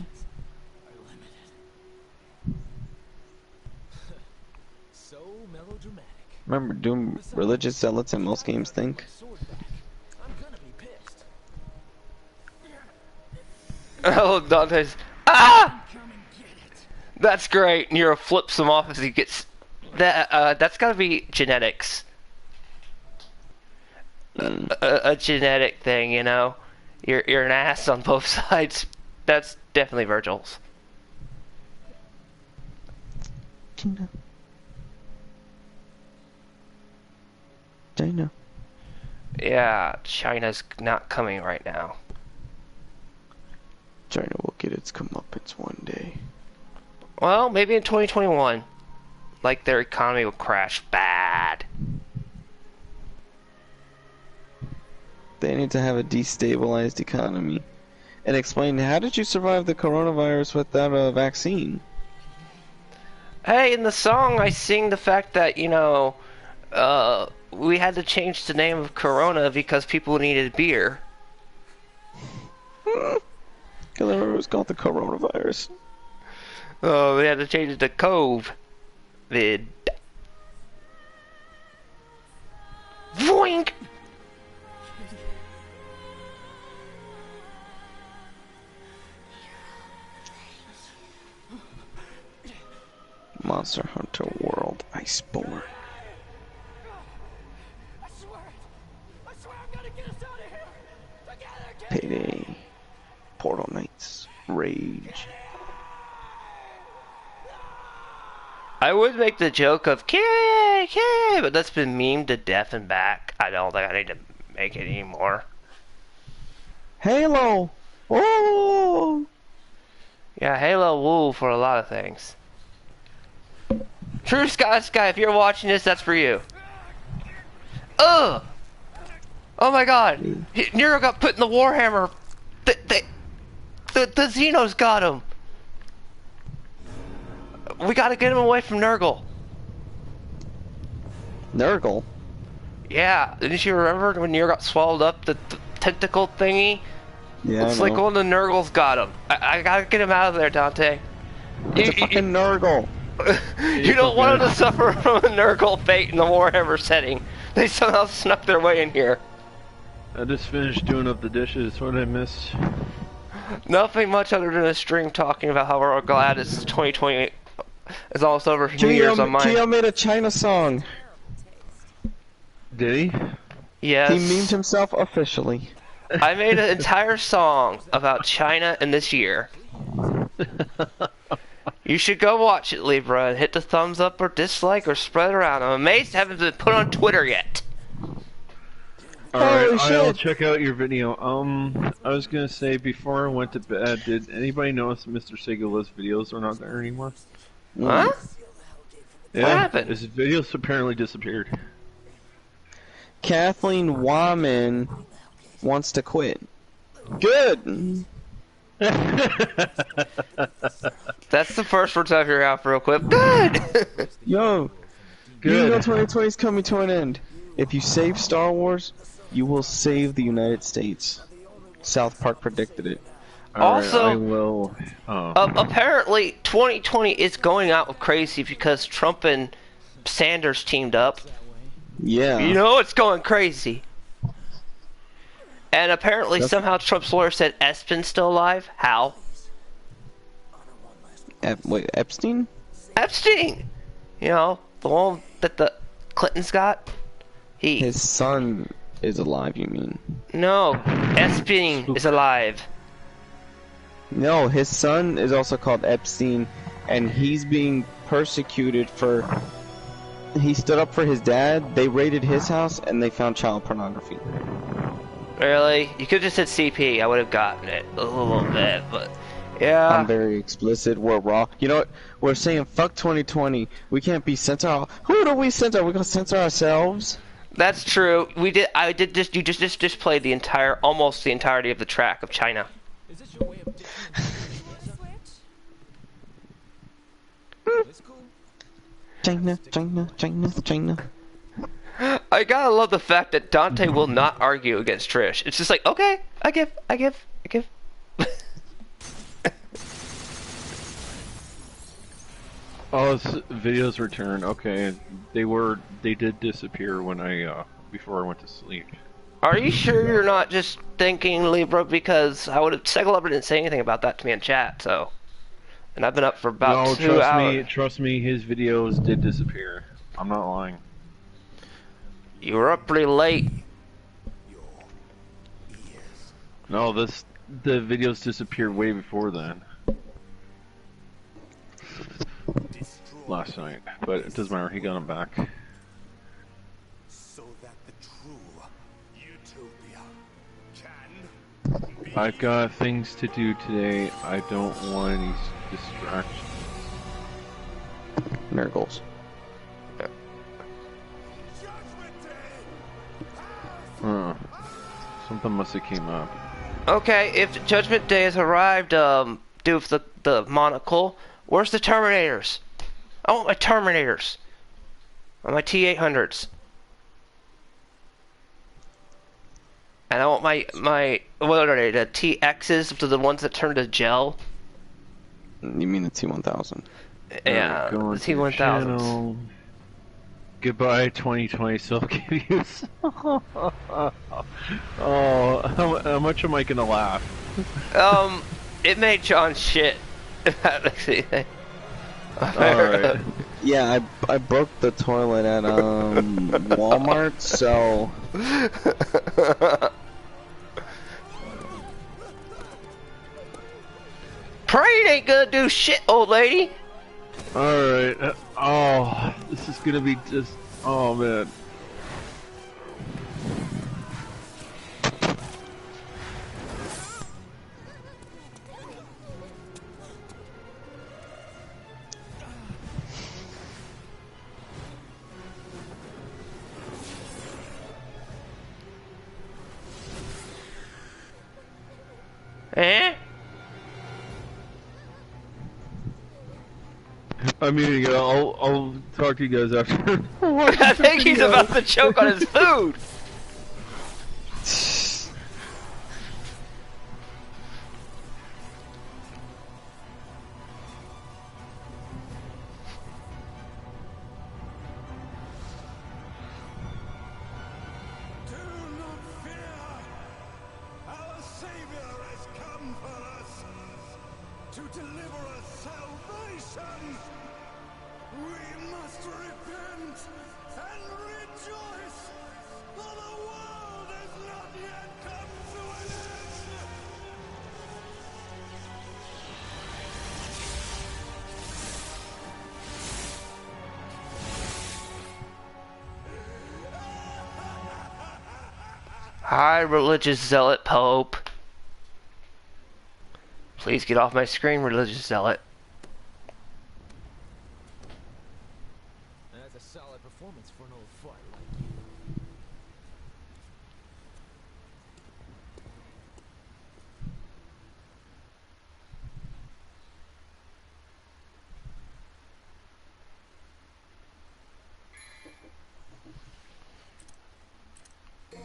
[SPEAKER 2] Remember, do religious zealots in most games think?
[SPEAKER 1] Oh, Dante's. Ah! That's great. Nero flips him off as he gets. That's gotta be genetics. A genetic thing, you know? You're an ass on both sides. That's definitely Virgil's.
[SPEAKER 2] China.
[SPEAKER 1] Yeah, China's not coming right now.
[SPEAKER 2] China will get its comeuppance one day.
[SPEAKER 1] Well, maybe in 2021. Like, their economy will crash bad.
[SPEAKER 2] They need to have a destabilized economy. And explain, how did you survive the coronavirus without a vaccine?
[SPEAKER 1] Hey, in the song I sing the fact that, you know, we had to change the name of Corona because people needed beer.
[SPEAKER 2] Because it was called the coronavirus.
[SPEAKER 1] Oh, we had to change it to Cove. Vid. Voink!
[SPEAKER 2] Monster Hunter World Iceborne. Payday. Portal Knights. Rage.
[SPEAKER 1] I would make the joke of Kay, but that's been memed to death and back. I don't think I need to make it anymore.
[SPEAKER 2] Halo! Oh!
[SPEAKER 1] Yeah, Halo woo for a lot of things. True Sky, if you're watching this, that's for you. Ugh! Oh my god! Nero got put in the Warhammer. The Xenos got him. We gotta get him away from Nurgle.
[SPEAKER 2] Nurgle?
[SPEAKER 1] Yeah, didn't you remember when Nero got swallowed up, the tentacle thingy?
[SPEAKER 2] Yeah,
[SPEAKER 1] Looks like one of the Nurgles got him. I gotta get him out of there, Dante.
[SPEAKER 2] It's a fucking Nurgle.
[SPEAKER 1] You don't want him to suffer from a Nurgle fate in the Warhammer setting. They somehow snuck their way in here.
[SPEAKER 5] I just finished doing up the dishes. What did I miss?
[SPEAKER 1] Nothing much other than a stream talking about how we're glad it's 2020. It's almost over. New Year's on mine.
[SPEAKER 2] Kyo made a China song.
[SPEAKER 5] Did he?
[SPEAKER 1] Yes.
[SPEAKER 2] He memed himself officially.
[SPEAKER 1] I made an entire song about China in this year. You should go watch it, Libra, and hit the thumbs up or dislike or spread around. I'm amazed it hasn't been put on Twitter yet.
[SPEAKER 5] Alright, I'll check out your video. I was gonna say, before I went to bed, did anybody notice Mr. Segula's videos are not there anymore?
[SPEAKER 1] Huh?
[SPEAKER 5] Yeah,
[SPEAKER 1] what happened?
[SPEAKER 5] His videos apparently disappeared.
[SPEAKER 2] Kathleen Waman wants to quit. Good!
[SPEAKER 1] That's the first words I hear out real quick. Good!
[SPEAKER 2] Yo!
[SPEAKER 5] Good.
[SPEAKER 2] You know 2020 is coming to an end. If you save Star Wars, you will save the United States. South Park predicted it.
[SPEAKER 1] Also,
[SPEAKER 5] I will.
[SPEAKER 1] Apparently, 2020 is going out with crazy because Trump and Sanders teamed up.
[SPEAKER 2] Yeah.
[SPEAKER 1] You know it's going crazy. And apparently, somehow Trump's lawyer said Espin's still alive. How?
[SPEAKER 2] Wait, Epstein?
[SPEAKER 1] Epstein! You know, the one that the Clintons got?
[SPEAKER 2] His son is alive, you mean?
[SPEAKER 1] No, Espin is alive.
[SPEAKER 2] No, his son is also called Epstein, and he's being persecuted for... He stood up for his dad, they raided his house, and they found child pornography.
[SPEAKER 1] Really? You could have just said CP, I would have gotten it a little bit, but... Yeah.
[SPEAKER 2] I'm very explicit, we're raw. You know what? We're saying fuck 2020. We can't be censor. Who do we censor? We're gonna censor ourselves?
[SPEAKER 1] That's true. You just played the almost the entirety of the track of China.
[SPEAKER 6] Is this your way of
[SPEAKER 2] China, China, China, China.
[SPEAKER 1] I gotta love the fact that Dante will not argue against Trish. It's just like, okay, I give.
[SPEAKER 5] Oh, his videos returned. Okay, they did disappear when before I went to sleep.
[SPEAKER 1] Are you sure you're not just thinking, Libra? Because Segalover didn't say anything about that to me in chat, so. And I've been up for about 2 hours.
[SPEAKER 5] Trust me, his videos did disappear. I'm not lying.
[SPEAKER 1] You were up pretty late.
[SPEAKER 5] No, the videos disappeared way before then. Last night, but it doesn't matter. He got them back.
[SPEAKER 6] so that the true utopia can be...
[SPEAKER 5] I've got things to do today. I don't want any distractions.
[SPEAKER 2] Nurgles.
[SPEAKER 5] Something must have came up.
[SPEAKER 1] Okay, if Judgment Day has arrived, due for the monocle, where's the Terminators? I want my Terminators. On my T-800s. And I want my what are they, the TXs, the ones that turn to gel?
[SPEAKER 2] You mean the T-1000?
[SPEAKER 1] Yeah, the T-1000s.
[SPEAKER 5] Goodbye 2020, so I'll give you oh, how much am I gonna laugh?
[SPEAKER 1] It made John shit. If that makes anything.
[SPEAKER 5] Alright.
[SPEAKER 2] Yeah, I broke the toilet at Walmart, so
[SPEAKER 1] Praying ain't gonna do shit, old lady.
[SPEAKER 5] Alright. Oh, this is gonna be just. Oh, man.
[SPEAKER 1] Eh?
[SPEAKER 5] I'm eating it. I'll talk to you guys after.
[SPEAKER 1] I think he's about to choke on his food.
[SPEAKER 6] Do not fear. Our Savior has come for us to deliver us salvation. We must repent and rejoice, for the world has not yet come to an end.
[SPEAKER 1] Hi, religious zealot Pope. Please get off my screen, religious zealot.
[SPEAKER 6] That's a solid performance for an old fight like you.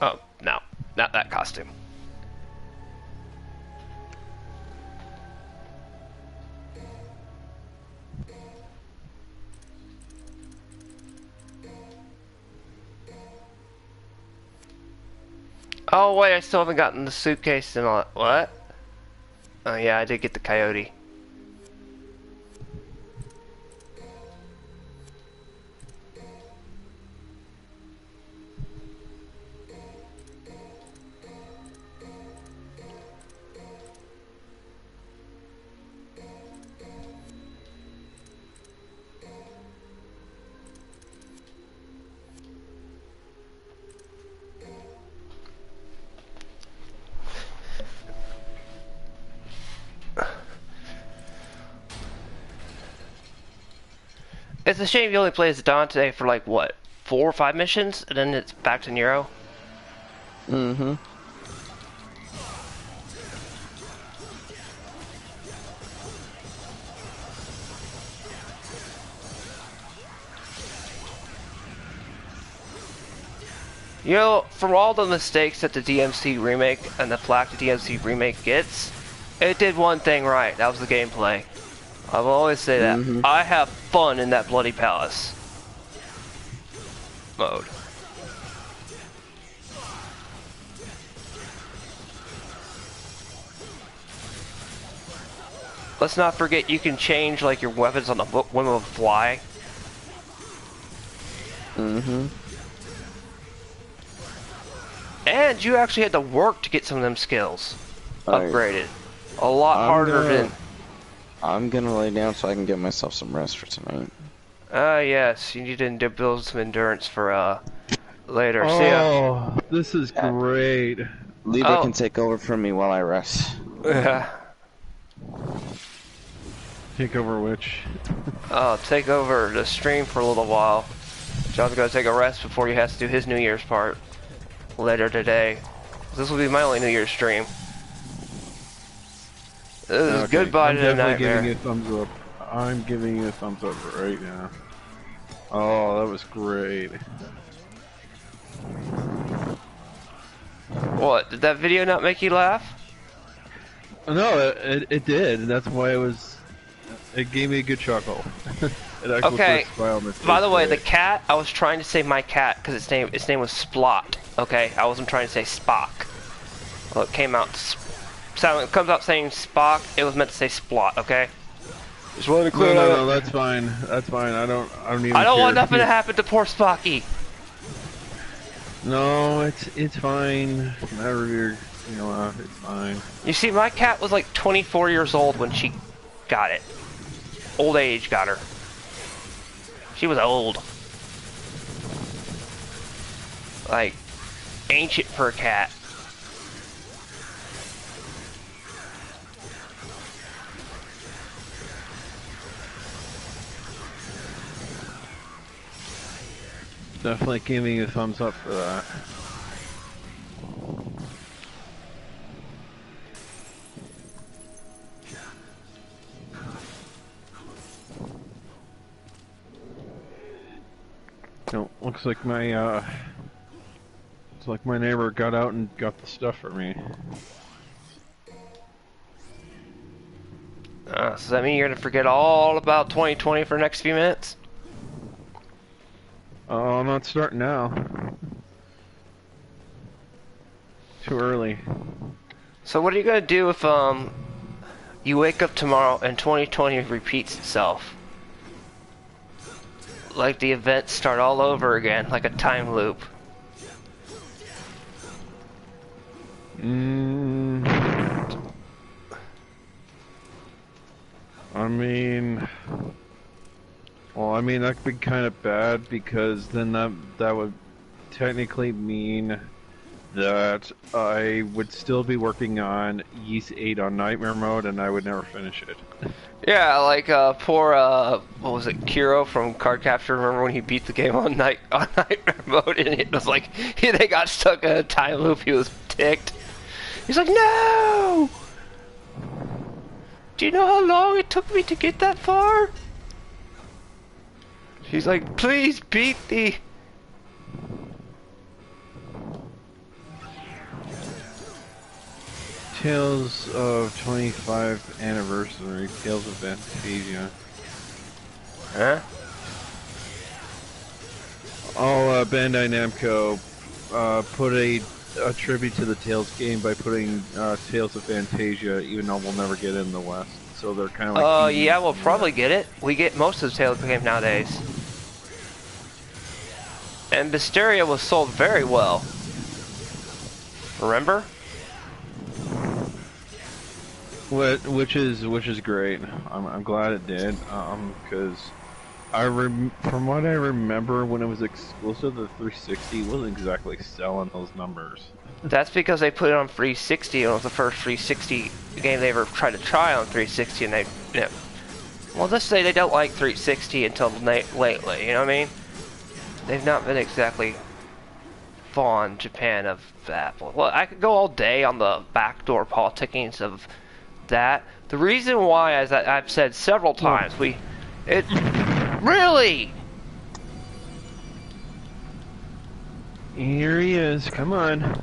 [SPEAKER 1] Oh, no. Not that costume. Oh wait, I still haven't gotten the suitcase and all that. What? Oh yeah, I did get the coyote. It's a shame you only play as Dante for like what, 4 or 5 missions, and then it's back to Nero.
[SPEAKER 2] Mm-hmm.
[SPEAKER 1] You know, from all the mistakes that the DMC remake and the flack the DMC remake gets, it did one thing right. That was the gameplay. I will always say that. I have fun in that Bloody Palace mode. Let's not forget you can change like your weapons on the whim of a fly. And you actually had to work to get some of them skills upgraded. A lot harder than...
[SPEAKER 2] I'm gonna lay down so I can get myself some rest for tonight.
[SPEAKER 1] Yes, you need to build some endurance for later.
[SPEAKER 5] Oh,
[SPEAKER 1] See ya.
[SPEAKER 5] this is great.
[SPEAKER 2] Libra can take over from me while I rest.
[SPEAKER 1] Yeah.
[SPEAKER 5] Take over which?
[SPEAKER 1] Take over the stream for a little while. John's gonna take a rest before he has to do his New Year's part later today. This will be my only New Year's stream. This is goodbye to the nightmare.
[SPEAKER 5] I'm definitely giving you a thumbs up. I'm giving you a thumbs up right now. Oh, that was great.
[SPEAKER 1] What? Did that video not make you laugh?
[SPEAKER 5] No, it did. That's why it was. It gave me a good chuckle. It actually
[SPEAKER 1] Okay.
[SPEAKER 5] put a smile on my face.
[SPEAKER 1] By the way, the cat, I was trying to say my cat because its name was Splot. Okay, I wasn't trying to say Spock. Well, it came out it comes out saying Spock. It was meant to say Splot. Okay. Just wanted to clear that up.
[SPEAKER 5] No, that's fine. That's fine. I don't even
[SPEAKER 1] I don't
[SPEAKER 5] care.
[SPEAKER 1] want nothing to happen to poor Spocky.
[SPEAKER 5] No, it's fine. Whatever you're, it's fine.
[SPEAKER 1] You see, my cat was like 24 years old when she got it. Old age got her. She was old. Like, ancient for a cat.
[SPEAKER 5] Definitely giving you a thumbs up for that. No, looks like my neighbor got out and got the stuff for me.
[SPEAKER 1] So does that mean you're gonna forget all about 2020 for the next few minutes?
[SPEAKER 5] Oh, I'm not starting now. Too early.
[SPEAKER 1] So what are you gonna do if you wake up tomorrow and 2020 repeats itself? Like the events start all over again, like a time loop.
[SPEAKER 5] I mean, well, I mean that could be kind of bad because then that would technically mean that I would still be working on Yeast 8 on Nightmare Mode and I would never finish it.
[SPEAKER 1] Yeah, like poor what was it, Kiro from Card Capture? Remember when he beat the game on Nightmare Mode and it was like they got stuck in a time loop? He was ticked. He's like, no! Do you know how long it took me to get that far? He's like, please beat the...
[SPEAKER 5] Tales of 25th Anniversary, Tales of Fantasia.
[SPEAKER 1] Huh?
[SPEAKER 5] Oh, Bandai Namco put a tribute to the Tales game by putting Tales of Fantasia, even though we'll never get it in the West. So they're kind of like...
[SPEAKER 1] Oh, yeah, we'll probably get it. We get most of the Tales game nowadays. And Mysteria was sold very well. Remember?
[SPEAKER 5] Which is great. I'm glad it did. Because from what I remember, when it was exclusive to 360, it wasn't exactly selling those numbers.
[SPEAKER 1] That's because they put it on 360, and it was the first 360 game they ever tried to try on 360, and they, you know, well, let's say they don't like 360 until lately, you know what I mean? They've not been exactly fond, Japan, of that. Well, I could go all day on the backdoor politickings of that. The reason why, as I've said several times, really?
[SPEAKER 5] Here he is, come on.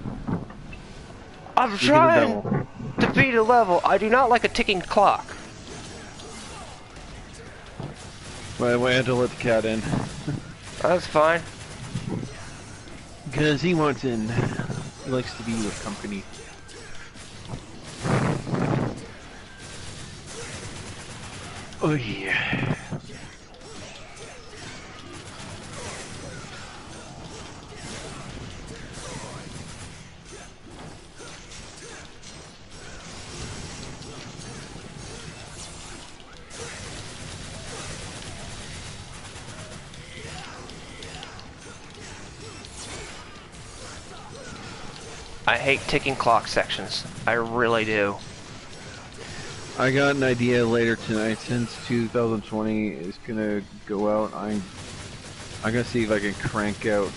[SPEAKER 1] I'm trying to beat a level. I do not like a ticking clock.
[SPEAKER 5] Well, I had to let the cat in.
[SPEAKER 1] That's fine.
[SPEAKER 5] Because he wants in. He likes to be with company. Oh yeah.
[SPEAKER 1] I hate ticking clock sections. I really do.
[SPEAKER 5] I got an idea later tonight. Since 2020 is gonna go out, I'm gonna see if I can crank out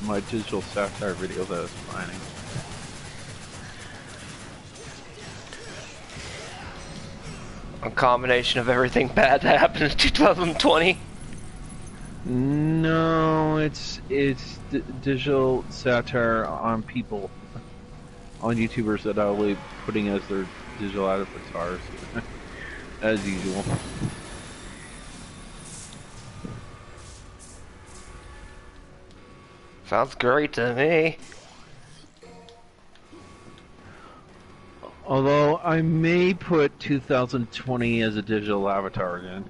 [SPEAKER 5] my digital satire videos that I was planning.
[SPEAKER 1] A combination of everything bad that happened in 2020.
[SPEAKER 5] No, it's digital satire on people, on YouTubers that I'll be putting as their digital avatars, as usual.
[SPEAKER 1] Sounds great to me.
[SPEAKER 5] Although I may put 2020 as a digital avatar again.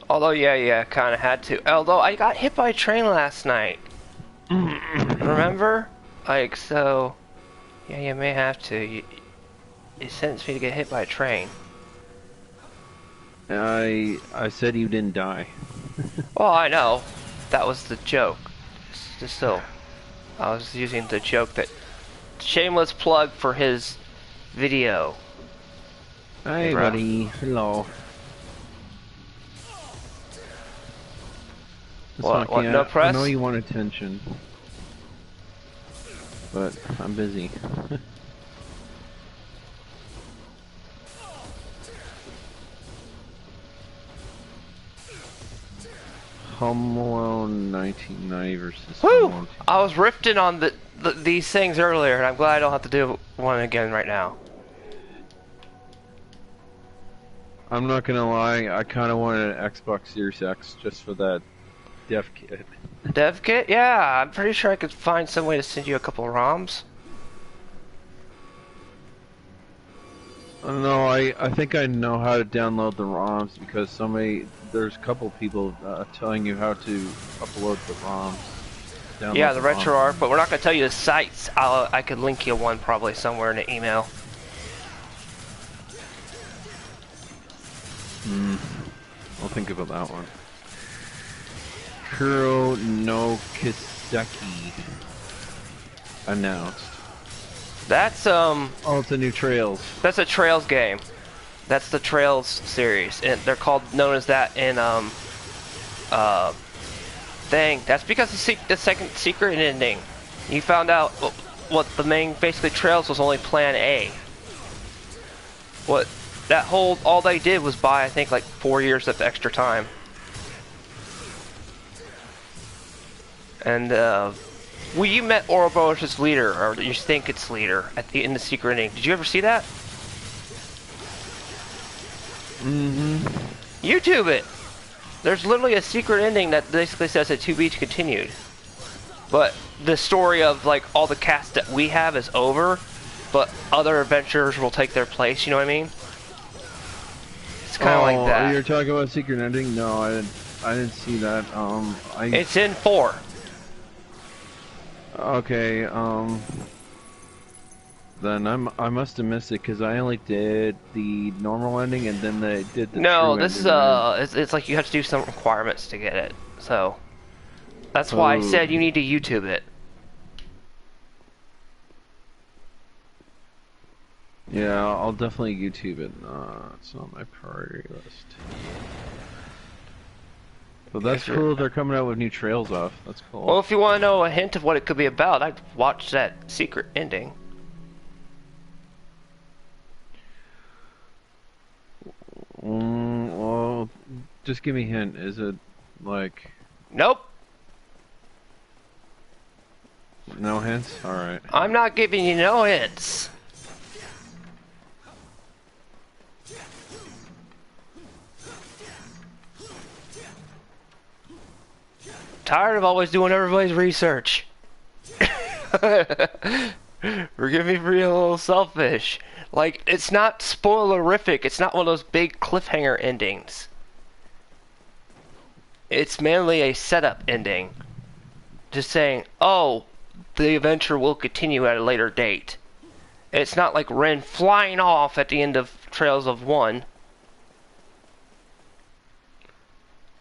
[SPEAKER 1] Although, yeah, kind of had to. Although, I got hit by a train last night. Remember? Like, so... Yeah, you may have to. It sentenced me to get hit by a train.
[SPEAKER 5] I said you didn't die.
[SPEAKER 1] Well, I know. That was the joke. Just still. I was using the joke that... Shameless plug for his video.
[SPEAKER 5] Hey,
[SPEAKER 1] bro.
[SPEAKER 5] buddy. Hello.
[SPEAKER 1] What, no
[SPEAKER 5] I
[SPEAKER 1] press?
[SPEAKER 5] know you want attention. But I'm busy. Home Alone 1990 versus Home
[SPEAKER 1] Woo!
[SPEAKER 5] Alone 2.
[SPEAKER 1] I was rifting on these things earlier, and I'm glad I don't have to do one again right now.
[SPEAKER 5] I'm not gonna lie, I kind of wanted an Xbox Series X just for that dev kit.
[SPEAKER 1] Dev kit? Yeah, I'm pretty sure I could find some way to send you a couple of ROMs.
[SPEAKER 5] No, I think I know how to download the ROMs because there's a couple people telling you how to upload the ROMs.
[SPEAKER 1] Yeah, the
[SPEAKER 5] ROMs.
[SPEAKER 1] RetroArch, but we're not going to tell you the sites. I could link you one probably somewhere in the email.
[SPEAKER 5] I'll think about that one. Kuro no Kiseki announced.
[SPEAKER 1] That's
[SPEAKER 5] Oh, it's a new Trails.
[SPEAKER 1] That's a Trails game. That's the Trails series, and they're known as that in thing. That's because the second secret ending. You found out what the main basically Trails was only Plan A. All they did was buy I think like 4 years of extra time. And well, you met Ouroboros' leader, or you think it's leader, in the secret ending. Did you ever see that? YouTube it! There's literally a secret ending that basically says that to be continued. But the story of like all the cast that we have is over, but other adventurers will take their place, you know what I mean? It's kind of like that.
[SPEAKER 5] You're talking about secret ending? No, I didn't see that.
[SPEAKER 1] It's in 4.
[SPEAKER 5] Okay, then I must have missed it because I only did the normal ending and then they did the
[SPEAKER 1] No,
[SPEAKER 5] true
[SPEAKER 1] this
[SPEAKER 5] ending.
[SPEAKER 1] is it's like you have to do some requirements to get it. So that's why I said you need to YouTube it.
[SPEAKER 5] Yeah, I'll definitely YouTube it. It's on my priority list. But that's cool. They're coming out with new Trails off. That's cool.
[SPEAKER 1] Well, if you want to know a hint of what it could be about, I'd watch that secret ending.
[SPEAKER 5] Well, just give me a hint. Is it like...
[SPEAKER 1] Nope.
[SPEAKER 5] No hints? Alright.
[SPEAKER 1] I'm not giving you no hints. Tired of always doing everybody's research. Forgive me for being a little selfish. Like, it's not spoilerific. It's not one of those big cliffhanger endings. It's mainly a setup ending. Just saying, oh, the adventure will continue at a later date. It's not like Ren flying off at the end of Trails of 1.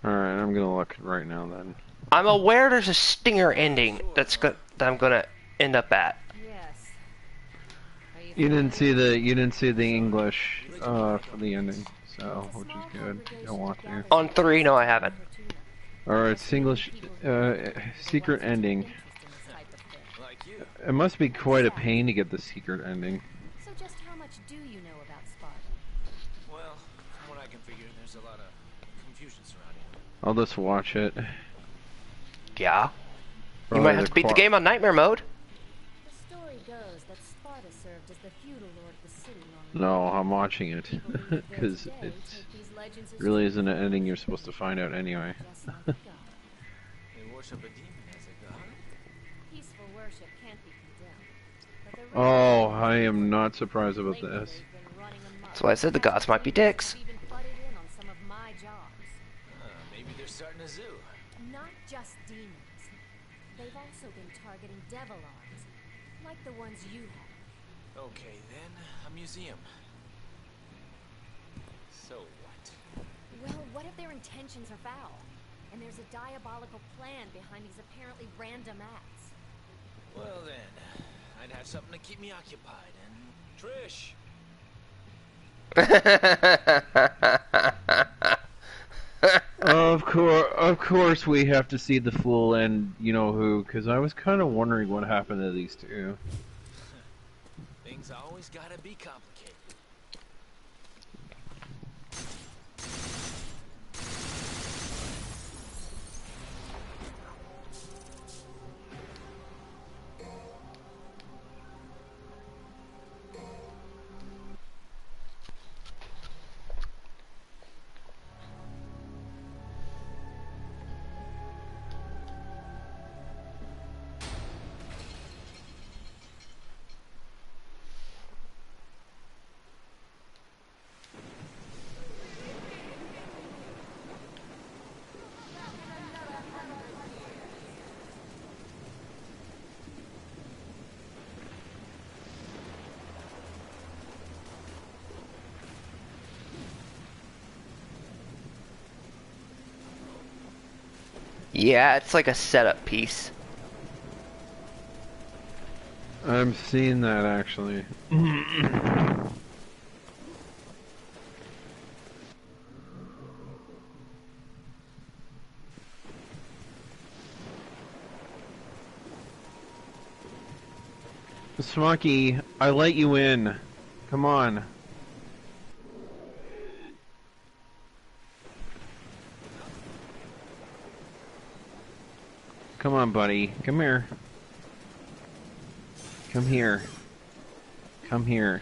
[SPEAKER 5] Alright, I'm gonna look right now then.
[SPEAKER 1] I'm aware there's a stinger ending that I'm gonna end up at.
[SPEAKER 7] Yes.
[SPEAKER 5] You didn't see the English for the ending, so which is good. You don't want to.
[SPEAKER 1] On 3, no, I haven't.
[SPEAKER 5] Alright, it's English secret ending. It must be quite a pain to get the secret ending.
[SPEAKER 7] So just how much do you know about Sparta?
[SPEAKER 6] Well, from what I can figure, there's a lot of confusion surrounding it.
[SPEAKER 5] I'll just watch it.
[SPEAKER 1] Yeah. You
[SPEAKER 5] Probably
[SPEAKER 1] might have to beat the game on Nightmare mode.
[SPEAKER 7] The story goes that Sparta served as the feudal lord of the city long
[SPEAKER 5] No, I'm watching it because it really isn't an ending you're supposed to find out anyway.
[SPEAKER 6] They worship a demon as a god.
[SPEAKER 7] Peaceful worship can't be condemned. But the
[SPEAKER 5] Oh, I am not surprised about this.
[SPEAKER 1] That's why I said the gods might be dicks.
[SPEAKER 7] even butted in on some of my jobs.
[SPEAKER 6] Maybe they're starting a zoo.
[SPEAKER 7] Not just demons. They've also been targeting Devilogs, like the ones you have.
[SPEAKER 6] Okay, then, a museum. So what?
[SPEAKER 7] Well, what if their intentions are foul? And there's a diabolical plan behind these apparently random acts?
[SPEAKER 6] Well then, I'd have something to keep me occupied. And Trish,
[SPEAKER 5] Of course, we have to see the full end. You know who? Because I was kind of wondering what happened to these two.
[SPEAKER 6] things always gotta be complicated.
[SPEAKER 1] Yeah, it's like a setup piece.
[SPEAKER 5] I'm seeing that actually. Smoky, I let you in. Come on. Come on, buddy. Come here. Come here. Come here.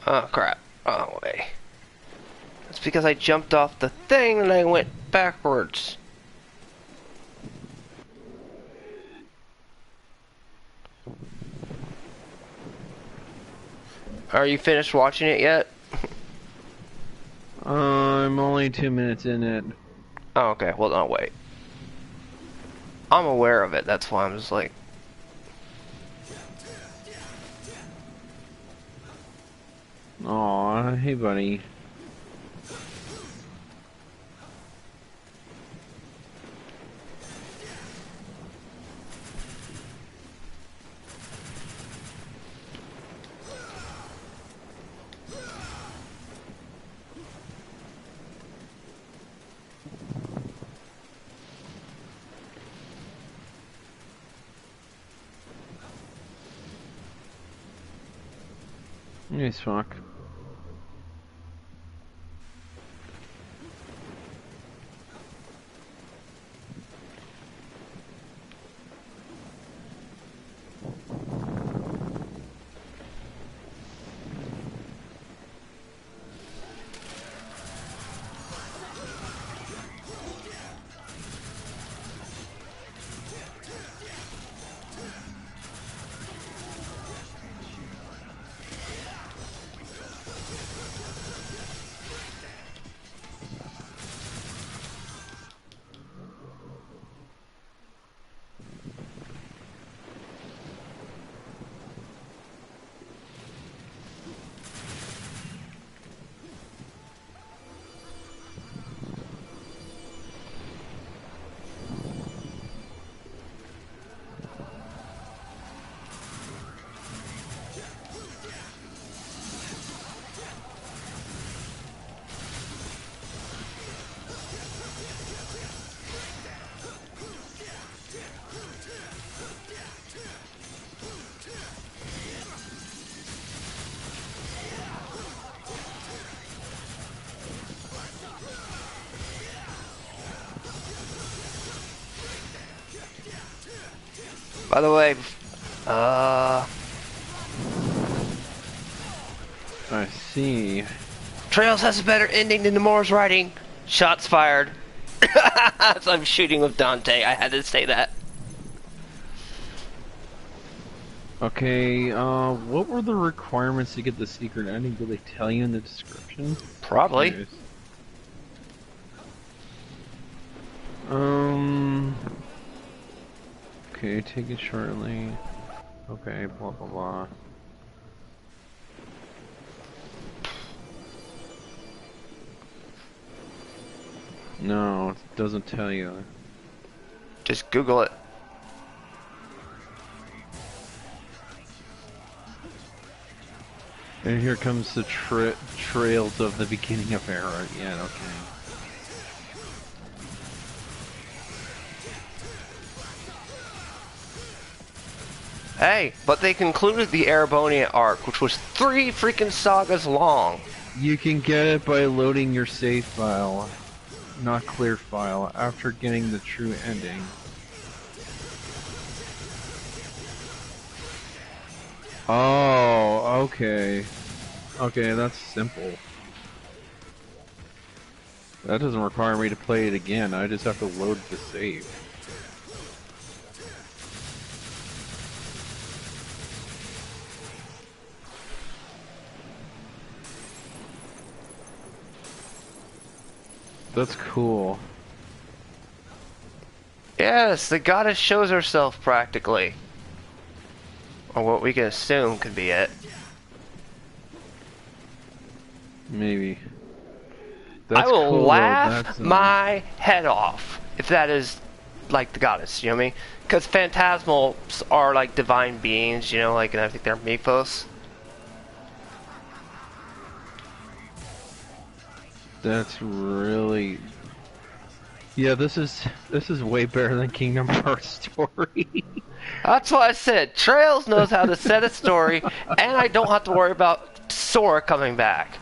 [SPEAKER 1] Oh crap. Oh way. That's because I jumped off the thing and I went backwards. Are you finished watching it yet?
[SPEAKER 5] I'm only 2 minutes in it.
[SPEAKER 1] Oh, okay. Well, no, wait. I'm aware of it. That's why I'm just like...
[SPEAKER 5] Aw, hey buddy. Nice fuck.
[SPEAKER 1] By the way,
[SPEAKER 5] I see.
[SPEAKER 1] Trails has a better ending than Nomura's writing. Shots fired. So I'm shooting with Dante. I had to say that.
[SPEAKER 5] Okay, what were the requirements to get the secret ending? Did they tell you in the description?
[SPEAKER 1] Probably.
[SPEAKER 5] Anyways. Okay, take it shortly. Okay, blah blah blah. No, it doesn't tell you.
[SPEAKER 1] Just Google it.
[SPEAKER 5] And here comes the trails of the beginning of era. Yeah, okay.
[SPEAKER 1] Hey, but they concluded the Erebonia arc, which was 3 freaking sagas long.
[SPEAKER 5] You can get it by loading your save file, not clear file, after getting the true ending. Oh, okay. Okay, that's simple. That doesn't require me to play it again, I just have to load the save. That's cool.
[SPEAKER 1] Yes, the goddess shows herself practically. Or what we can assume could be it.
[SPEAKER 5] Maybe. That's
[SPEAKER 1] I will
[SPEAKER 5] cool,
[SPEAKER 1] laugh my head off if that is like the goddess, you know what I mean? Because phantasmals are like divine beings, you know, like, and I think they're mythos.
[SPEAKER 5] That's really... Yeah, this is way better than Kingdom Hearts story.
[SPEAKER 1] That's what I said. Trails knows how to set a story, and I don't have to worry about Sora coming back.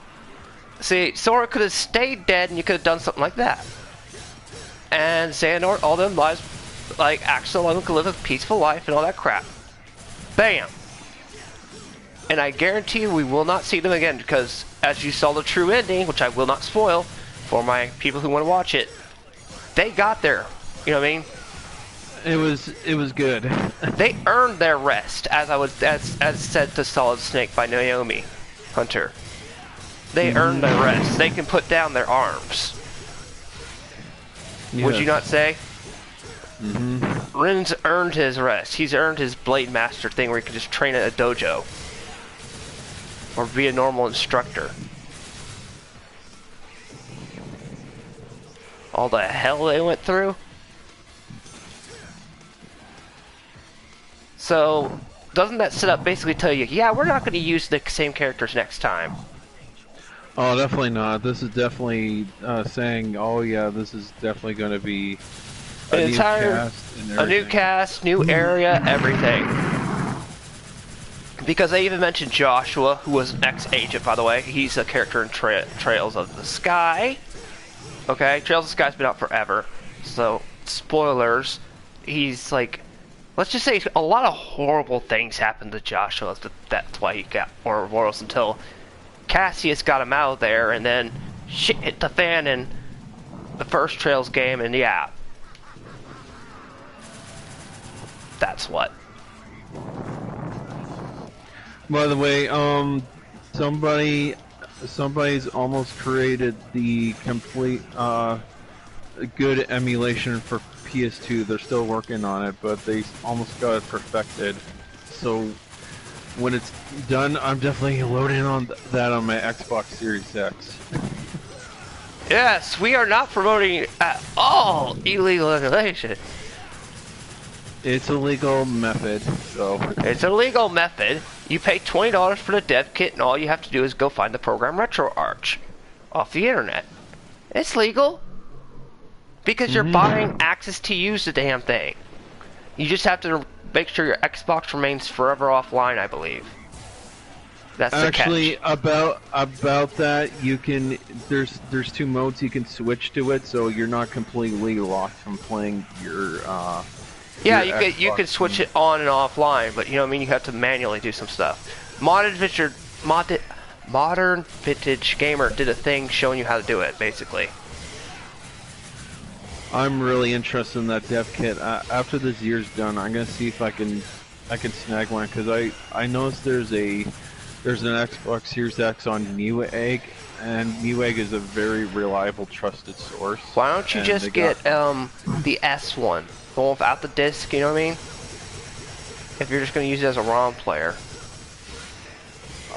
[SPEAKER 1] See, Sora could have stayed dead, and you could have done something like that. And Xehanort, all them lives, like, Axel 11 could live a peaceful life and all that crap. Bam! And I guarantee you we will not see them again, because as you saw the true ending, which I will not spoil for my people who want to watch it, they got there. You know what I mean?
[SPEAKER 5] It was good.
[SPEAKER 1] They earned their rest, as said to Solid Snake by Naomi Hunter. They earned their rest. They can put down their arms. Yes. Would you not say?
[SPEAKER 5] Mm-hmm.
[SPEAKER 1] Rin's earned his rest. He's earned his Blade Master thing where he can just train at a dojo. Or be a normal instructor. All the hell they went through? So, doesn't that setup basically tell you, yeah, we're not going to use the same characters next time?
[SPEAKER 5] Oh, definitely not. This is definitely saying, oh yeah, this is definitely going to be a new cast,
[SPEAKER 1] new area, everything. Because they even mentioned Joshua, who was an ex-agent, by the way. He's a character in Trails of the Sky. Okay, Trails of the Sky's been out forever. So, spoilers. He's like, let's just say a lot of horrible things happened to Joshua. That's why he got more morals until Cassius got him out of there, and then shit hit the fan in the first Trails game, and yeah. That's what.
[SPEAKER 5] By the way, somebody's almost created the complete good emulation for PS2. They're still working on it, but they almost got it perfected. So when it's done, I'm definitely loading on that on my Xbox Series X.
[SPEAKER 1] Yes, we are not promoting at all illegal emulation.
[SPEAKER 5] It's a legal method, so...
[SPEAKER 1] It's a legal method. You pay $20 for the dev kit, and all you have to do is go find the program RetroArch off the internet. It's legal. Because you're buying access to use the damn thing. You just have to make sure your Xbox remains forever offline, I believe. That's the catch.
[SPEAKER 5] Actually, about that, you can... There's 2 modes you can switch to it, so you're not completely locked from playing your...
[SPEAKER 1] Yeah, you could switch it on and offline, but you know what I mean, you have to manually do some stuff. Modern Vintage Gamer did a thing showing you how to do it, basically.
[SPEAKER 5] I'm really interested in that dev kit. After this year's done, I'm gonna see if I can snag one, because I noticed there's an Xbox Series X on Newegg, and Newegg is a very reliable, trusted source.
[SPEAKER 1] Why don't you just get the S one? The one without the disc, you know what I mean? If you're just going to use it as a ROM player.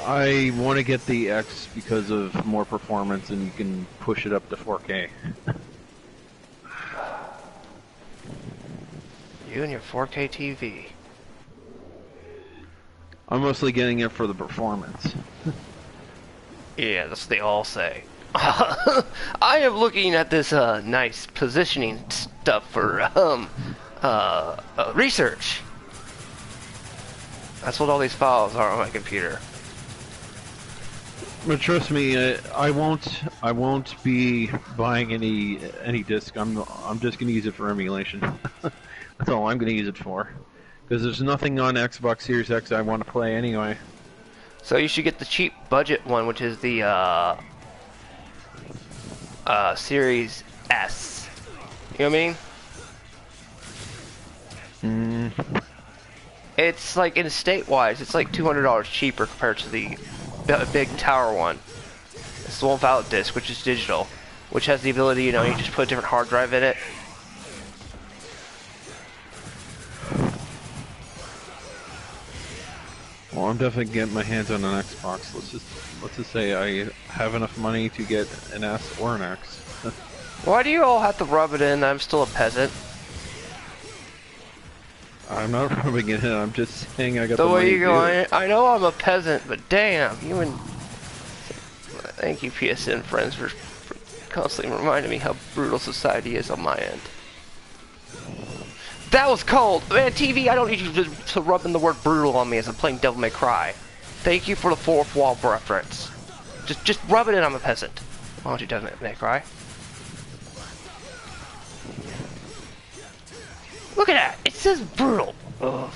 [SPEAKER 5] I want to get the X because of more performance, and you can push it up to 4K.
[SPEAKER 1] You and your 4K TV.
[SPEAKER 5] I'm mostly getting it for the performance.
[SPEAKER 1] Yeah, that's what they all say. I am looking at this nice positioning stuff for research. That's what all these files are on my computer.
[SPEAKER 5] But trust me, I won't be buying any disc. I'm just gonna use it for emulation. That's all I'm gonna use it for. Because there's nothing on Xbox Series X I want to play anyway.
[SPEAKER 1] So you should get the cheap budget one, which is the Series S. You know what I mean? It's like, in state-wise, it's like $200 cheaper compared to the big tower one. It's the one without disc, which is digital, which has the ability, you know, you just put a different hard drive in it.
[SPEAKER 5] Well, I'm definitely getting my hands on an Xbox. Let's just say I have enough money to get an S or an X.
[SPEAKER 1] Why do you all have to rub it in? I'm still a peasant.
[SPEAKER 5] I'm not rubbing it in. I'm just saying I got
[SPEAKER 1] The
[SPEAKER 5] the
[SPEAKER 1] way
[SPEAKER 5] money
[SPEAKER 1] you
[SPEAKER 5] to
[SPEAKER 1] go,
[SPEAKER 5] do it.
[SPEAKER 1] I know I'm a peasant, but damn, you and... Thank you, PSN friends, for constantly reminding me how brutal society is on my end. That was cold! Man, TV, I don't need you to rub in the word brutal on me as I'm playing Devil May Cry. Thank you for the fourth wall reference. Just rub it in, I'm a peasant. Why don't you Devil May Cry? Look at that! It says brutal! Ugh.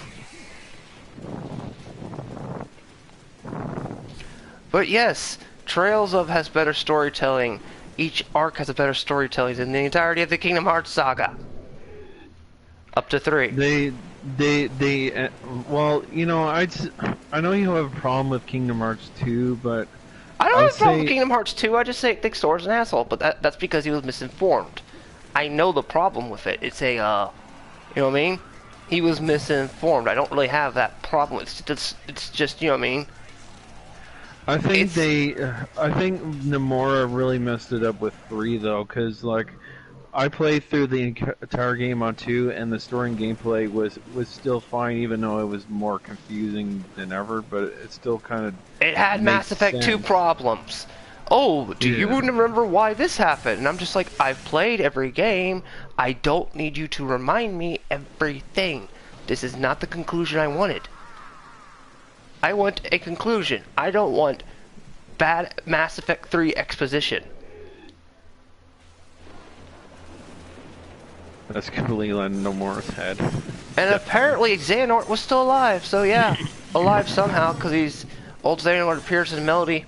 [SPEAKER 1] But yes, Trails of has better storytelling. Each arc has a better storytelling than the entirety of the Kingdom Hearts saga. Up to 3.
[SPEAKER 5] Well, you know, I know you have a problem with Kingdom Hearts 2, but
[SPEAKER 1] I don't have a problem with Kingdom Hearts 2, I just think Sora's an asshole, but that's because he was misinformed. I know the problem with it. It's a, you know what I mean? He was misinformed. I don't really have that problem. It's just, you know what I mean?
[SPEAKER 5] I think I think Nomura really messed it up with 3 though, because like I played through the entire game on 2, and the story and gameplay was still fine, even though it was more confusing than ever. But it still kind of
[SPEAKER 1] it had Mass Effect 2 problems. Oh, do you remember why this happened? And I'm just like, I've played every game. I don't need you to remind me everything. This is not the conclusion I wanted. I want a conclusion. I don't want bad Mass Effect 3 exposition.
[SPEAKER 5] That's completely on Nomura's head.
[SPEAKER 1] And apparently Xehanort was still alive, so yeah. Alive somehow, because old Xehanort appears in Melody.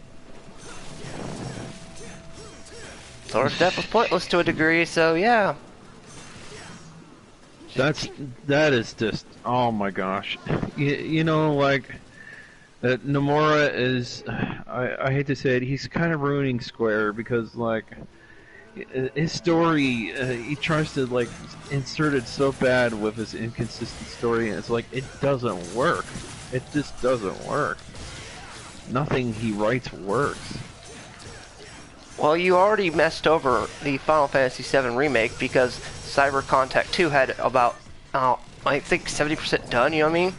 [SPEAKER 1] Sora's death was pointless to a degree, so yeah.
[SPEAKER 5] That is just, oh my gosh. You know, like, that Nomura is, I hate to say it, he's kind of ruining Square, because like, his story, he tries to like insert it so bad with his inconsistent story, and it's like, it doesn't work. It just doesn't work. Nothing he writes works.
[SPEAKER 1] Well, you already messed over the Final Fantasy VII Remake because Cyber Contact 2 had about, I think 70% done, you know what I mean?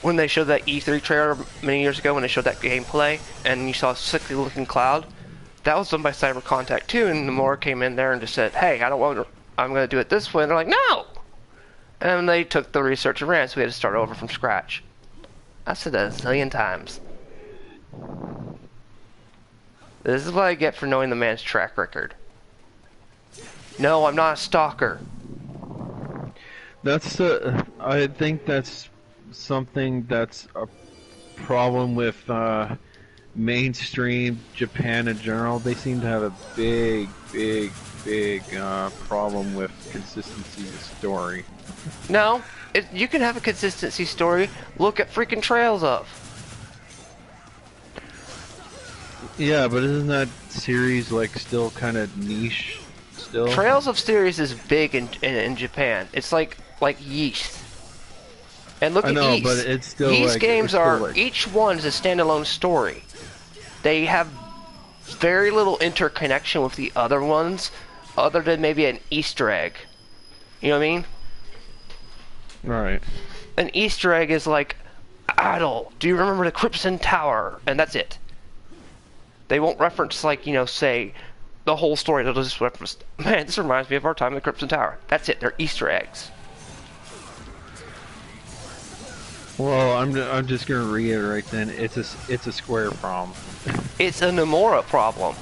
[SPEAKER 1] When they showed that E3 trailer many years ago, when they showed that gameplay, and you saw a sickly looking cloud, that was done by Cyber Contact 2, and Nomura came in there and just said, hey, I'm going to do it this way, and they're like, no! And they took the research and ran, so we had to start over from scratch. I said that a zillion times. This is what I get for knowing the man's track record. No, I'm not a stalker.
[SPEAKER 5] I think that's something that's a problem with mainstream Japan in general. They seem to have a big problem with consistency of story.
[SPEAKER 1] No, you can have a consistency story. Look at freaking Trails of.
[SPEAKER 5] Yeah, but isn't that series like still kind of niche still?
[SPEAKER 1] Trails of series is big in Japan. It's like yeast. And look
[SPEAKER 5] I
[SPEAKER 1] at
[SPEAKER 5] know,
[SPEAKER 1] Yeast.
[SPEAKER 5] but it's still
[SPEAKER 1] Yeast
[SPEAKER 5] like,
[SPEAKER 1] games are
[SPEAKER 5] like...
[SPEAKER 1] each one is a standalone story. They have very little interconnection with the other ones, other than maybe an Easter egg. You know what I mean?
[SPEAKER 5] Right.
[SPEAKER 1] An Easter egg is like, Idol, do you remember the Crimson Tower? And that's it. They won't reference, like, you know, say, the whole story. They'll just reference, man, this reminds me of our time in the Crimson Tower. That's it. They're Easter eggs.
[SPEAKER 5] Well, I'm just gonna reiterate then. It's a Square problem.
[SPEAKER 1] It's a Nomura problem.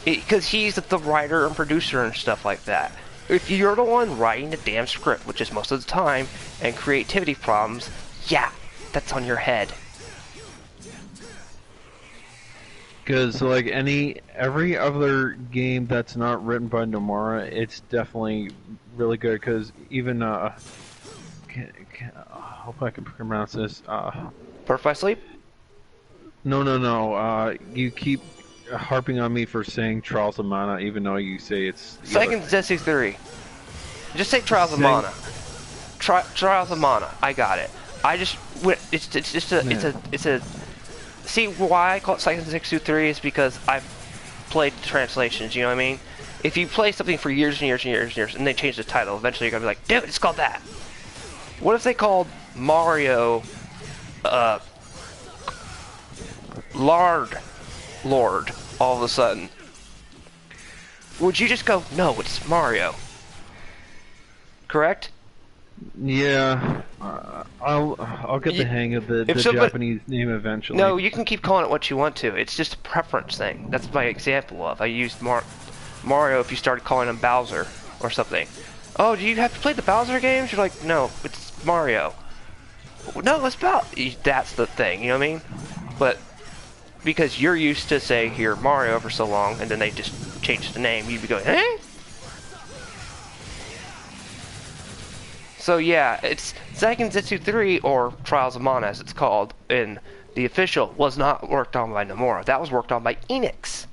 [SPEAKER 1] Because he's the writer and producer and stuff like that. If you're the one writing the damn script, which is most of the time, and creativity problems, yeah, that's on your head.
[SPEAKER 5] Because like every other game that's not written by Nomura, it's definitely really good. Because even I hope I can pronounce this.
[SPEAKER 1] Birth by Sleep?
[SPEAKER 5] No. You keep harping on me for saying Trials of Mana, even though you say it's
[SPEAKER 1] Second Zetsu 3. Just say Trials of Mana. Trials of Mana. I got it. It's just a. See why I call it Second Zetsu 3 is because I've played the translations. You know what I mean? If you play something for years and years and years and years, and they change the title, eventually you're gonna be like, dude, it's called that. What if they called Mario, Lord, all of a sudden? Would you just go, no, it's Mario? Correct?
[SPEAKER 5] Yeah, I'll get the hang of the Japanese name eventually.
[SPEAKER 1] No, you can keep calling it what you want to. It's just a preference thing. That's my example of. I used Mario if you started calling him Bowser or something. Oh, do you have to play the Bowser games? You're like, no, it's Mario. No, it's that's the thing, you know what I mean? But because you're used to, say, hear Mario for so long, and then they just changed the name, you'd be going, eh? So yeah, it's Second Zetsu 3, or Trials of Mana as it's called in the official, was not worked on by Nomura. That was worked on by Enix.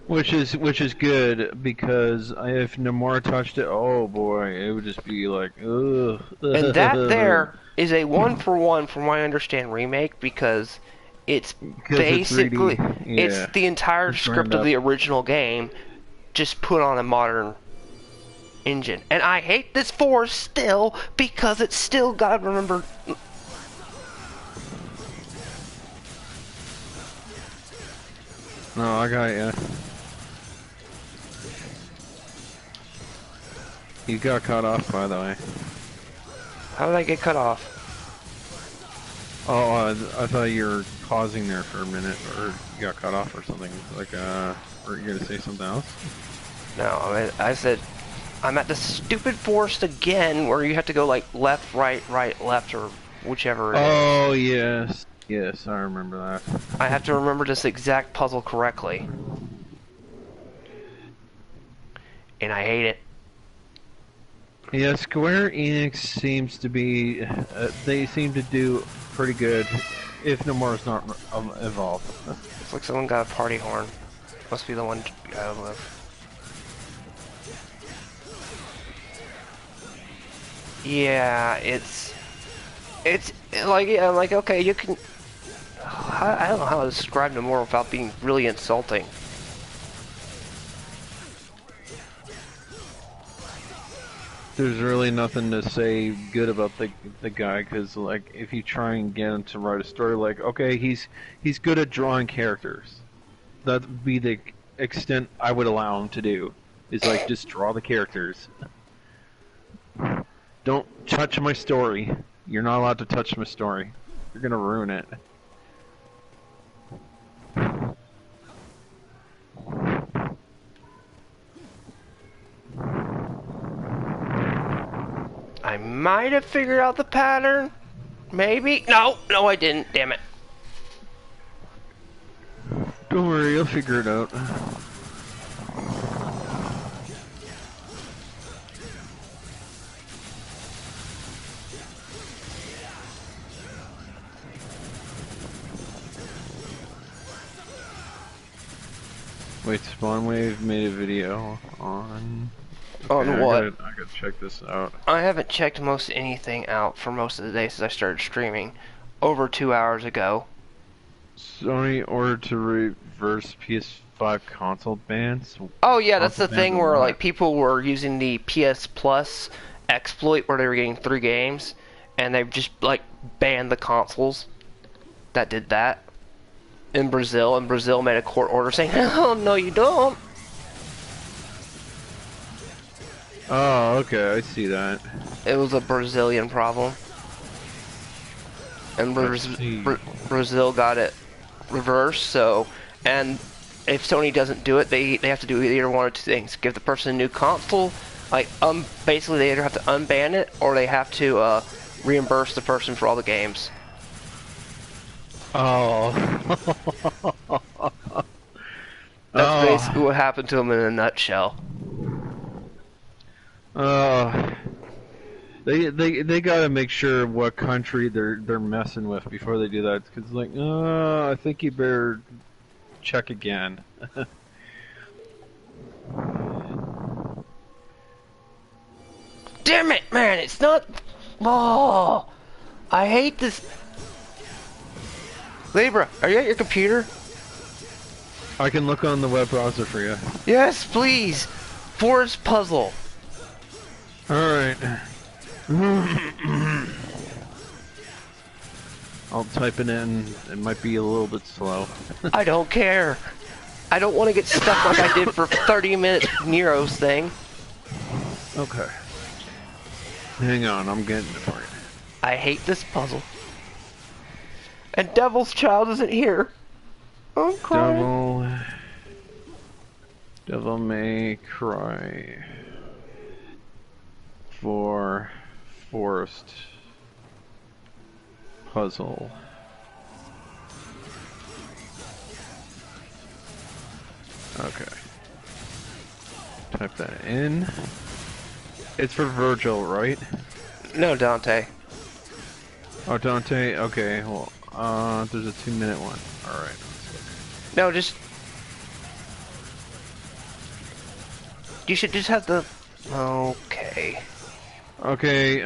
[SPEAKER 5] Which is good, because if Nomura touched it, oh boy, it would just be like, ugh.
[SPEAKER 1] And that there is a one-for-one, from what I understand, remake, because it's basically it's the entire script of the original game, just put on a modern engine. And I hate this 4 still, because it's still gotta remember.
[SPEAKER 5] No, I got ya. You got cut off, by the way.
[SPEAKER 1] How did I get cut off?
[SPEAKER 5] Oh, I thought you were pausing there for a minute, or you got cut off or something. Like, were you gonna say something else?
[SPEAKER 1] No, I said, I'm at the stupid forest again, where you have to go like left, right, left, or whichever it is.
[SPEAKER 5] Oh, yes. Yes, I remember that.
[SPEAKER 1] I have to remember this exact puzzle correctly. And I hate it.
[SPEAKER 5] Yeah, Square Enix seems to be, they seem to do pretty good, if Nomura's not involved.
[SPEAKER 1] Looks like someone got a party horn. Must be the one I live. Yeah, it's like, yeah, like, okay, you can, I don't know how to describe Nomura without being really insulting.
[SPEAKER 5] There's really nothing to say good about the guy, because like if you try and get him to write a story, like, okay, he's good at drawing characters. That'd be the extent I would allow him to do. Is like just draw the characters. Don't touch my story. You're not allowed to touch my story. You're gonna ruin it.
[SPEAKER 1] I might have figured out the pattern. Maybe. No, I didn't. Damn it.
[SPEAKER 5] Don't worry, you'll figure it out. Wait, Spawnwave made a video on... Okay,
[SPEAKER 1] on what?
[SPEAKER 5] I gotta check this out.
[SPEAKER 1] I haven't checked most anything out for most of the day since I started streaming. Over 2 hours ago.
[SPEAKER 5] Sony ordered to reverse PS5 console bans?
[SPEAKER 1] Oh yeah, that's the thing where like people were using the PS Plus exploit where they were getting 3 games, and they've just like banned the consoles that did that in Brazil, and Brazil made a court order saying, "Oh no, you don't."
[SPEAKER 5] Oh, okay, I see that.
[SPEAKER 1] It was a Brazilian problem, and Brazil got it reversed. So, and if Sony doesn't do it, they have to do either one or two things: give the person a new console, like basically they either have to unban it or they have to reimburse the person for all the games.
[SPEAKER 5] Oh.
[SPEAKER 1] That's basically what happened to them in a nutshell.
[SPEAKER 5] They gotta make sure what country they're messing with before they do that. Cause like, I think you better check again.
[SPEAKER 1] Damn it, man! It's not. Oh, I hate this. Libra, are you at your computer?
[SPEAKER 5] I can look on the web browser for you.
[SPEAKER 1] Yes, please. Forest puzzle.
[SPEAKER 5] Alright. I'll type it in. It might be a little bit slow.
[SPEAKER 1] I don't care. I don't want to get stuck like I did for 30 minutes Nero's thing.
[SPEAKER 5] Okay. Hang on, I'm getting it for you.
[SPEAKER 1] I hate this puzzle. And Devil's Child isn't here. I'm crying.
[SPEAKER 5] Devil May Cry for Forest Puzzle. Okay. Type that in. It's for Virgil, right?
[SPEAKER 1] No, Dante.
[SPEAKER 5] Oh, Dante. Okay. Well, there's a 2-minute one. All right.
[SPEAKER 1] No, just. You should just have the. Okay.
[SPEAKER 5] Okay.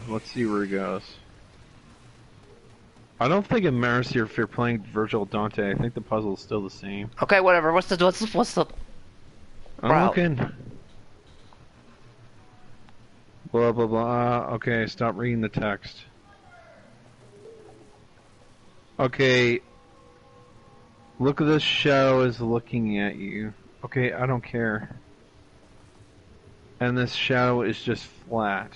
[SPEAKER 5] Let's see where it goes. I don't think it matters here if you're playing Virgil Dante. I think the puzzle is still the same.
[SPEAKER 1] Okay, whatever. What's the
[SPEAKER 5] I'm
[SPEAKER 1] route?
[SPEAKER 5] looking. Blah blah blah. Okay, stop reading the text. Okay. Look at this shadow is looking at you. Okay, I don't care. And this shadow is just flat.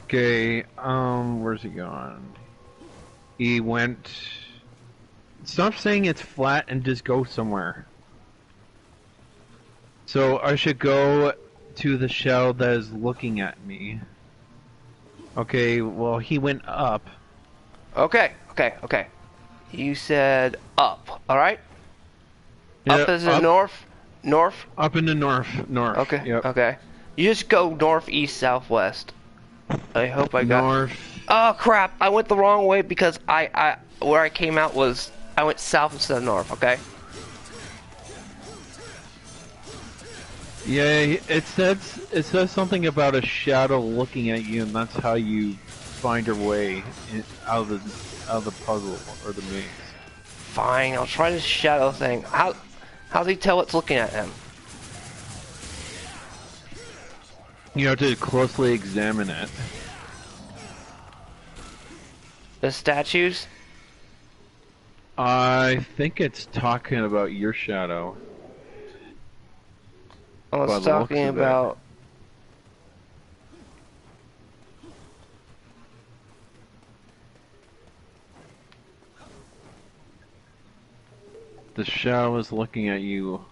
[SPEAKER 5] Okay, where's he gone? He went... Stop saying it's flat and just go somewhere. So I should go to the shadow that is looking at me. Okay, well he went up.
[SPEAKER 1] Okay. You said up, alright?
[SPEAKER 5] Yeah,
[SPEAKER 1] up is in north? North?
[SPEAKER 5] Up in the north.
[SPEAKER 1] Okay,
[SPEAKER 5] Yep.
[SPEAKER 1] okay. You just go north, east, southwest. I hope I got...
[SPEAKER 5] North.
[SPEAKER 1] Oh crap, I went the wrong way because where I came out was... I went south instead of north, okay?
[SPEAKER 5] Yeah, it says something about a shadow looking at you, and that's how you find your way out of the puzzle or the maze.
[SPEAKER 1] Fine, I'll try this shadow thing. How's he tell it's looking at him?
[SPEAKER 5] You have to closely examine it.
[SPEAKER 1] The statues?
[SPEAKER 5] I think it's talking about your shadow.
[SPEAKER 1] I
[SPEAKER 5] By
[SPEAKER 1] was
[SPEAKER 5] the looks
[SPEAKER 1] talking
[SPEAKER 5] of it.
[SPEAKER 1] about...
[SPEAKER 5] The shadow is looking at you.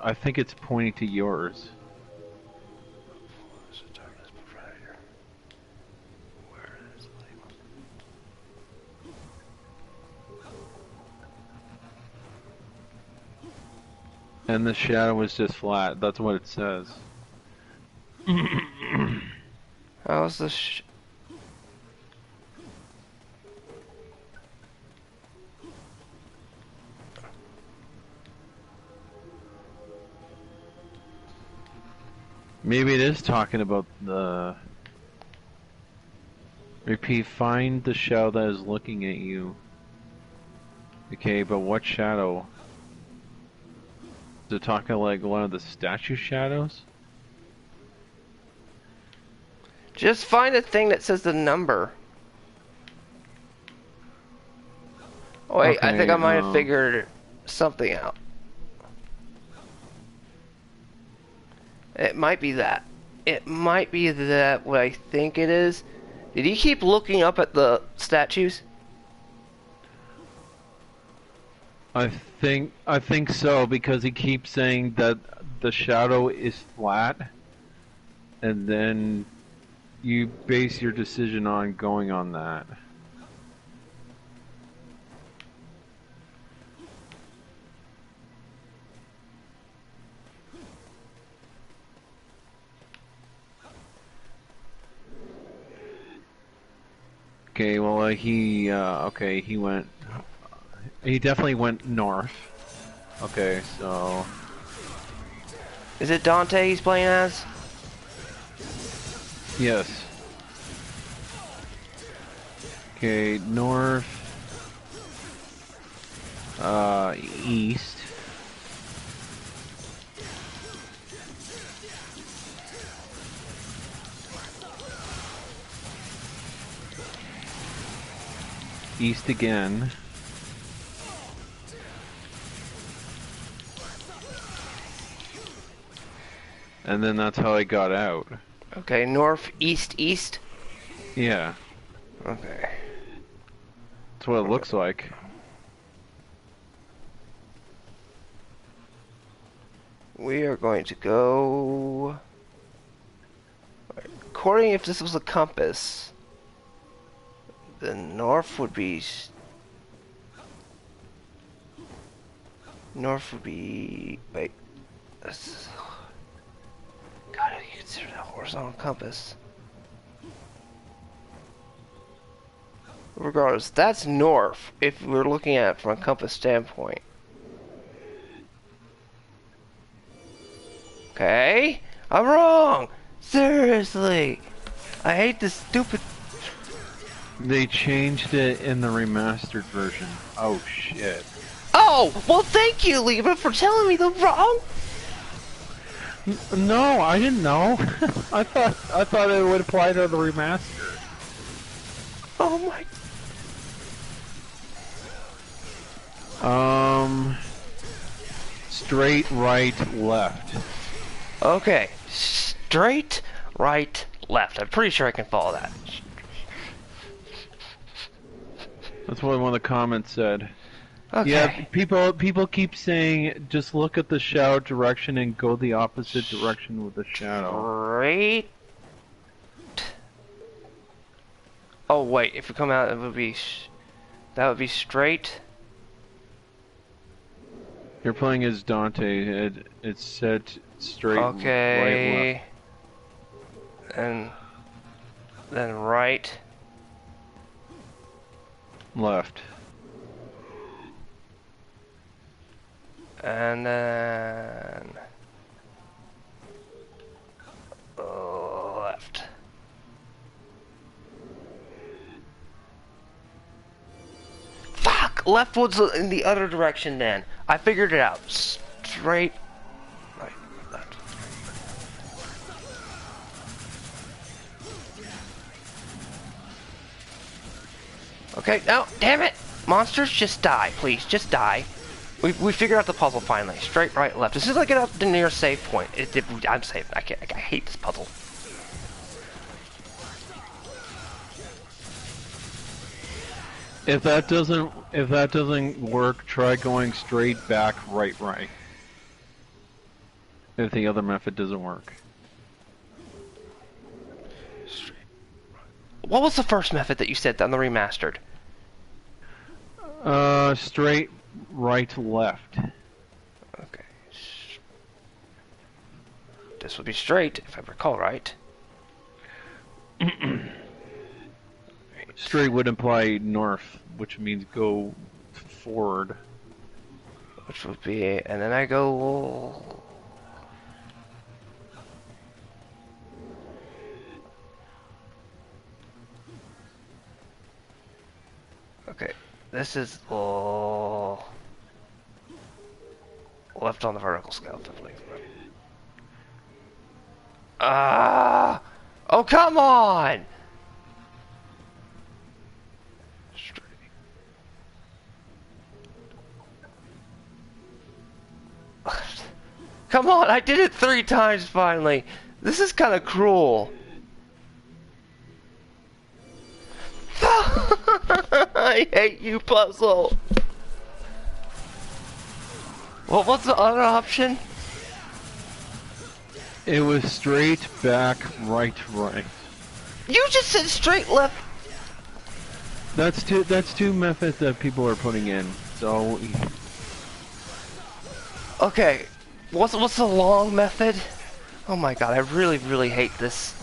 [SPEAKER 5] I think it's pointing to yours. And the shadow is just flat. That's what it says.
[SPEAKER 1] How's the
[SPEAKER 5] Maybe it is talking about the... Repeat, find the shadow that is looking at you. Okay, but what shadow? Is it talking like one of the statue shadows?
[SPEAKER 1] Just find a thing that says the number. Oh, wait, I think I might have figured something out. It might be that. It might be that what I think it is. Did he keep looking up at the statues?
[SPEAKER 5] I think so, because he keeps saying that the shadow is flat, and then you base your decision on going on that. Okay, well, he definitely went north. Okay, so...
[SPEAKER 1] Is it Dante he's playing as?
[SPEAKER 5] Yes. Okay, north... east. East again. And then that's how I got out.
[SPEAKER 1] Okay, north, east, east?
[SPEAKER 5] Yeah.
[SPEAKER 1] Okay.
[SPEAKER 5] That's what it looks like.
[SPEAKER 1] We are going to go... According if this was a compass, then north would be... North would be... Wait. This... God, how do you consider that a horizontal compass? Regardless, that's north if we're looking at it from a compass standpoint. Okay? I'm wrong! Seriously! I hate this stupid...
[SPEAKER 5] They changed it in the remastered version. Oh shit.
[SPEAKER 1] Oh! Well, thank you, Leva, for telling me the wrong...
[SPEAKER 5] No, I didn't know. I thought it would apply to the remaster.
[SPEAKER 1] Oh my...
[SPEAKER 5] Straight, right, left.
[SPEAKER 1] Okay. Straight, right, left. I'm pretty sure I can follow that.
[SPEAKER 5] That's what one of the comments said.
[SPEAKER 1] Okay.
[SPEAKER 5] Yeah, people keep saying just look at the shadow direction and go the opposite direction with the shadow.
[SPEAKER 1] Straight. Oh wait, if we come out, it would be that would be straight.
[SPEAKER 5] You're playing as Dante. It's set straight,
[SPEAKER 1] Okay.
[SPEAKER 5] right, left.
[SPEAKER 1] And then right.
[SPEAKER 5] Left.
[SPEAKER 1] And then left. Fuck! Left was in the other direction then. I figured it out. Straight. Right. Left. Okay, no, damn it! Monsters, just die, please, just die. We figured out the puzzle finally. Straight, right, left. As soon as I get up the near save point, I'm safe. I hate this puzzle.
[SPEAKER 5] If that doesn't work, try going straight, back, right, right. If the other method doesn't work.
[SPEAKER 1] What was the first method that you said on the remastered?
[SPEAKER 5] Straight, right, left.
[SPEAKER 1] Okay. This would be straight, if I recall right.
[SPEAKER 5] Straight would imply north, which means go forward.
[SPEAKER 1] Which would be, and then I go... Okay, this is left on the vertical scale, I believe. Ah! Oh, come on! Come on, I did it 3 times finally. This is kind of cruel. I hate you, puzzle. What was the other option?
[SPEAKER 5] It was straight, back, right, right.
[SPEAKER 1] You just said straight left.
[SPEAKER 5] That's two methods that people are putting in. So
[SPEAKER 1] Okay, what's the long method? Oh my god, I really hate this.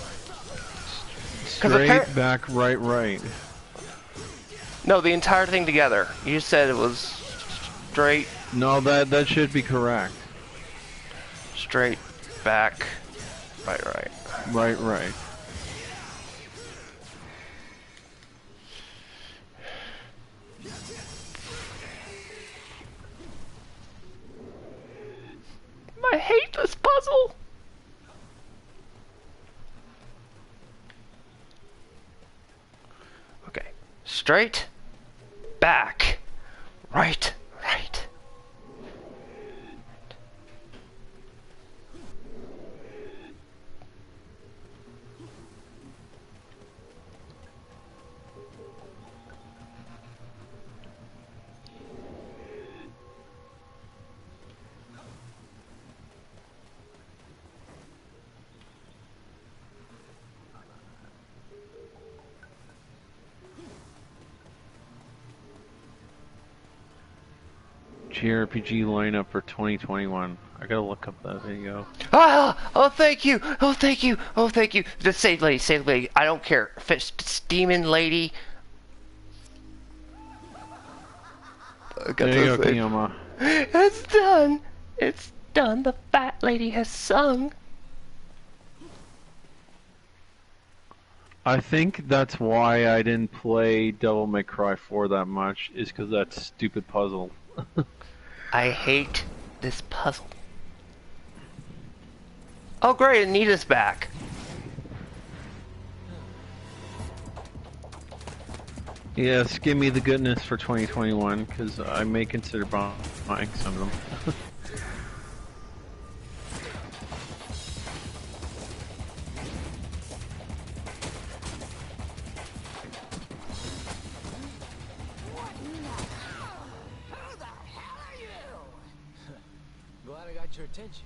[SPEAKER 5] straight, back, right, right.
[SPEAKER 1] No, the entire thing together. You said it was straight.
[SPEAKER 5] No, that should be correct.
[SPEAKER 1] Straight, back, right.
[SPEAKER 5] Right, right.
[SPEAKER 1] I hate this puzzle. Okay, straight, back, right.
[SPEAKER 5] JRPG lineup for 2021. I gotta look up that video.
[SPEAKER 1] Oh, thank you. Oh, thank you. Oh, thank you. Just save lady. I don't care. If it's demon lady.
[SPEAKER 5] There you go, Kiyama.
[SPEAKER 1] It's done. It's done. The fat lady has sung.
[SPEAKER 5] I think that's why I didn't play Devil May Cry 4 that much, is because that stupid puzzle.
[SPEAKER 1] I hate this puzzle. Oh great, Anita's back.
[SPEAKER 5] Yes, give me the goodness for 2021, because I may consider buying some of them.
[SPEAKER 6] Your attention.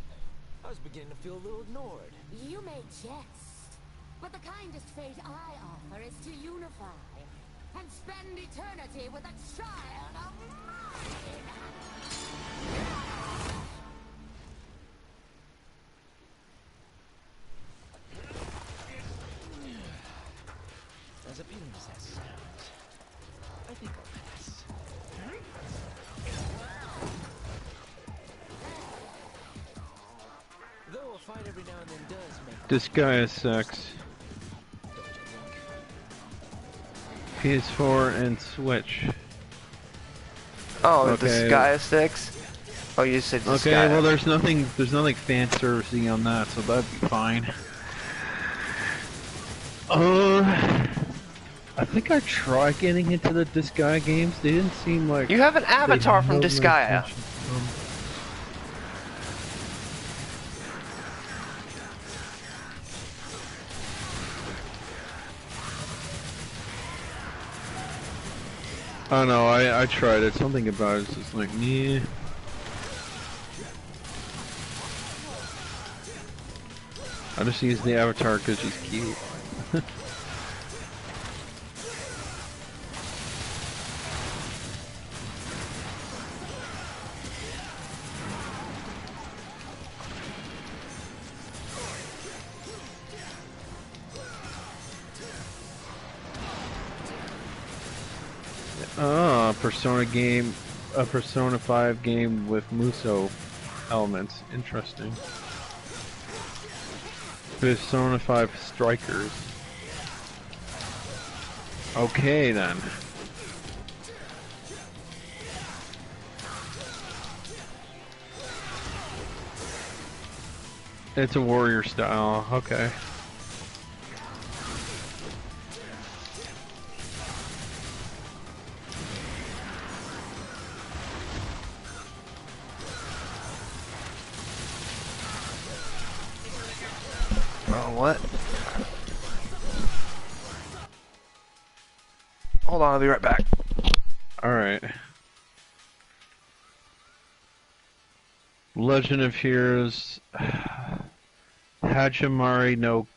[SPEAKER 6] I was beginning to feel a little ignored.
[SPEAKER 7] You may jest, but the kindest fate I offer is to unify and spend eternity with a child of mine.
[SPEAKER 6] As appealing as that sounds, I think I'll pass. Though a fight every now and then does make
[SPEAKER 5] This guy is sex. PS4 and Switch.
[SPEAKER 1] Oh,
[SPEAKER 5] Okay.
[SPEAKER 1] the Sky 6. Oh, you said the
[SPEAKER 5] Okay,
[SPEAKER 1] Sky.
[SPEAKER 5] well there's nothing fan servicey on that, so that'd be fine. I think I tried getting into the Disgaea games. They didn't seem like
[SPEAKER 1] You have an avatar from
[SPEAKER 5] held my
[SPEAKER 1] Disgaea.
[SPEAKER 5] attention. Oh no, I tried it. Something about it's just like, yeah. I just use the avatar because she's cute. Ah, a Persona 5 game with Muso elements. Interesting. Persona 5 Strikers. Okay then. It's a warrior style, okay.
[SPEAKER 1] Oh, what? Hold on, I'll be right back.
[SPEAKER 5] Alright. Legend of Heroes Hachimari no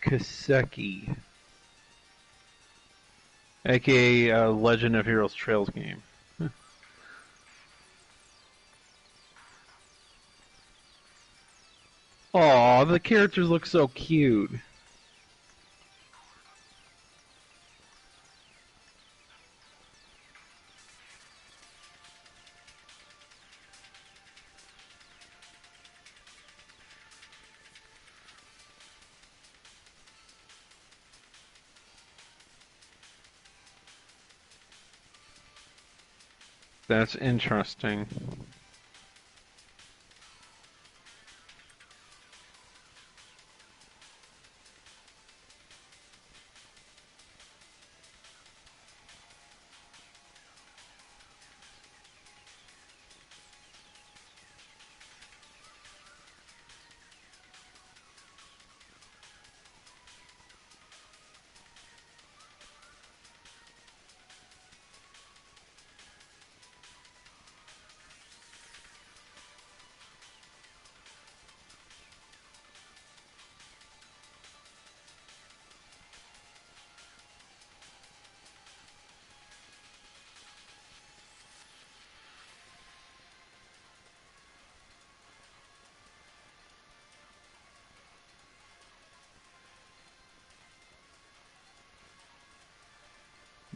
[SPEAKER 5] Kiseki, aka Legend of Heroes Trails game. Aw, the characters look so cute. That's interesting.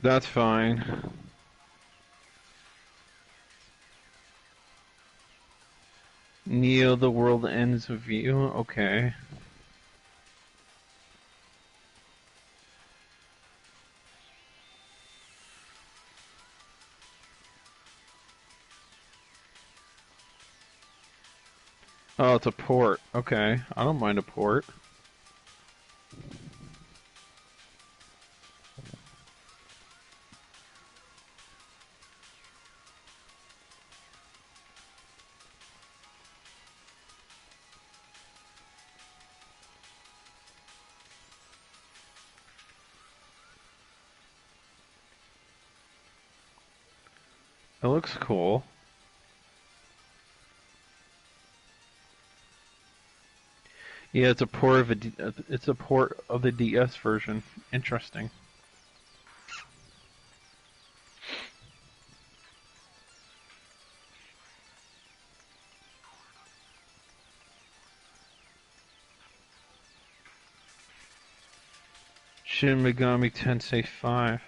[SPEAKER 5] That's fine. Neo, the world ends with you. Okay. Oh, it's a port. Okay. I don't mind a port. It looks cool. Yeah, it's a port of it's a port of the DS version. Interesting. Shin Megami Tensei 5.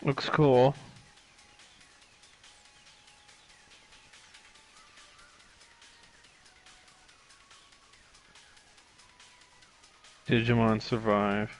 [SPEAKER 5] Looks cool. Digimon Survive.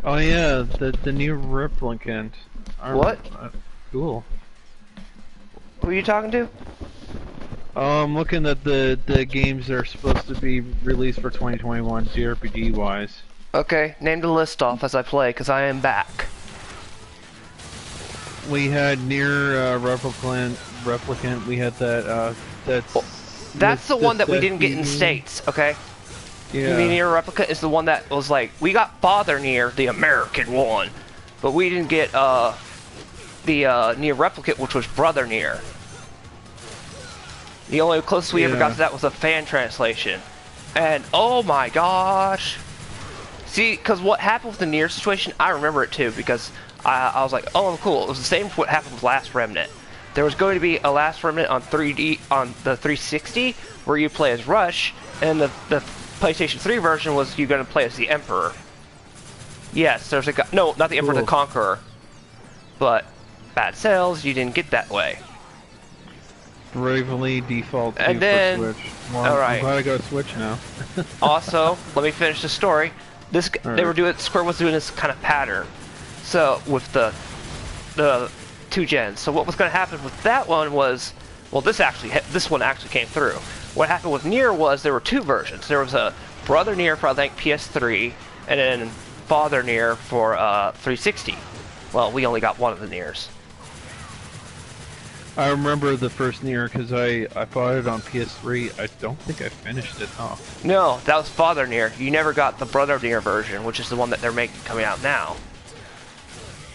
[SPEAKER 5] Oh yeah, the new replicant.
[SPEAKER 1] What?
[SPEAKER 5] Cool.
[SPEAKER 1] Who are you talking to?
[SPEAKER 5] I'm looking at the games that are supposed to be released for 2021 JRPG wise.
[SPEAKER 1] Okay, name the list off as I play, because I am back.
[SPEAKER 5] We had Nier Replicant. We had that.
[SPEAKER 1] That's the one that we didn't get in States. Okay.
[SPEAKER 5] Yeah.
[SPEAKER 1] The Nier Replicant is the one that was like, we got Father Nier, the American one, but we didn't get the Nier Replicant, which was Brother Nier. The only closest we ever got to that was a fan translation, and oh my gosh! See, because what happened with the Nier situation, I remember it too, because I was like, oh, cool. It was the same as what happened with Last Remnant. There was going to be a Last Remnant on 3D on the 360 where you play as Rush, and the PlayStation 3 version was you going to play as the Emperor. Yes, there's a guy. No, not the Emperor, the Conqueror. But bad sales, you didn't get that way.
[SPEAKER 5] Bravely default
[SPEAKER 1] And then,
[SPEAKER 5] for Switch. Well,
[SPEAKER 1] alright.
[SPEAKER 5] I'm glad I got a Switch now.
[SPEAKER 1] Also, let me finish the story. They were doing Square was doing this kind of pattern. So with the 2 gens. So what was going to happen with that one was, well, this one actually came through. What happened with Nier was there were 2 versions. There was a Brother Nier for I think PS3, and then Father Nier for 360. Well, we only got one of the Niers.
[SPEAKER 5] I remember the first Nier because I bought it on PS3. I don't think I finished it. Oh.
[SPEAKER 1] No, that was Father Nier. You never got the Brother Nier version, which is the one that they're coming out now.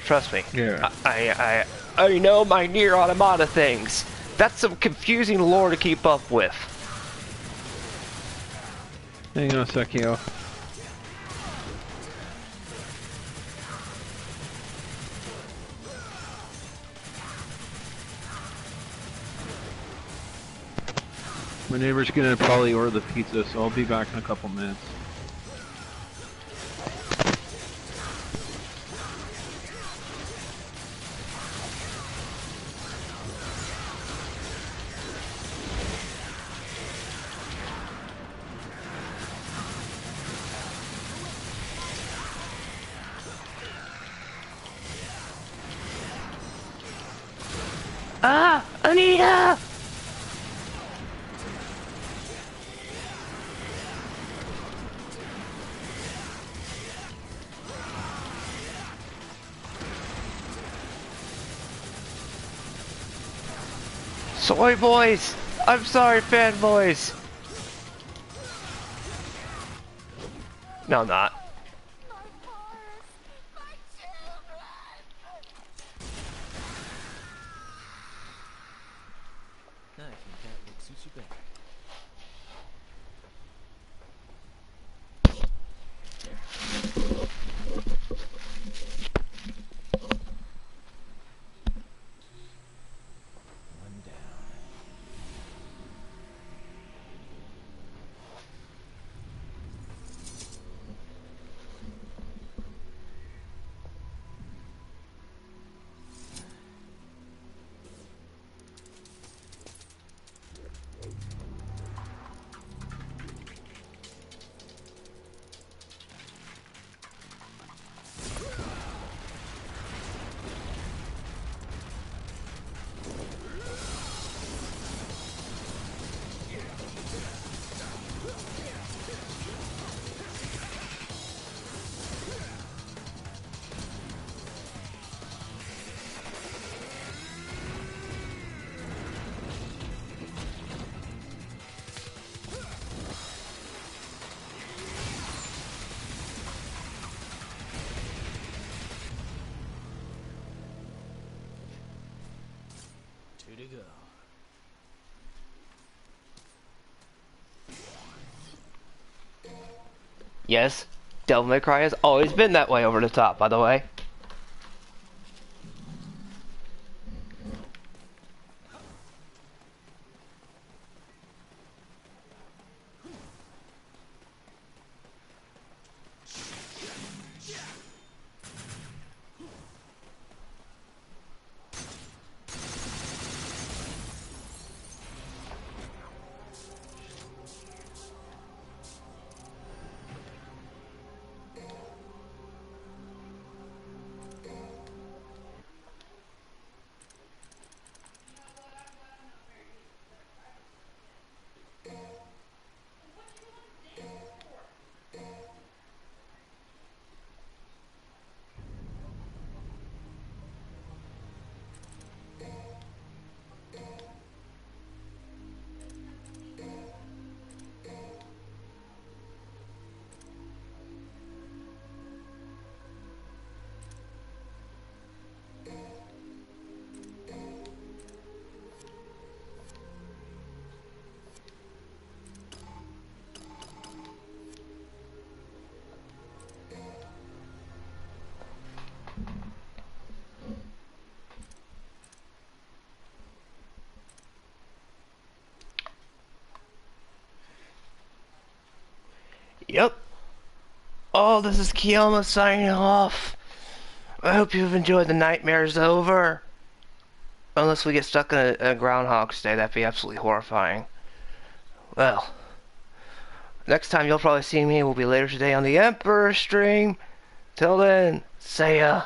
[SPEAKER 1] Trust me.
[SPEAKER 5] Yeah.
[SPEAKER 1] I know my Nier Automata things. That's some confusing lore to keep up with.
[SPEAKER 5] Hang on a sec, yo. My neighbor's gonna probably order the pizza, so I'll be back in a couple minutes.
[SPEAKER 1] Ah, Anita! Soy boys! I'm sorry, fanboys! No, I'm not.
[SPEAKER 7] My forest, my children.
[SPEAKER 6] I think that look suits you better. One down. Two to go.
[SPEAKER 1] Yes, Devil May Cry has always been that way over the top, by the way. Yep. Oh, this is Kiyama signing off. I hope you've enjoyed the Nightmare's Over. Unless we get stuck in a Groundhog's Day, that'd be absolutely horrifying. Well, next time you'll probably see me will be later today on the Emperor stream. Till then, see ya.